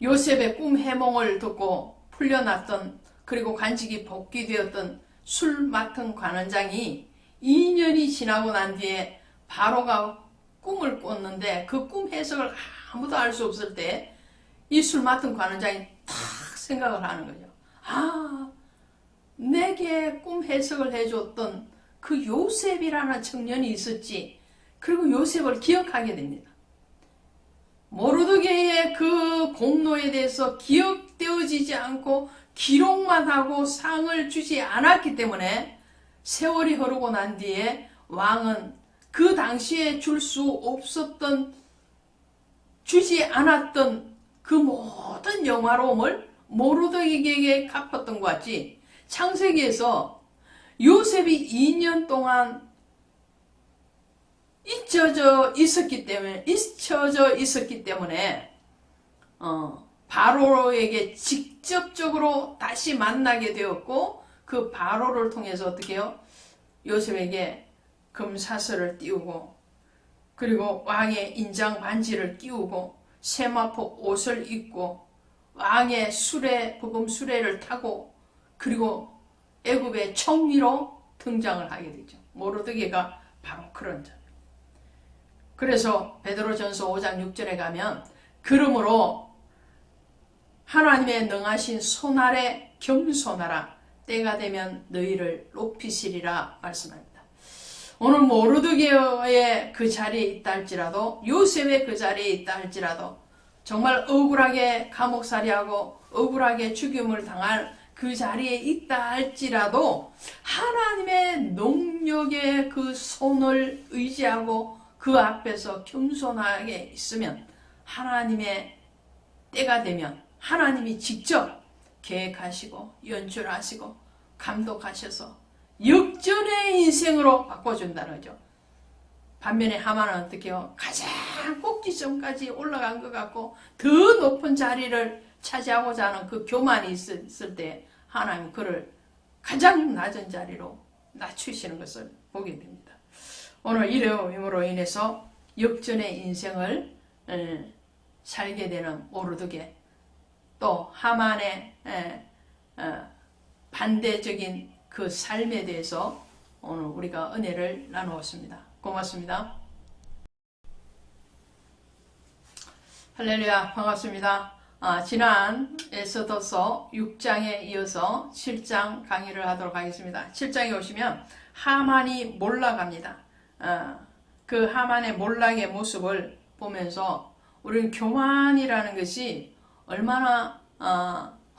요셉의 꿈 해몽을 듣고 풀려났던, 그리고 관직이 복귀되었던 술 맡은 관원장이 2년이 지나고 난 뒤에 바로가 꿈을 꿨는데 그 꿈 해석을 아무도 알 수 없을 때 이 술 맡은 관원장이 탁 생각을 하는 거죠. 아, 내게 꿈 해석을 해줬던 그 요셉이라는 청년이 있었지. 그리고 요셉을 기억하게 됩니다. 모르드게의 그 공로에 대해서 기억되어지지 않고 기록만 하고 상을 주지 않았기 때문에 세월이 흐르고 난 뒤에 왕은 그 당시에 줄 수 없었던, 주지 않았던 그 모든 영화로움을 모르드게에게 갚았던 것 같이 창세기에서 요셉이 2년 동안 잊혀져 있었기 때문에 바로에게 직접적으로 다시 만나게 되었고, 그 바로를 통해서 어떻게 해요? 요셉에게 금사슬을 띄우고, 그리고 왕의 인장 반지를 끼우고 세마포 옷을 입고 왕의 부금 수레를 타고, 그리고 애굽의 총리로 등장을 하게 되죠. 모르드게가 바로 그런 점. 그래서 베드로전서 5장 6절에 가면 그러므로 하나님의 능하신 손아래 겸손하라. 때가 되면 너희를 높이시리라 말씀합니다. 오늘 모르드게의 그 자리에 있다 할지라도, 요셉의 그 자리에 있다 할지라도, 정말 억울하게 감옥살이하고 억울하게 죽임을 당할 그 자리에 있다 할지라도 하나님의 능력의 그 손을 의지하고 그 앞에서 겸손하게 있으면 하나님의 때가 되면 하나님이 직접 계획하시고 연출하시고 감독하셔서 역전의 인생으로 바꿔준다는 거죠. 반면에 하만은 어떻게요? 가장 꼭지점까지 올라간 것 같고 더 높은 자리를 차지하고자 하는 그 교만이 있을 때 하나님 그를 가장 낮은 자리로 낮추시는 것을 보게 됩니다. 오늘 이러함으로 인해서 역전의 인생을 살게 되는 모르드게, 또 하만의 반대적인 그 삶에 대해서 오늘 우리가 은혜를 나누었습니다. 고맙습니다. 할렐루야, 반갑습니다. 지난 에스더서 6장에 이어서 7장 강의를 하도록 하겠습니다. 7장에 오시면 하만이 몰락합니다. 그 하만의 몰락의 모습을 보면서 우리는 교만이라는 것이 얼마나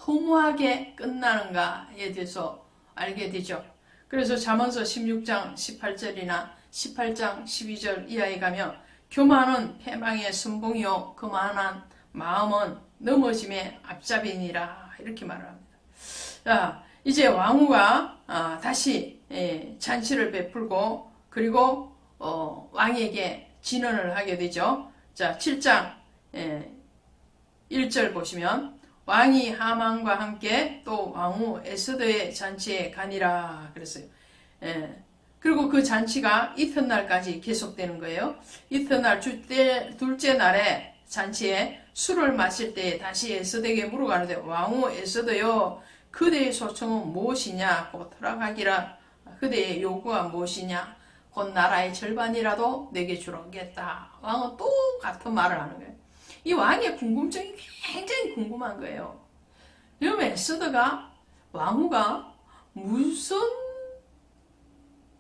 허무하게 끝나는가에 대해서 알게 되죠. 그래서 잠언서 16장 18절이나 18장 12절 이하에 가면 교만은 패망의 선봉이요 거만한 마음은 넘어짐의 앞잡이니라 이렇게 말을 합니다. 자, 이제 왕후가 다시 잔치를 베풀고 그리고 왕에게 진언을 하게 되죠. 자, 7장 1절 보시면 왕이 하만과 함께 또 왕후 에스더의 잔치에 가니라 그랬어요. 그리고 그 잔치가 이튿날까지 계속되는 거예요. 이튿날 둘째 날에 잔치에 술을 마실 때 다시 에스더에게 물어가는데 왕후 에스더여 그대의 소청은 무엇이냐 곧 허락하기라. 그대의 요구가 무엇이냐 곧 나라의 절반이라도 내게 주겠다. 왕은 또 같은 말을 하는 거예요. 이 왕의 궁금증이 굉장히 궁금한 거예요. 여러분 에스더가 왕후가 무슨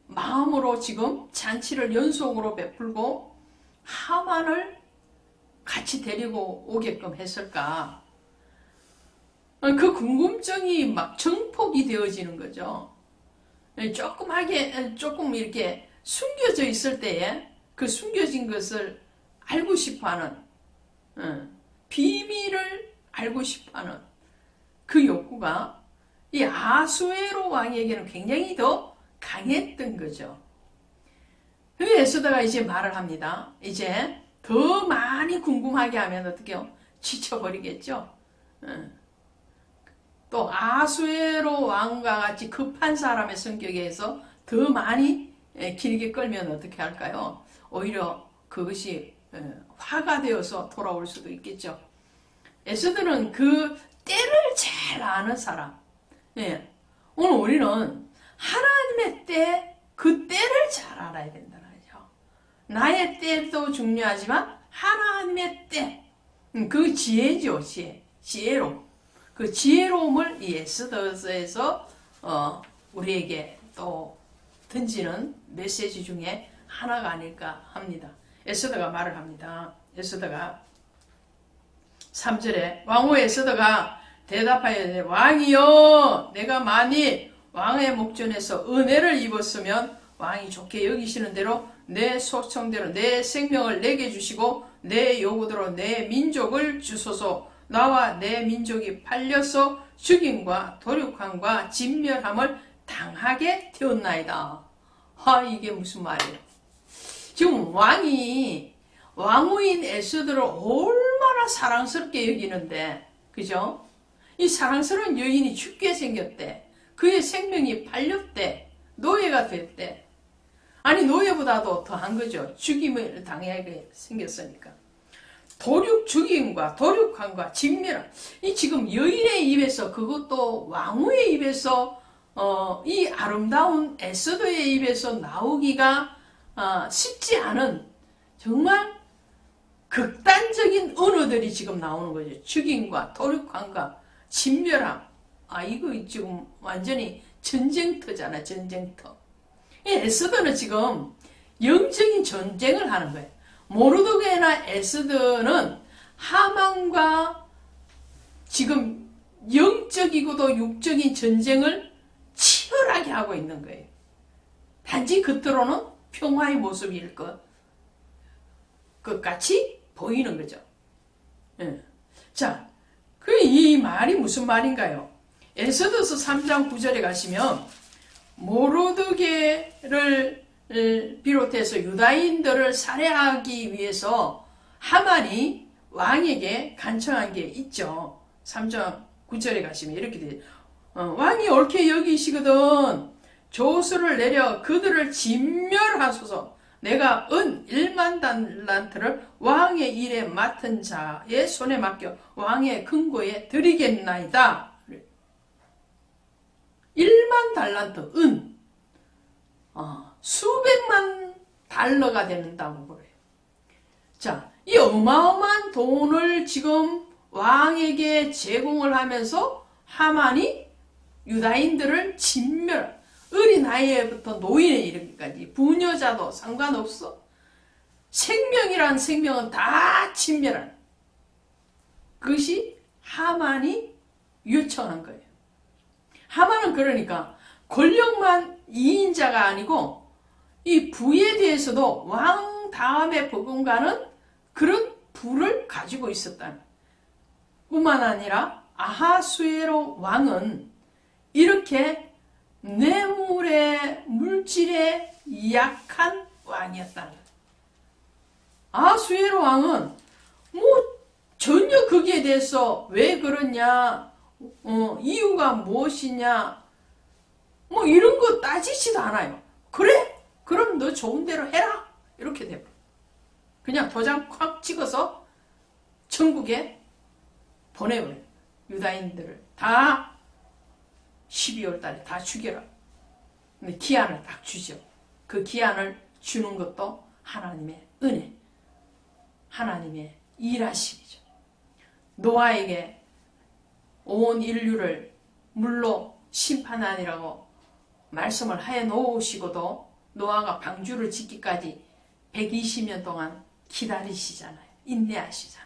마음으로 지금 잔치를 연속으로 베풀고 하만을 같이 데리고 오게끔 했을까? 그 궁금증이 막 증폭이 되어지는 거죠. 조금 이렇게 숨겨져 있을 때에 그 숨겨진 것을 알고 싶어하는, 비밀을 알고 싶어하는 그 욕구가 이 아수에로 왕에게는 굉장히 더 강했던 거죠. 근데 에스더가 이제 말을 합니다. 이제 더 많이 궁금하게 하면 어떻게요? 지쳐버리겠죠. 또 아수에로 왕과 같이 급한 사람의 성격에 서 더 많이 길게 끌면 어떻게 할까요? 오히려 그것이 화가 되어서 돌아올 수도 있겠죠. 에스더는 그 때를 잘 아는 사람. 오늘 우리는 하나님의 때, 그 때를 잘 알아야 된다는 거죠. 나의 때도 중요하지만 하나님의 때, 그 지혜죠, 지혜로움. 그 지혜로움을 이 에스더서에서 우리에게 또 던지는 메시지 중에 하나가 아닐까 합니다. 에스더가 말을 합니다. 에스더가 3절에 왕후 에스더가 대답하여 왕이여 내가 만일 왕의 목전에서 은혜를 입었으면 왕이 좋게 여기시는 대로 내 소청대로 내 생명을 내게 주시고 내 요구대로 내 민족을 주소서. 나와 내 민족이 팔려서 죽임과 도륙함과 진멸함을 당하게 되었나이다. 이게 무슨 말이에요? 지금 왕후인 에스더를 얼마나 사랑스럽게 여기는데, 그죠? 이 사랑스러운 여인이 죽게 생겼대. 그의 생명이 팔렸대. 노예가 됐대. 아니 노예보다도 더한 거죠. 죽임을 당하게 생겼으니까. 죽임과 도륙함과 진멸함. 이 지금 여인의 입에서, 그것도 왕후의 입에서 이 아름다운 에스더의 입에서 나오기가 쉽지 않은 정말 극단적인 언어들이 지금 나오는 거죠. 죽임과 도륙함과 진멸함. 이거 지금 완전히 전쟁터잖아, 전쟁터. 이 에스더는 지금 영적인 전쟁을 하는 거예요. 모르드게나 에스더는 하만과 지금 영적이고도 육적인 전쟁을 치열하게 하고 있는 거예요. 단지 겉으로는 평화의 모습일 것 같이 보이는 거죠. 자, 이 말이 무슨 말인가요? 에스더서 3장 9절에 가시면 모르드게를 비롯해서 유다인들을 살해하기 위해서 하만이 왕에게 간청한 게 있죠. 3장 9절에 가시면 이렇게 돼요. 왕이 옳게 여기시거든 조수를 내려 그들을 진멸하소서. 내가 은 1만 달란트를 왕의 일에 맡은 자의 손에 맡겨 왕의 금고에 드리겠나이다. 1만 달란트 은 수백만 달러가 된다고 그래요. 자, 이 어마어마한 돈을 지금 왕에게 제공을 하면서 하만이 유다인들을 진멸, 어린 아이부터 노인에 이르기까지 부녀자도 상관없어. 생명이란 생명은 다 진멸하는 그것이 하만이 요청한 거예요. 하만은 그러니까 권력만 2인자가 아니고 이 부에 대해서도 왕 다음에 버금가는 그런 부를 가지고 있었다는 뿐만 아니라 아하수에로 왕은 이렇게 뇌물의 물질에 약한 왕이었다는 거예요. 아하수에로 왕은 전혀 거기에 대해서 왜 그러냐, 이유가 무엇이냐, 이런 거 따지지도 않아요. 그래? 그럼 너 좋은 대로 해라. 이렇게 돼요. 그냥 도장 콱 찍어서 천국에 보내버려요. 유다인들을 다 12월 달에 다 죽여라. 근데 기한을 딱 주죠. 그 기한을 주는 것도 하나님의 은혜, 하나님의 일하심이죠. 노아에게 온 인류를 물로 심판하니라고 말씀을 해 놓으시고도 노아가 방주를 짓기까지 120년 동안 기다리시잖아요. 인내하시잖아요.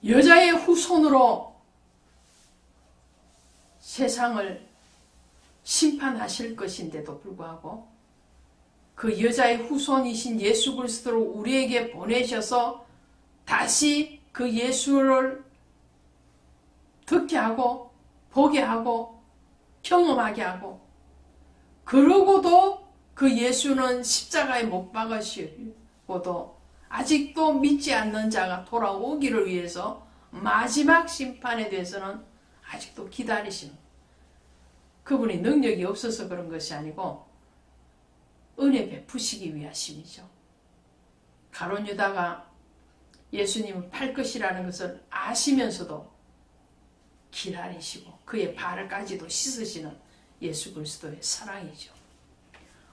여자의 후손으로 세상을 심판하실 것인데도 불구하고 그 여자의 후손이신 예수 그리스도를 우리에게 보내셔서 다시 그 예수를 듣게 하고 보게 하고 경험하게 하고 그러고도 그 예수는 십자가에 못 박으시고도 아직도 믿지 않는 자가 돌아오기를 위해서 마지막 심판에 대해서는 아직도 기다리시는 그분이 능력이 없어서 그런 것이 아니고 은혜 베푸시기 위하심이죠. 가룟 유다가 예수님을 팔 것이라는 것을 아시면서도 기다리시고 그의 발을까지도 씻으시는 예수 그리스도의 사랑이죠.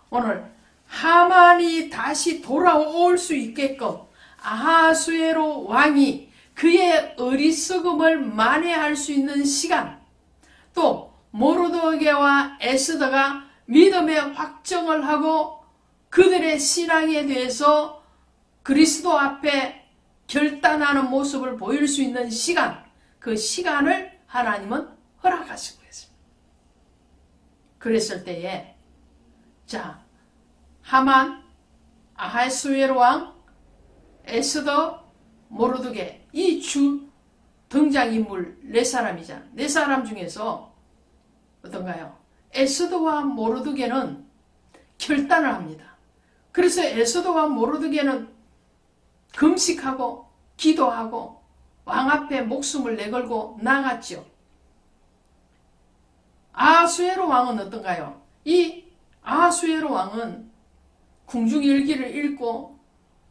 오늘 하만이 다시 돌아올 수 있게끔 아하수에로 왕이 그의 어리석음을 만회할 수 있는 시간, 또 모르드게와 에스더가 믿음의 확정을 하고 그들의 신앙에 대해서 그리스도 앞에 결단하는 모습을 보일 수 있는 시간, 그 시간을 하나님은 허락하시고 있습니다. 그랬을 때에 하만, 아하수에로 왕, 에스더, 모르드게 이 주 등장인물 4사람이잖아. 4사람 중에서 어떤가요? 에스더와 모르드게는 결단을 합니다. 그래서 에스더와 모르드게는 금식하고 기도하고 왕 앞에 목숨을 내걸고 나갔죠. 아하수에로 왕은 어떤가요? 이 아하수에로 왕은 궁중일기를 읽고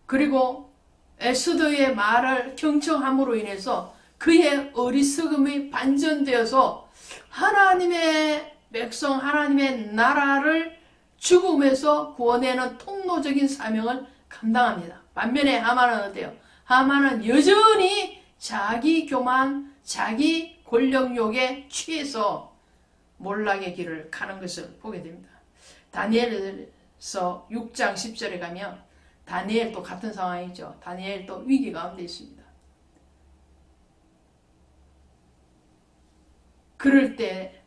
그리고 에스더의 말을 경청함으로 인해서 그의 어리석음이 반전되어서 하나님의 백성 하나님의 나라를 죽음에서 구원하는 통로적인 사명을 감당합니다. 반면에 하만은 어때요? 하만은 여전히 자기 교만, 자기 권력욕에 취해서 몰락의 길을 가는 것을 보게 됩니다. 다니엘서 6장 10절에 가면 다니엘도 같은 상황이죠. 다니엘도 위기 가운데 있습니다. 그럴 때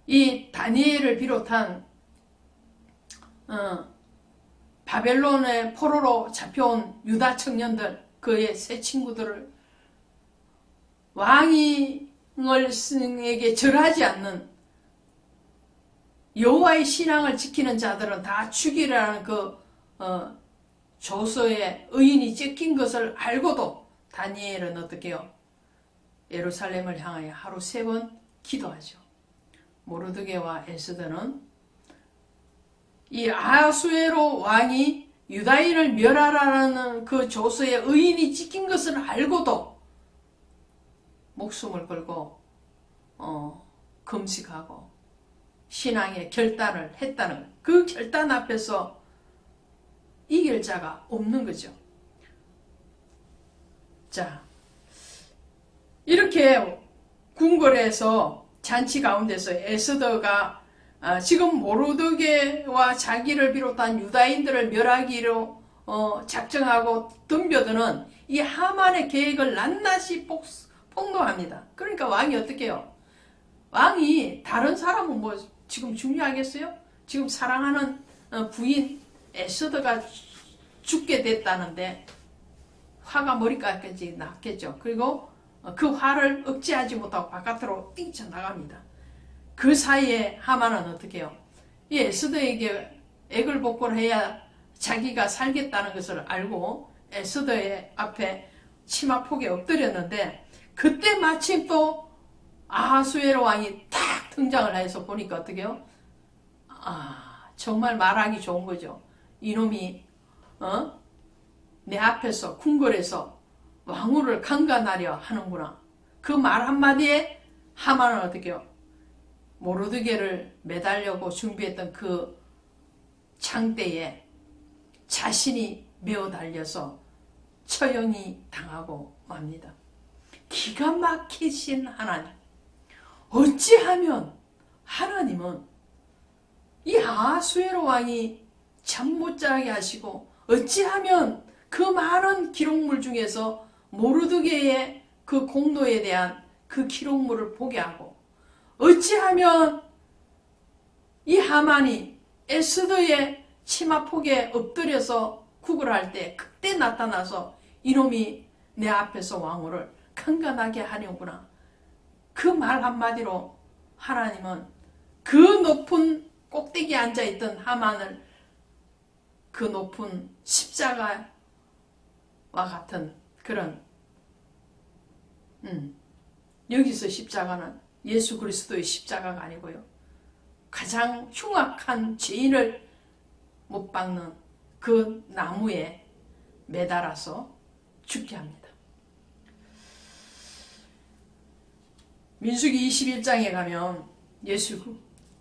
이 다니엘을 비롯한 바벨론의 포로로 잡혀온 유다 청년들, 그의 세 친구들을 왕에게 절하지 않는 여호와의 신앙을 지키는 자들은 다 죽이라는 그 조서에 의인이 찍힌 것을 알고도 다니엘은 어떻게 해요? 예루살렘을 향하여 하루 3번 기도하죠. 모르드게와 에스더는 이 아하수에로 왕이 유다인을 멸하라는 그 조서에 의인이 찍힌 것을 알고도 목숨을 걸고 금식하고 신앙의 결단을 했다는 그 결단 앞에서 이길 자가 없는 거죠. 자, 이렇게 궁궐에서 잔치 가운데서 에스더가 지금 모르드게와 자기를 비롯한 유다인들을 멸하기로 작정하고 덤벼드는 이 하만의 계획을 낱낱이 폭로합니다. 그러니까 왕이 어떻게 해요? 왕이 다른 사람은 뭐 지금 중요하겠어요? 지금 사랑하는 부인 에스더가 죽게 됐다는데 화가 머리까지 났겠죠. 그리고 그 화를 억제하지 못하고 바깥으로 뛰쳐나갑니다. 그 사이에 하만은 어떻게 해요? 이 에스더에게 액을 복권해야 자기가 살겠다는 것을 알고 에스더의 앞에 치마폭에 엎드렸는데 그때 마침 또 아하수에로 왕이 탁 등장을 해서 보니까 어떻게 해요? 정말 말하기 좋은 거죠. 이놈이 내 앞에서 궁궐에서 왕후를 강간하려 하는구나. 그 말 한마디에 하만은 어떻게 해요? 모르드게를 매달려고 준비했던 그 창대에 자신이 메어 달려서 처형이 당하고 맙니다. 기가 막히신 하나님. 어찌하면 하나님은 이 아하수에로 왕이 잠 못 자게 하시고 어찌하면 그 많은 기록물 중에서 모르드게의 그 공로에 대한 그 기록물을 보게 하고 어찌하면 이 하만이 에스더의 치마폭에 엎드려서 구걸할 때 그때 나타나서 이놈이 내 앞에서 왕후를 강간하게 하려구나. 그 말 한마디로 하나님은 그 높은 꼭대기에 앉아있던 하만을 그 높은 십자가와 같은 그런 여기서 십자가는 예수 그리스도의 십자가가 아니고요. 가장 흉악한 죄인을 못 박는 그 나무에 매달아서 죽게 합니다. 민수기 21장에 가면 예수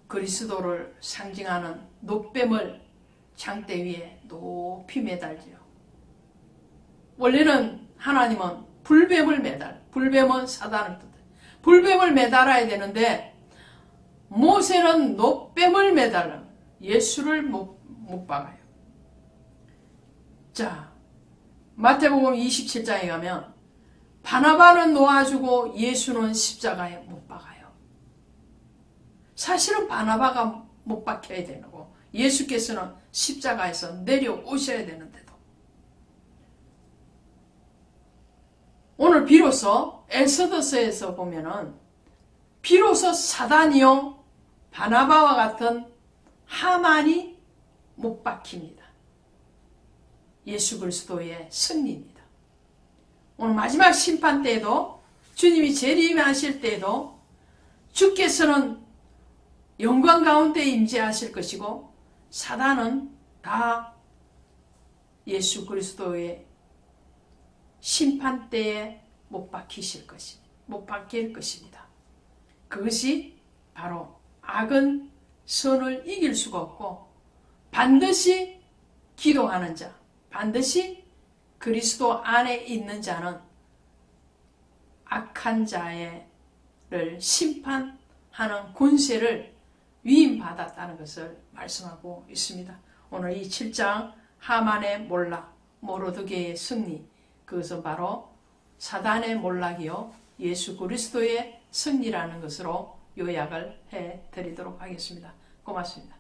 그리스도를 상징하는 놋뱀을 장대 위에 높이 매달죠. 원래는 하나님은 불뱀은 사단을 뜻해. 불뱀을 매달아야 되는데 모세는 놋뱀을 매달라 예수를 못 박아요. 자, 마태복음 27장에 가면 바나바는 놓아주고 예수는 십자가에 못 박아요. 사실은 바나바가 못 박혀야 되고 예수께서는 십자가에서 내려오셔야 되는데도 오늘 비로소 에스더서에서 보면은 비로소 사단이요 바나바와 같은 하만이 못 박힙니다. 예수 그리스도의 승리입니다. 오늘 마지막 심판 때에도 주님이 재림하실 때에도 주께서는 영광 가운데 임재하실 것이고 사단은 다 예수 그리스도의 심판 때에 못 박힐 것입니다. 그것이 바로 악은 선을 이길 수가 없고 반드시 기도하는 자, 반드시 그리스도 안에 있는 자는 악한 자를 심판하는 권세를 위임받았다는 것을 말씀하고 있습니다. 오늘 이 7장 하만의 몰락, 모르드게의 승리, 그것은 바로 사단의 몰락이요 예수 그리스도의 승리라는 것으로 요약을 해드리도록 하겠습니다. 고맙습니다.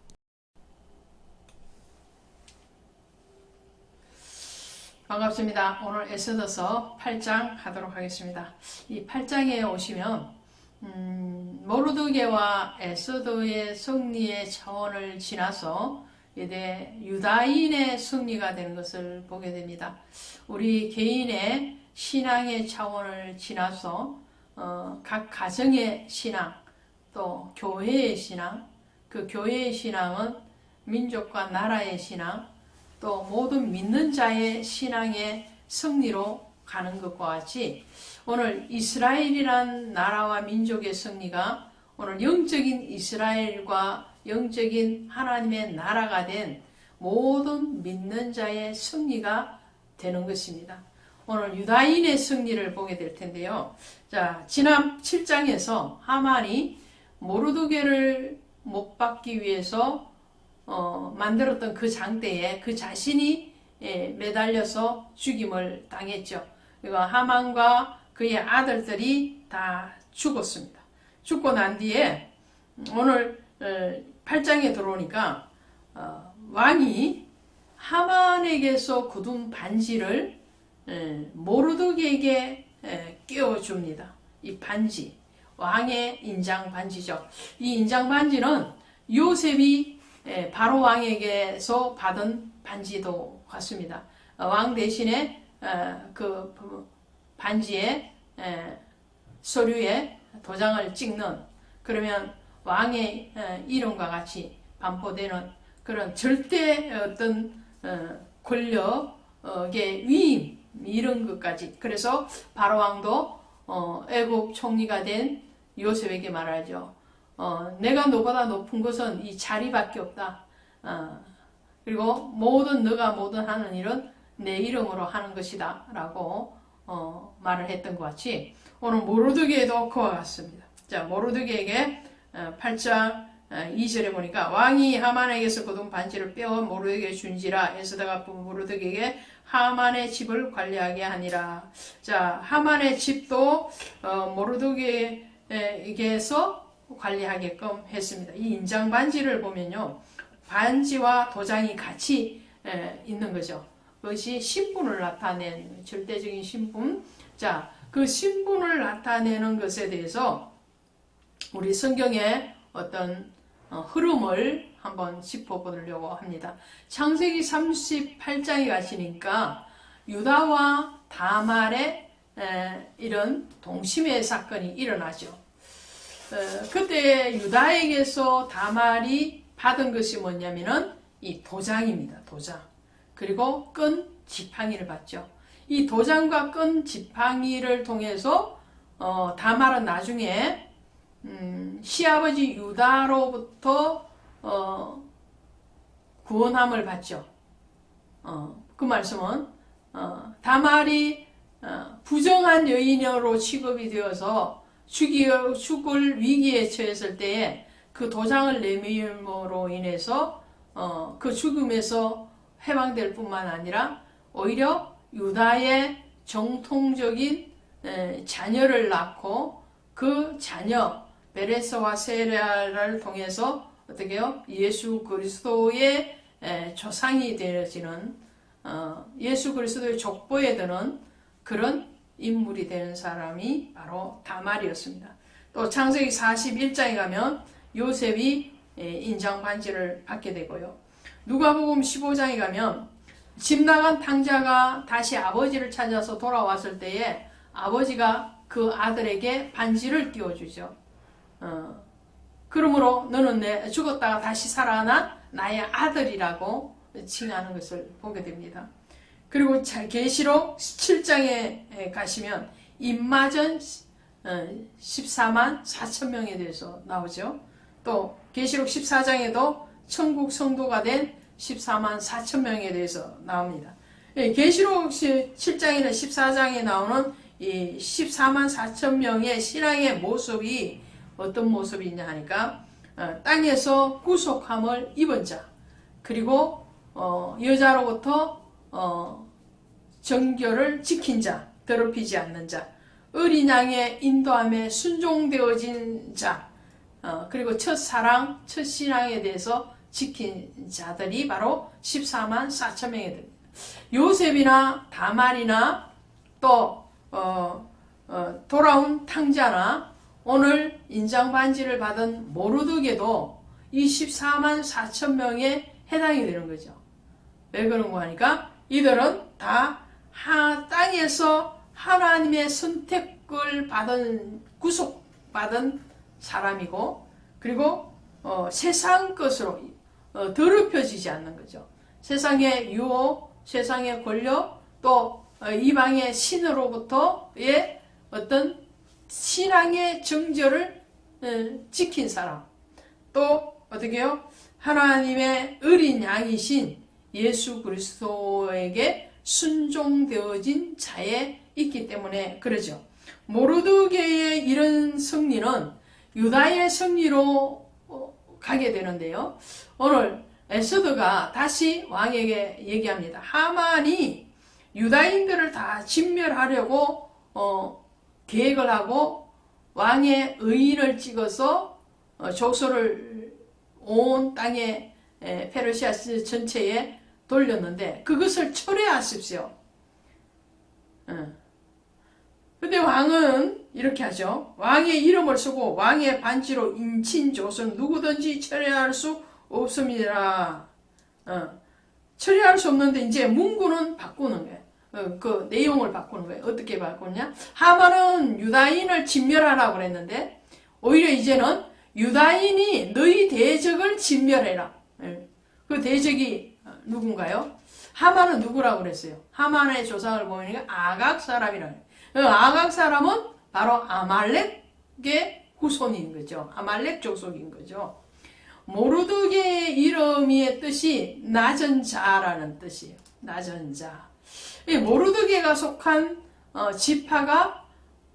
반갑습니다. 오늘 에스더서 8장 하도록 하겠습니다. 이 8장에 오시면 모르드게와 에스더의 승리의 차원을 지나서 이제 유다인의 승리가 되는 것을 보게 됩니다. 우리 개인의 신앙의 차원을 지나서 각 가정의 신앙, 또 교회의 신앙, 그 교회의 신앙은 민족과 나라의 신앙, 또 모든 믿는 자의 신앙의 승리로 가는 것과 같이 오늘 이스라엘이란 나라와 민족의 승리가 오늘 영적인 이스라엘과 영적인 하나님의 나라가 된 모든 믿는 자의 승리가 되는 것입니다. 오늘 유다인의 승리를 보게 될 텐데요. 자, 지난 7장에서 하만이 모르드게를 못 받기 위해서 만들었던 그 장대에 그 자신이 매달려서 죽임을 당했죠. 그리고 하만과 그의 아들들이 다 죽었습니다. 죽고 난 뒤에 오늘 8장에 들어오니까 왕이 하만에게서 굳은 반지를 모르드게에게 끼워줍니다. 이 반지, 왕의 인장 반지죠. 이 인장 반지는 요셉이 바로 왕에게서 받은 반지도 같습니다. 왕 대신에 그 반지에 서류에 도장을 찍는, 그러면 왕의 이름과 같이 반포되는 그런 절대 어떤 권력의 위임 이런 것까지. 그래서 바로 왕도 애굽 총리가 된 요셉에게 말하죠. 내가 너보다 높은 것은 이 자리밖에 없다. 그리고 모든 너가 모든 하는 일은 내 이름으로 하는 것이다 라고 말을 했던 것 같이 오늘 모르드게도 그와 같습니다. 자, 모르드게에게 8장 2절에 보니까 왕이 하만에게서 거둔 반지를 빼어 모르드게에게 준지라. 에스더가 모르드게에게 하만의 집을 관리하게 하니라. 자, 하만의 집도 모르드게에게서 관리하게끔 했습니다. 이 인장 반지를 보면요, 반지와 도장이 같이 있는 거죠. 그것이 신분을 나타낸 절대적인 신분. 자, 그 신분을 나타내는 것에 대해서 우리 성경의 어떤 흐름을 한번 짚어보려고 합니다. 창세기 38장에 가시니까 유다와 다말의 이런 동심의 사건이 일어나죠. 그때 유다에게서 다말이 받은 것이 뭐냐면은 이 도장입니다. 도장. 그리고 끈 지팡이를 받죠. 이 도장과 끈 지팡이를 통해서 다말은 나중에 시아버지 유다로부터 구원함을 받죠. 그 말씀은 다말이 부정한 여인으로 취급이 되어서 죽을 위기에 처했을 때에 그 도장을 내밀므로 인해서 그 죽음에서 해방될 뿐만 아니라 오히려 유다의 정통적인 자녀를 낳고 그 자녀 베레스와 세라를 통해서 어떻게요? 예수 그리스도의 조상이 되어지는 예수 그리스도의 족보에 드는 그런 인물이 되는 사람이 바로 다말이었습니다. 또 창세기 41장에 가면 요셉이 인장 반지를 받게 되고요. 누가복음 15장에 가면 집 나간 탕자가 다시 아버지를 찾아서 돌아왔을 때에 아버지가 그 아들에게 반지를 띄워주죠. 그러므로 너는 죽었다가 다시 살아나 나의 아들이라고 칭하는 것을 보게 됩니다. 그리고 계시록 7장에 가시면 입마전 14만 4천 명에 대해서 나오죠. 또 계시록 14장에도 천국 성도가 된 14만 4천 명에 대해서 나옵니다. 계시록 7장이나 14장에 나오는 이 14만 4천 명의 신앙의 모습이 어떤 모습이냐 하니까 땅에서 구속함을 입은 자, 그리고 여자로부터 정결을 지킨 자, 더럽히지 않는 자, 어린 양의 인도함에 순종되어진 자, 그리고 첫사랑, 첫신앙에 대해서 지킨 자들이 바로 14만 4천 명이 됩니다. 요셉이나 다말이나 또 돌아온 탕자나 오늘 인장반지를 받은 모르드게도 이 14만 4천 명에 해당이 되는 거죠. 왜 그런가 하니까 이들은 다 땅에서 하나님의 선택을 받은, 구속받은 사람이고, 그리고 세상 것으로 더럽혀지지 않는 거죠. 세상의 유혹, 세상의 권력, 또 이방의 신으로부터의 어떤 신앙의 정절을 지킨 사람, 또 어떻게요? 하나님의 어린 양이신 예수 그리스도에게 순종되어진 자에 있기 때문에 그러죠. 모르드게의 이런 승리는 유다의 승리로 가게 되는데요. 오늘 에스더가 다시 왕에게 얘기합니다. 하만이 유다인들을 다 진멸하려고 계획을 하고 왕의 의인을 찍어서 족소를 온 땅에 페르시아 전체에 돌렸는데 그것을 철회하십시오. 근데 왕은 이렇게 하죠. 왕의 이름을 쓰고 왕의 반지로 인친 족속은 누구든지 철회할 수 없습니다. 처리할 수 없는데 이제 문구는 바꾸는 거예요. 그 내용을 바꾸는 거예요. 어떻게 바꾸냐? 하만은 유다인을 진멸하라고 그랬는데 오히려 이제는 유다인이 너희 대적을 진멸해라. 그 대적이 누군가요? 하만은 누구라고 그랬어요? 하만의 조상을 보니까 아각 사람이라고 해요. 아각 사람은 바로 아말렉의 후손인 거죠. 아말렉 족속인 거죠. 모르드게의 이름의 뜻이 낮은 자라는 뜻이에요. 낮은 자. 모르드게가 속한 지파가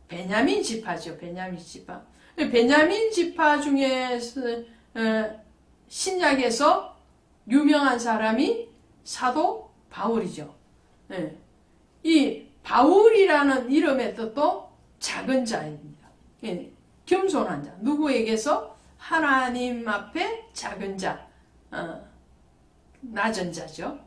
베냐민 지파죠. 베냐민 지파. 베냐민 지파 중에서 신약에서 유명한 사람이 사도 바울이죠. 이 바울이라는 이름의 뜻도 작은 자입니다. 겸손한 자. 누구에게서? 하나님 앞에 작은 자, 낮은 자죠.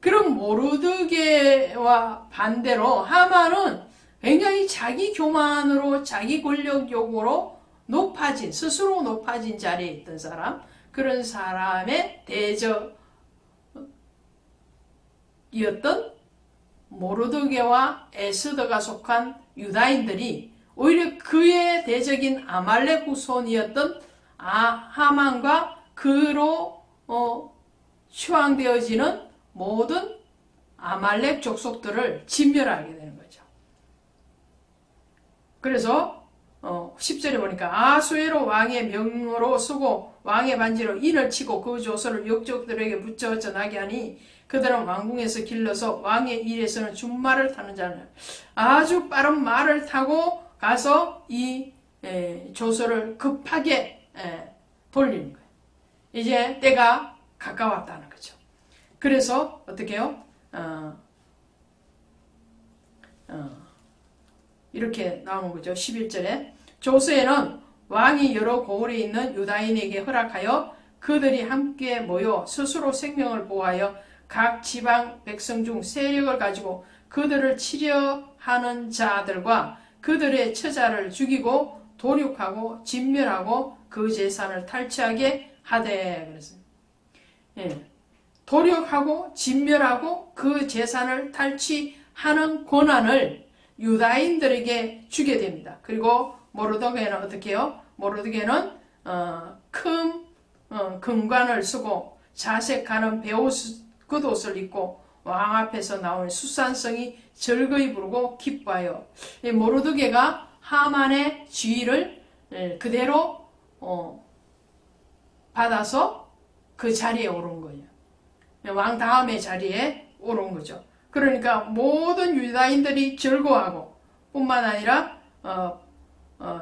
그럼 모르드게와 반대로 하만은 굉장히 자기 교만으로 자기 권력욕으로 높아진, 스스로 높아진 자리에 있던 사람, 그런 사람의 대적이었던 모르드게와 에스더가 속한 유다인들이 오히려 그의 대적인 아말렉 후손이었던 하만과 그로 추앙되어지는 모든 아말렉 족속들을 진멸하게 되는 거죠. 그래서 10절에 보니까 아수에로 왕의 명으로 쓰고 왕의 반지로 인을 치고 그 조서를 역족들에게 붙여 전하게 하니 그들은 왕궁에서 길러서 왕의 일에서는 준말을 타는 자는 아주 빠른 말을 타고 가서 이 조서를 급하게 돌리는 거예요. 이제 때가 가까웠다는 거죠. 그래서 어떻게 해요? 이렇게 나오는 거죠. 11절에 조서에는 왕이 여러 고을에 있는 유다인에게 허락하여 그들이 함께 모여 스스로 생명을 보호하여 각 지방 백성 중 세력을 가지고 그들을 치려하는 자들과 그들의 처자를 죽이고 도륙하고 진멸하고 그 재산을 탈취하게 하되 그랬어요. 도륙하고 진멸하고 그 재산을 탈취하는 권한을 유다인들에게 주게 됩니다. 그리고 모르드게는 어떻게 해요? 모르드게는 큰 금관을 쓰고 자색하는 베옷 겉옷을 입고 왕 앞에서 나오는 수산성이 즐거이 부르고 기뻐하여 모르드게가 하만의 지위를 그대로 받아서 그 자리에 오른 거예요. 왕 다음의 자리에 오른 거죠. 그러니까 모든 유다인들이 즐거워하고 뿐만 아니라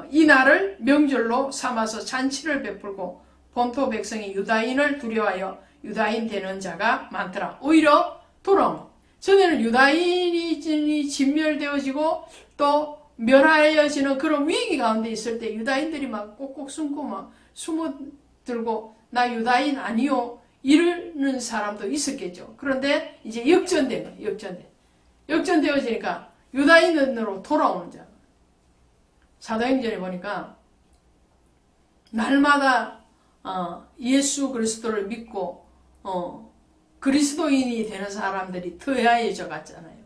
이 날을 명절로 삼아서 잔치를 베풀고 본토 백성이 유다인을 두려워하여 유다인 되는 자가 많더라. 오히려 돌아온. 전에는 유다인이 진멸되어지고 또 멸하여지는 그런 위기 가운데 있을 때 유다인들이 막 꼭꼭 숨고 막 숨어들고 나 유다인 아니요 이러는 사람도 있었겠죠. 그런데 이제 역전된 거예요. 역전되어지니까 유다인으로 돌아오는 자. 사도행전에 보니까 날마다 예수 그리스도를 믿고 그리스도인이 되는 사람들이 더하여져 갔잖아요.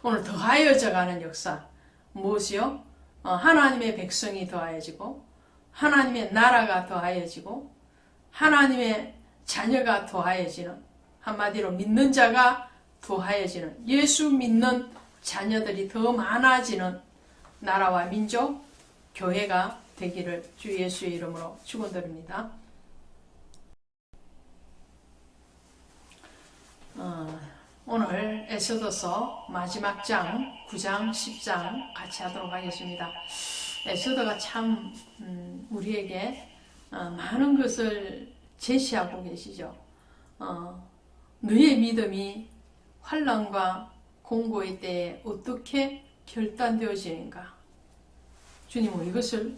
오늘 더하여져 가는 역사 무엇이요? 하나님의 백성이 더하여지고 하나님의 나라가 더하여지고 하나님의 자녀가 더하여지는, 한마디로 믿는 자가 더하여지는, 예수 믿는 자녀들이 더 많아지는 나라와 민족, 교회가 되기를 주 예수의 이름으로 축원드립니다. 오늘 에스더서 마지막 장 9장 10장 같이 하도록 하겠습니다. 에스더가 참 우리에게 많은 것을 제시하고 계시죠. 너의 믿음이 환난과 공고의 때에 어떻게 결단되어지는가. 주님은 이것을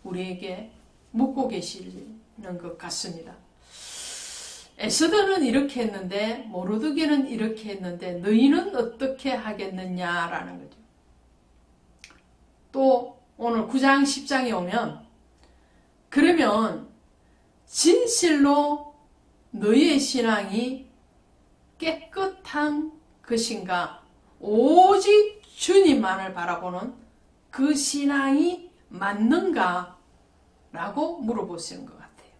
우리에게 묻고 계시는 것 같습니다. 에스더는 이렇게 했는데 모르드게는 이렇게 했는데 너희는 어떻게 하겠느냐라는 거죠. 또 오늘 9장 10장에 오면 그러면 진실로 너희의 신앙이 깨끗한 것인가, 오직 주님만을 바라보는 그 신앙이 맞는가 라고 물어보시는 것 같아요.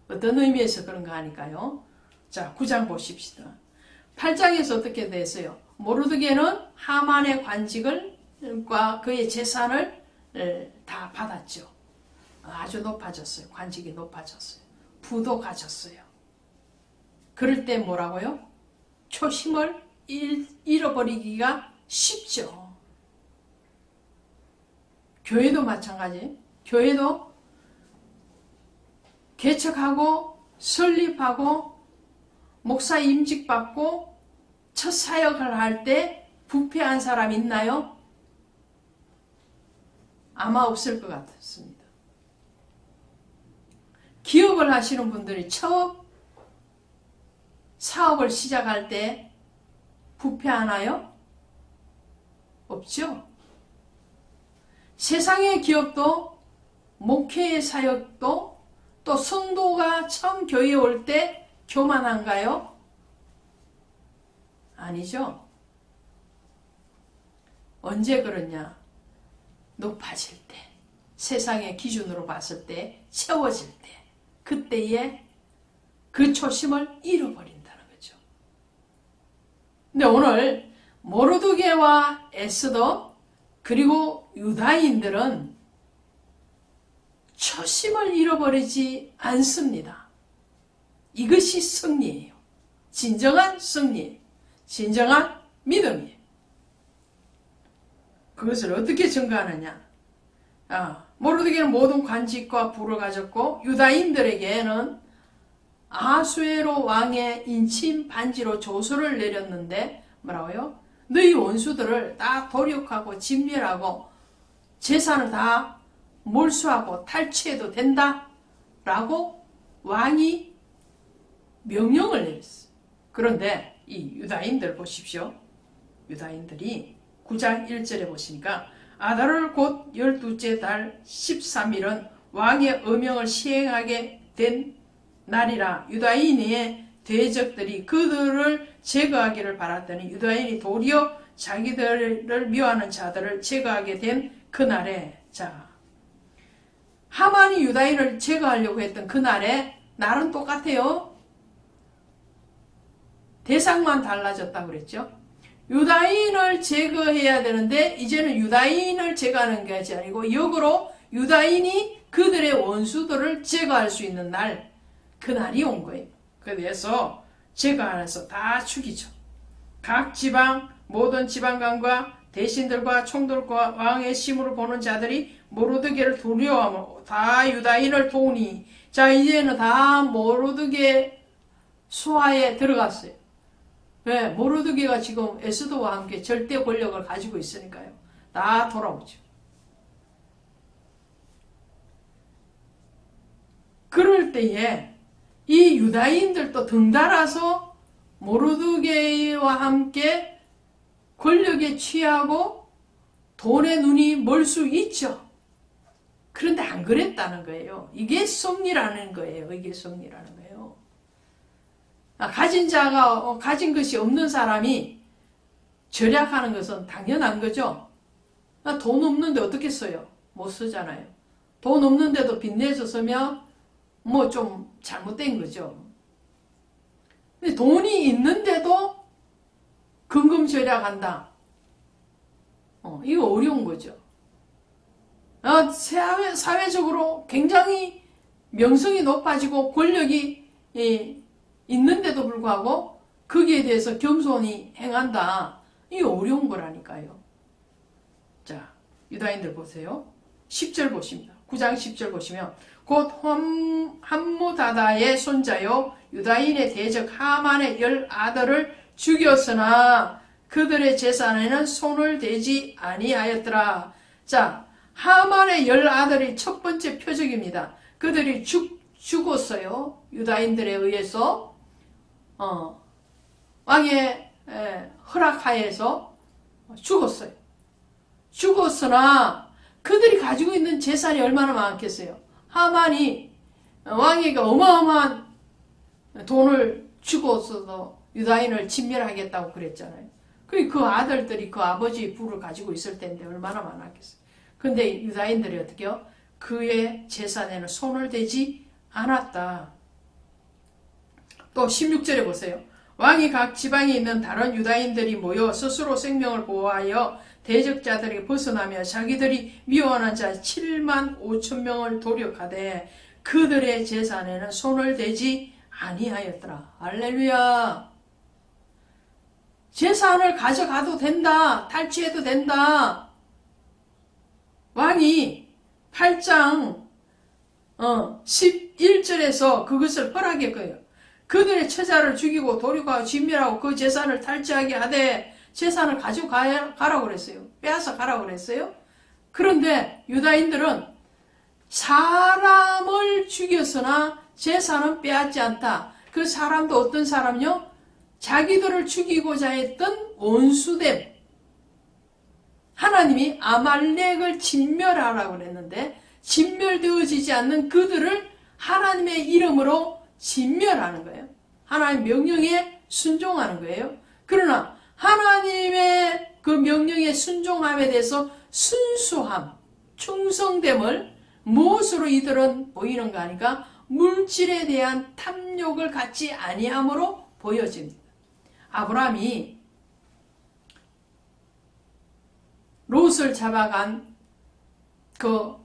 어떤 의미에서 그런가 하니까요. 자, 9장 보십시다. 8장에서 어떻게 됐어요? 모르드게는 하만의 관직과 그의 재산을 다 받았죠. 아주 높아졌어요. 관직이 높아졌어요. 부도 가졌어요. 그럴 때 뭐라고요? 초심을 잃어버리기가 쉽죠. 교회도 마찬가지. 교회도 개척하고 설립하고 목사 임직받고 첫 사역을 할 때 부패한 사람 있나요? 아마 없을 것 같습니다. 기업을 하시는 분들이 처음 사업을 시작할 때 부패하나요? 없죠. 세상의 기업도 목회의 사역도 또 성도가 처음 교회에 올 때 교만한가요? 아니죠. 언제 그러냐? 높아질 때, 세상의 기준으로 봤을 때, 채워질 때, 그때에 그 초심을 잃어버린다는 거죠. 근데 오늘 모르드게와 에스더 그리고 유다인들은 초심을 잃어버리지 않습니다. 이것이 승리예요. 진정한 승리예요. 진정한 믿음이에요. 그것을 어떻게 증거하느냐? 모르드게는 모든 관직과 부를 가졌고 유다인들에게는 아수에로 왕의 인침 반지로 조서를 내렸는데 뭐라고요? 너희 원수들을 다 도륙하고 진멸하고 재산을 다 몰수하고 탈취해도 된다 라고 왕이 명령을 내렸어요. 그런데 이 유다인들 보십시오. 유다인들이 9장 1절에 보시니까 아달월 곧 12째 달 13일은 왕의 어명을 시행하게 된 날이라 유다인의 대적들이 그들을 제거하기를 바랐더니 유다인이 도리어 자기들을 미워하는 자들을 제거하게 된 그날에, 자, 하만이 유다인을 제거하려고 했던 그날에 날은 똑같아요. 대상만 달라졌다고 그랬죠. 유다인을 제거해야 되는데 이제는 유다인을 제거하는 것이 아니고 역으로 유다인이 그들의 원수들을 제거할 수 있는 날, 그날이 온 거예요. 그래서 제가 알아서 다 죽이죠. 각 지방 모든 지방관과 대신들과 총독과 왕의 심으로 보는 자들이 모르드게를 두려워하며 다 유다인을 도우니, 자 이제는 다 모르드게 수하에 들어갔어요. 왜? 모르드게가 지금 에스더와 함께 절대 권력을 가지고 있으니까요. 다 돌아오죠. 그럴 때에 이 유다인들도 등달아서 모르드게와 함께 권력에 취하고 돈에 눈이 멀 수 있죠. 그런데 안 그랬다는 거예요. 이게 섭리라는 거예요. 이게 섭리라는 거예요. 가진 자가 가진 것이 없는 사람이 절약하는 것은 당연한 거죠. 돈 없는데 어떻게 써요? 못 쓰잖아요. 돈 없는데도 빚내서 쓰면 뭐 좀 잘못된 거죠. 근데 돈이 있는데도 금금 절약한다. 이거 어려운 거죠. 사회적으로 굉장히 명성이 높아지고 권력이 있는데도 불구하고 거기에 대해서 겸손히 행한다. 이게 어려운 거라니까요. 자, 유다인들 보세요. 10절 보십니다. 9장 10절 보시면 곧 함무다다의 손자요 유다인의 대적 하만의 10 아들을 죽였으나 그들의 재산에는 손을 대지 아니하였더라. 자, 하만의 10 아들이 첫 번째 표적입니다. 그들이 죽었어요. 유다인들에 의해서 왕의 허락하에서 죽었어요. 죽었으나 그들이 가지고 있는 재산이 얼마나 많겠어요. 하만이 왕에게 어마어마한 돈을 주고서도 유다인을 진멸하겠다고 그랬잖아요. 그 아들들이 그 아버지의 부를 가지고 있을 텐데 얼마나 많았겠어요. 근데 유다인들이 어떻게 해요? 그의 재산에는 손을 대지 않았다. 또 16절에 보세요. 왕이 각 지방에 있는 다른 유다인들이 모여 스스로 생명을 보호하여 대적자들에게 벗어나며 자기들이 미워하는 자 7만 5천 명을 도륙하되 그들의 재산에는 손을 대지 아니하였더라. 할렐루야. 재산을 가져가도 된다. 탈취해도 된다. 왕이 8장 11절에서 그것을 허락했고요. 그들의 처자를 죽이고 도륙하고 진멸하고 그 재산을 탈취하게 하되 재산을 가져가라고 그랬어요. 빼앗아 가라고 그랬어요. 그런데 유다인들은 사람을 죽였으나 재산은 빼앗지 않다. 그 사람도 어떤 사람요? 자기들을 죽이고자 했던 원수됨. 하나님이 아말렉을 진멸하라고 그랬는데 진멸되어지지 않는 그들을 하나님의 이름으로 진멸하는 거예요. 하나님 명령에 순종하는 거예요. 그러나 하나님의 그 명령에 순종함에 대해서 순수함, 충성됨을 무엇으로 이들은 보이는가 하니까 물질에 대한 탐욕을 갖지 아니함으로 보여집니다. 아브라함이 롯을 잡아간 그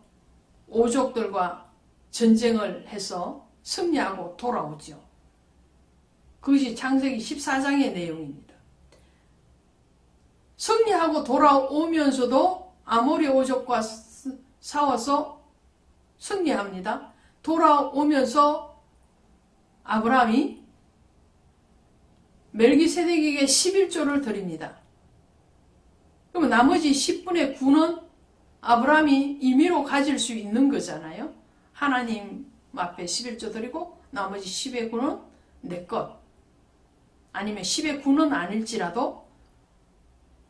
오족들과 전쟁을 해서 승리하고 돌아오죠. 그것이 창세기 14장의 내용입니다. 승리하고 돌아오면서도 아모리 오족과 싸워서 승리합니다. 돌아오면서 아브라함이 멜기세덱에게 11조를 드립니다. 그러면 나머지 10분의 9는 아브라함이 임의로 가질 수 있는 거잖아요. 하나님 앞에 11조 드리고 나머지 10의 9는 내 것. 아니면 10의 9는 아닐지라도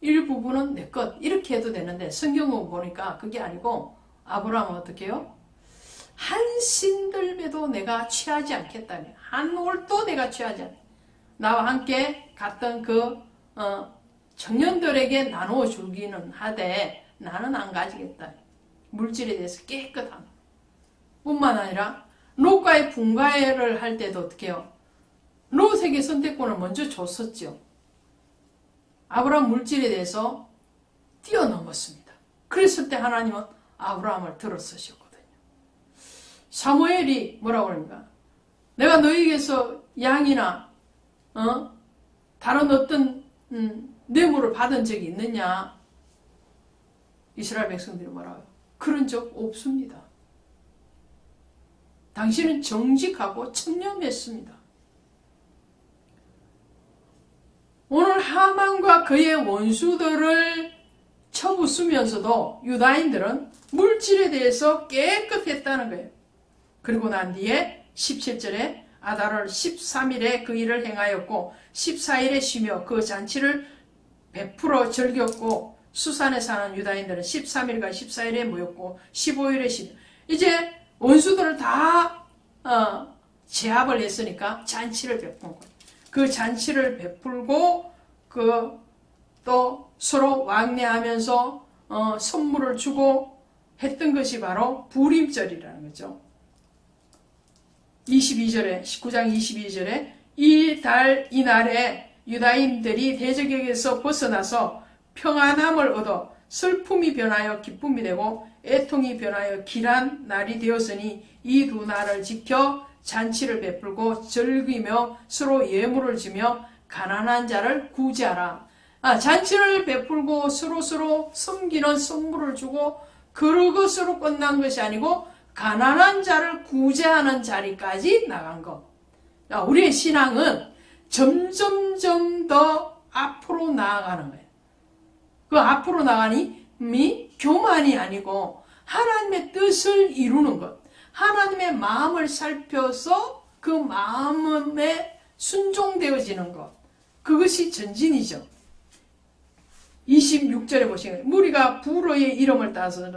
일부분은 내 것. 이렇게 해도 되는데 성경을 보니까 그게 아니고 아브라함은 어떻게 해요? 한 신들매도 내가 취하지 않겠다며. 한 올도 내가 취하지 않겠다. 나와 함께 갔던 그 청년들에게 나누어 주기는 하되 나는 안 가지겠다. 물질에 대해서 깨끗함. 뿐만 아니라 롯과의 분가를 할 때도 어떻게 해요? 롯에게 선택권을 먼저 줬었죠. 아브라함 물질에 대해서 뛰어넘었습니다. 그랬을 때 하나님은 아브라함을 들어서셨거든요. 사무엘이 뭐라고 합니까? 내가 너에게서 양이나 다른 어떤 뇌물을 받은 적이 있느냐? 이스라엘 백성들이 뭐라고요? 그런 적 없습니다. 당신은 정직하고 청렴했습니다. 오늘 하만과 그의 원수들을 쳐부수면서도 유다인들은 물질에 대해서 깨끗했다는 거예요. 그리고 난 뒤에 17절에 아달월 13일에 그 일을 행하였고 14일에 쉬며 그 잔치를 베풀어 즐겼고 수산에 사는 유다인들은 13일과 14일에 모였고 15일에 쉬며 이제 원수들을 다 제압을 했으니까 잔치를 베푼 거예요. 그 잔치를 베풀고 또 서로 왕래하면서 선물을 주고 했던 것이 바로 부림절이라는 거죠. 22절에 19장 22절에 이날에 유다인들이 대적에게서 벗어나서 평안함을 얻어 슬픔이 변하여 기쁨이 되고 애통이 변하여 길한 날이 되었으니 이 두 날을 지켜 잔치를 베풀고 즐기며 서로 예물을 주며 가난한 자를 구제하라. 잔치를 베풀고 서로 섬기는 선물을 주고 그것으로 끝난 것이 아니고 가난한 자를 구제하는 자리까지 나간 것. 우리의 신앙은 점점점 더 앞으로 나아가는 거예요. 그 앞으로 나가니 교만이 아니고 하나님의 뜻을 이루는 것. 하나님의 마음을 살펴서 그 마음에 순종되어지는 것. 그것이 전진이죠. 26절에 보시면 무리가 불어의 이름을 따서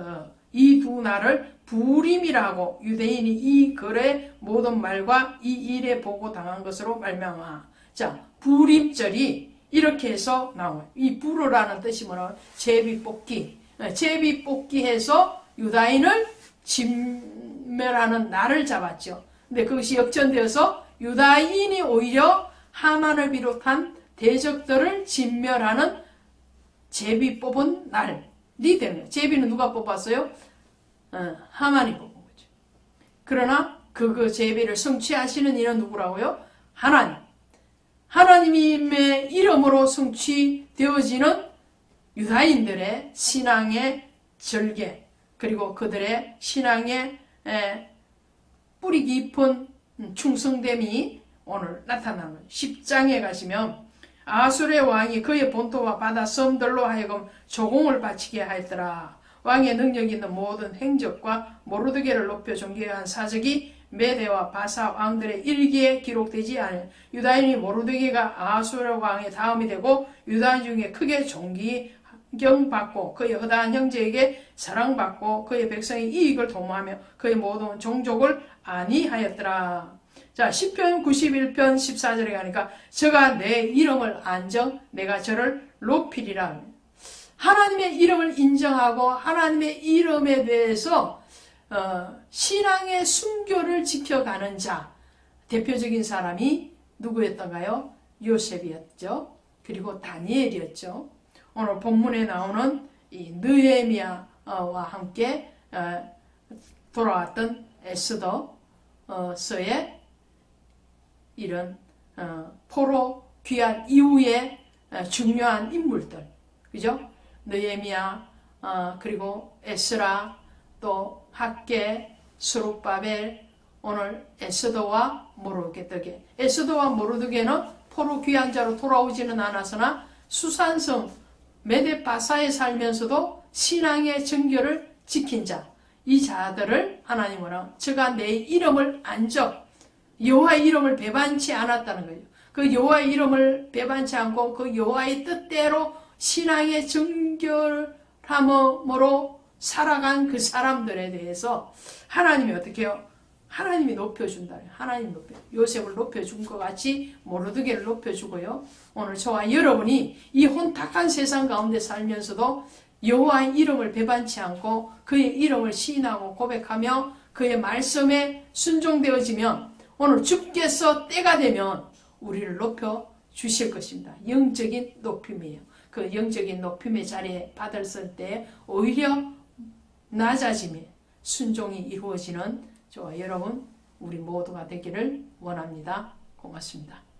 이 두 날을 부림이라고 유대인이 이 글의 모든 말과 이 일에 보고 당한 것으로 말미암아. 자, 부림절이 이렇게 해서 나와요. 이 불어라는 뜻이 뭐냐면 제비뽑기. 제비뽑기해서 유다인을 진멸하는 날을 잡았죠. 근데 그것이 역전되어서 유다인이 오히려 하만을 비롯한 대적들을 진멸하는 제비 뽑은 날이 되는 거예요. 제비는 누가 뽑았어요? 하만이 뽑은 거죠. 그러나 그 제비를 성취하시는 이는 누구라고요? 하나님. 하나님의 이름으로 성취되어지는 유다인들의 신앙의 절개, 그리고 그들의 신앙의 뿌리 깊은 충성됨이 오늘 나타나는 거예요. 10장에 가시면 아술의 왕이 그의 본토와 바다 섬들로 하여금 조공을 바치게 하였더라. 왕의 능력 있는 모든 행적과 모르드게를 높여 존귀한 사적이 메대와 바사 왕들의 일기에 기록되지 않은 유다인이 모르드게가 아수르 왕의 다음이 되고 유다인 중에 크게 존경받고 그의 허다한 형제에게 사랑받고 그의 백성의 이익을 도모하며 그의 모든 종족을 안위하였더라. 자, 시편 91편 14절에 가니까 저가 내 이름을 안정 내가 저를 높이리라. 하나님의 이름을 인정하고 하나님의 이름에 대해서 신앙의 순교를 지켜가는 자, 대표적인 사람이 누구였던가요? 요셉이었죠. 그리고 다니엘이었죠. 오늘 본문에 나오는 이 느헤미야와 함께 돌아왔던 에스더서의 이런 포로 귀환 이후에 중요한 인물들, 그죠? 느헤미야, 그리고 에스라, 또 학개, 스룹바벨, 오늘 에스더와 모르드게. 에스더와 모르드게는 포로 귀환자로 돌아오지는 않았으나 수산성 메데바사에 살면서도 신앙의 정결을 지킨 자, 이 자들을 하나님은 저가 내 이름을 안적, 여호와의 이름을 배반치 않았다는 거예요. 그 여호와의 이름을 배반치 않고 그 여호와의 뜻대로 신앙의 정결함으로 살아간 그 사람들에 대해서 하나님이 어떻게 해요? 하나님이 높여준다. 하나님 요셉을 높여준 것 같이 모르드게를 높여주고요. 오늘 저와 여러분이 이 혼탁한 세상 가운데 살면서도 여호와의 이름을 배반치 않고 그의 이름을 시인하고 고백하며 그의 말씀에 순종되어지면 오늘 주께서 때가 되면 우리를 높여 주실 것입니다. 영적인 높임이에요. 그 영적인 높임의 자리에 받았을 때 오히려 낮아짐에 순종이 이루어지는 저와 여러분 우리 모두가 되기를 원합니다. 고맙습니다.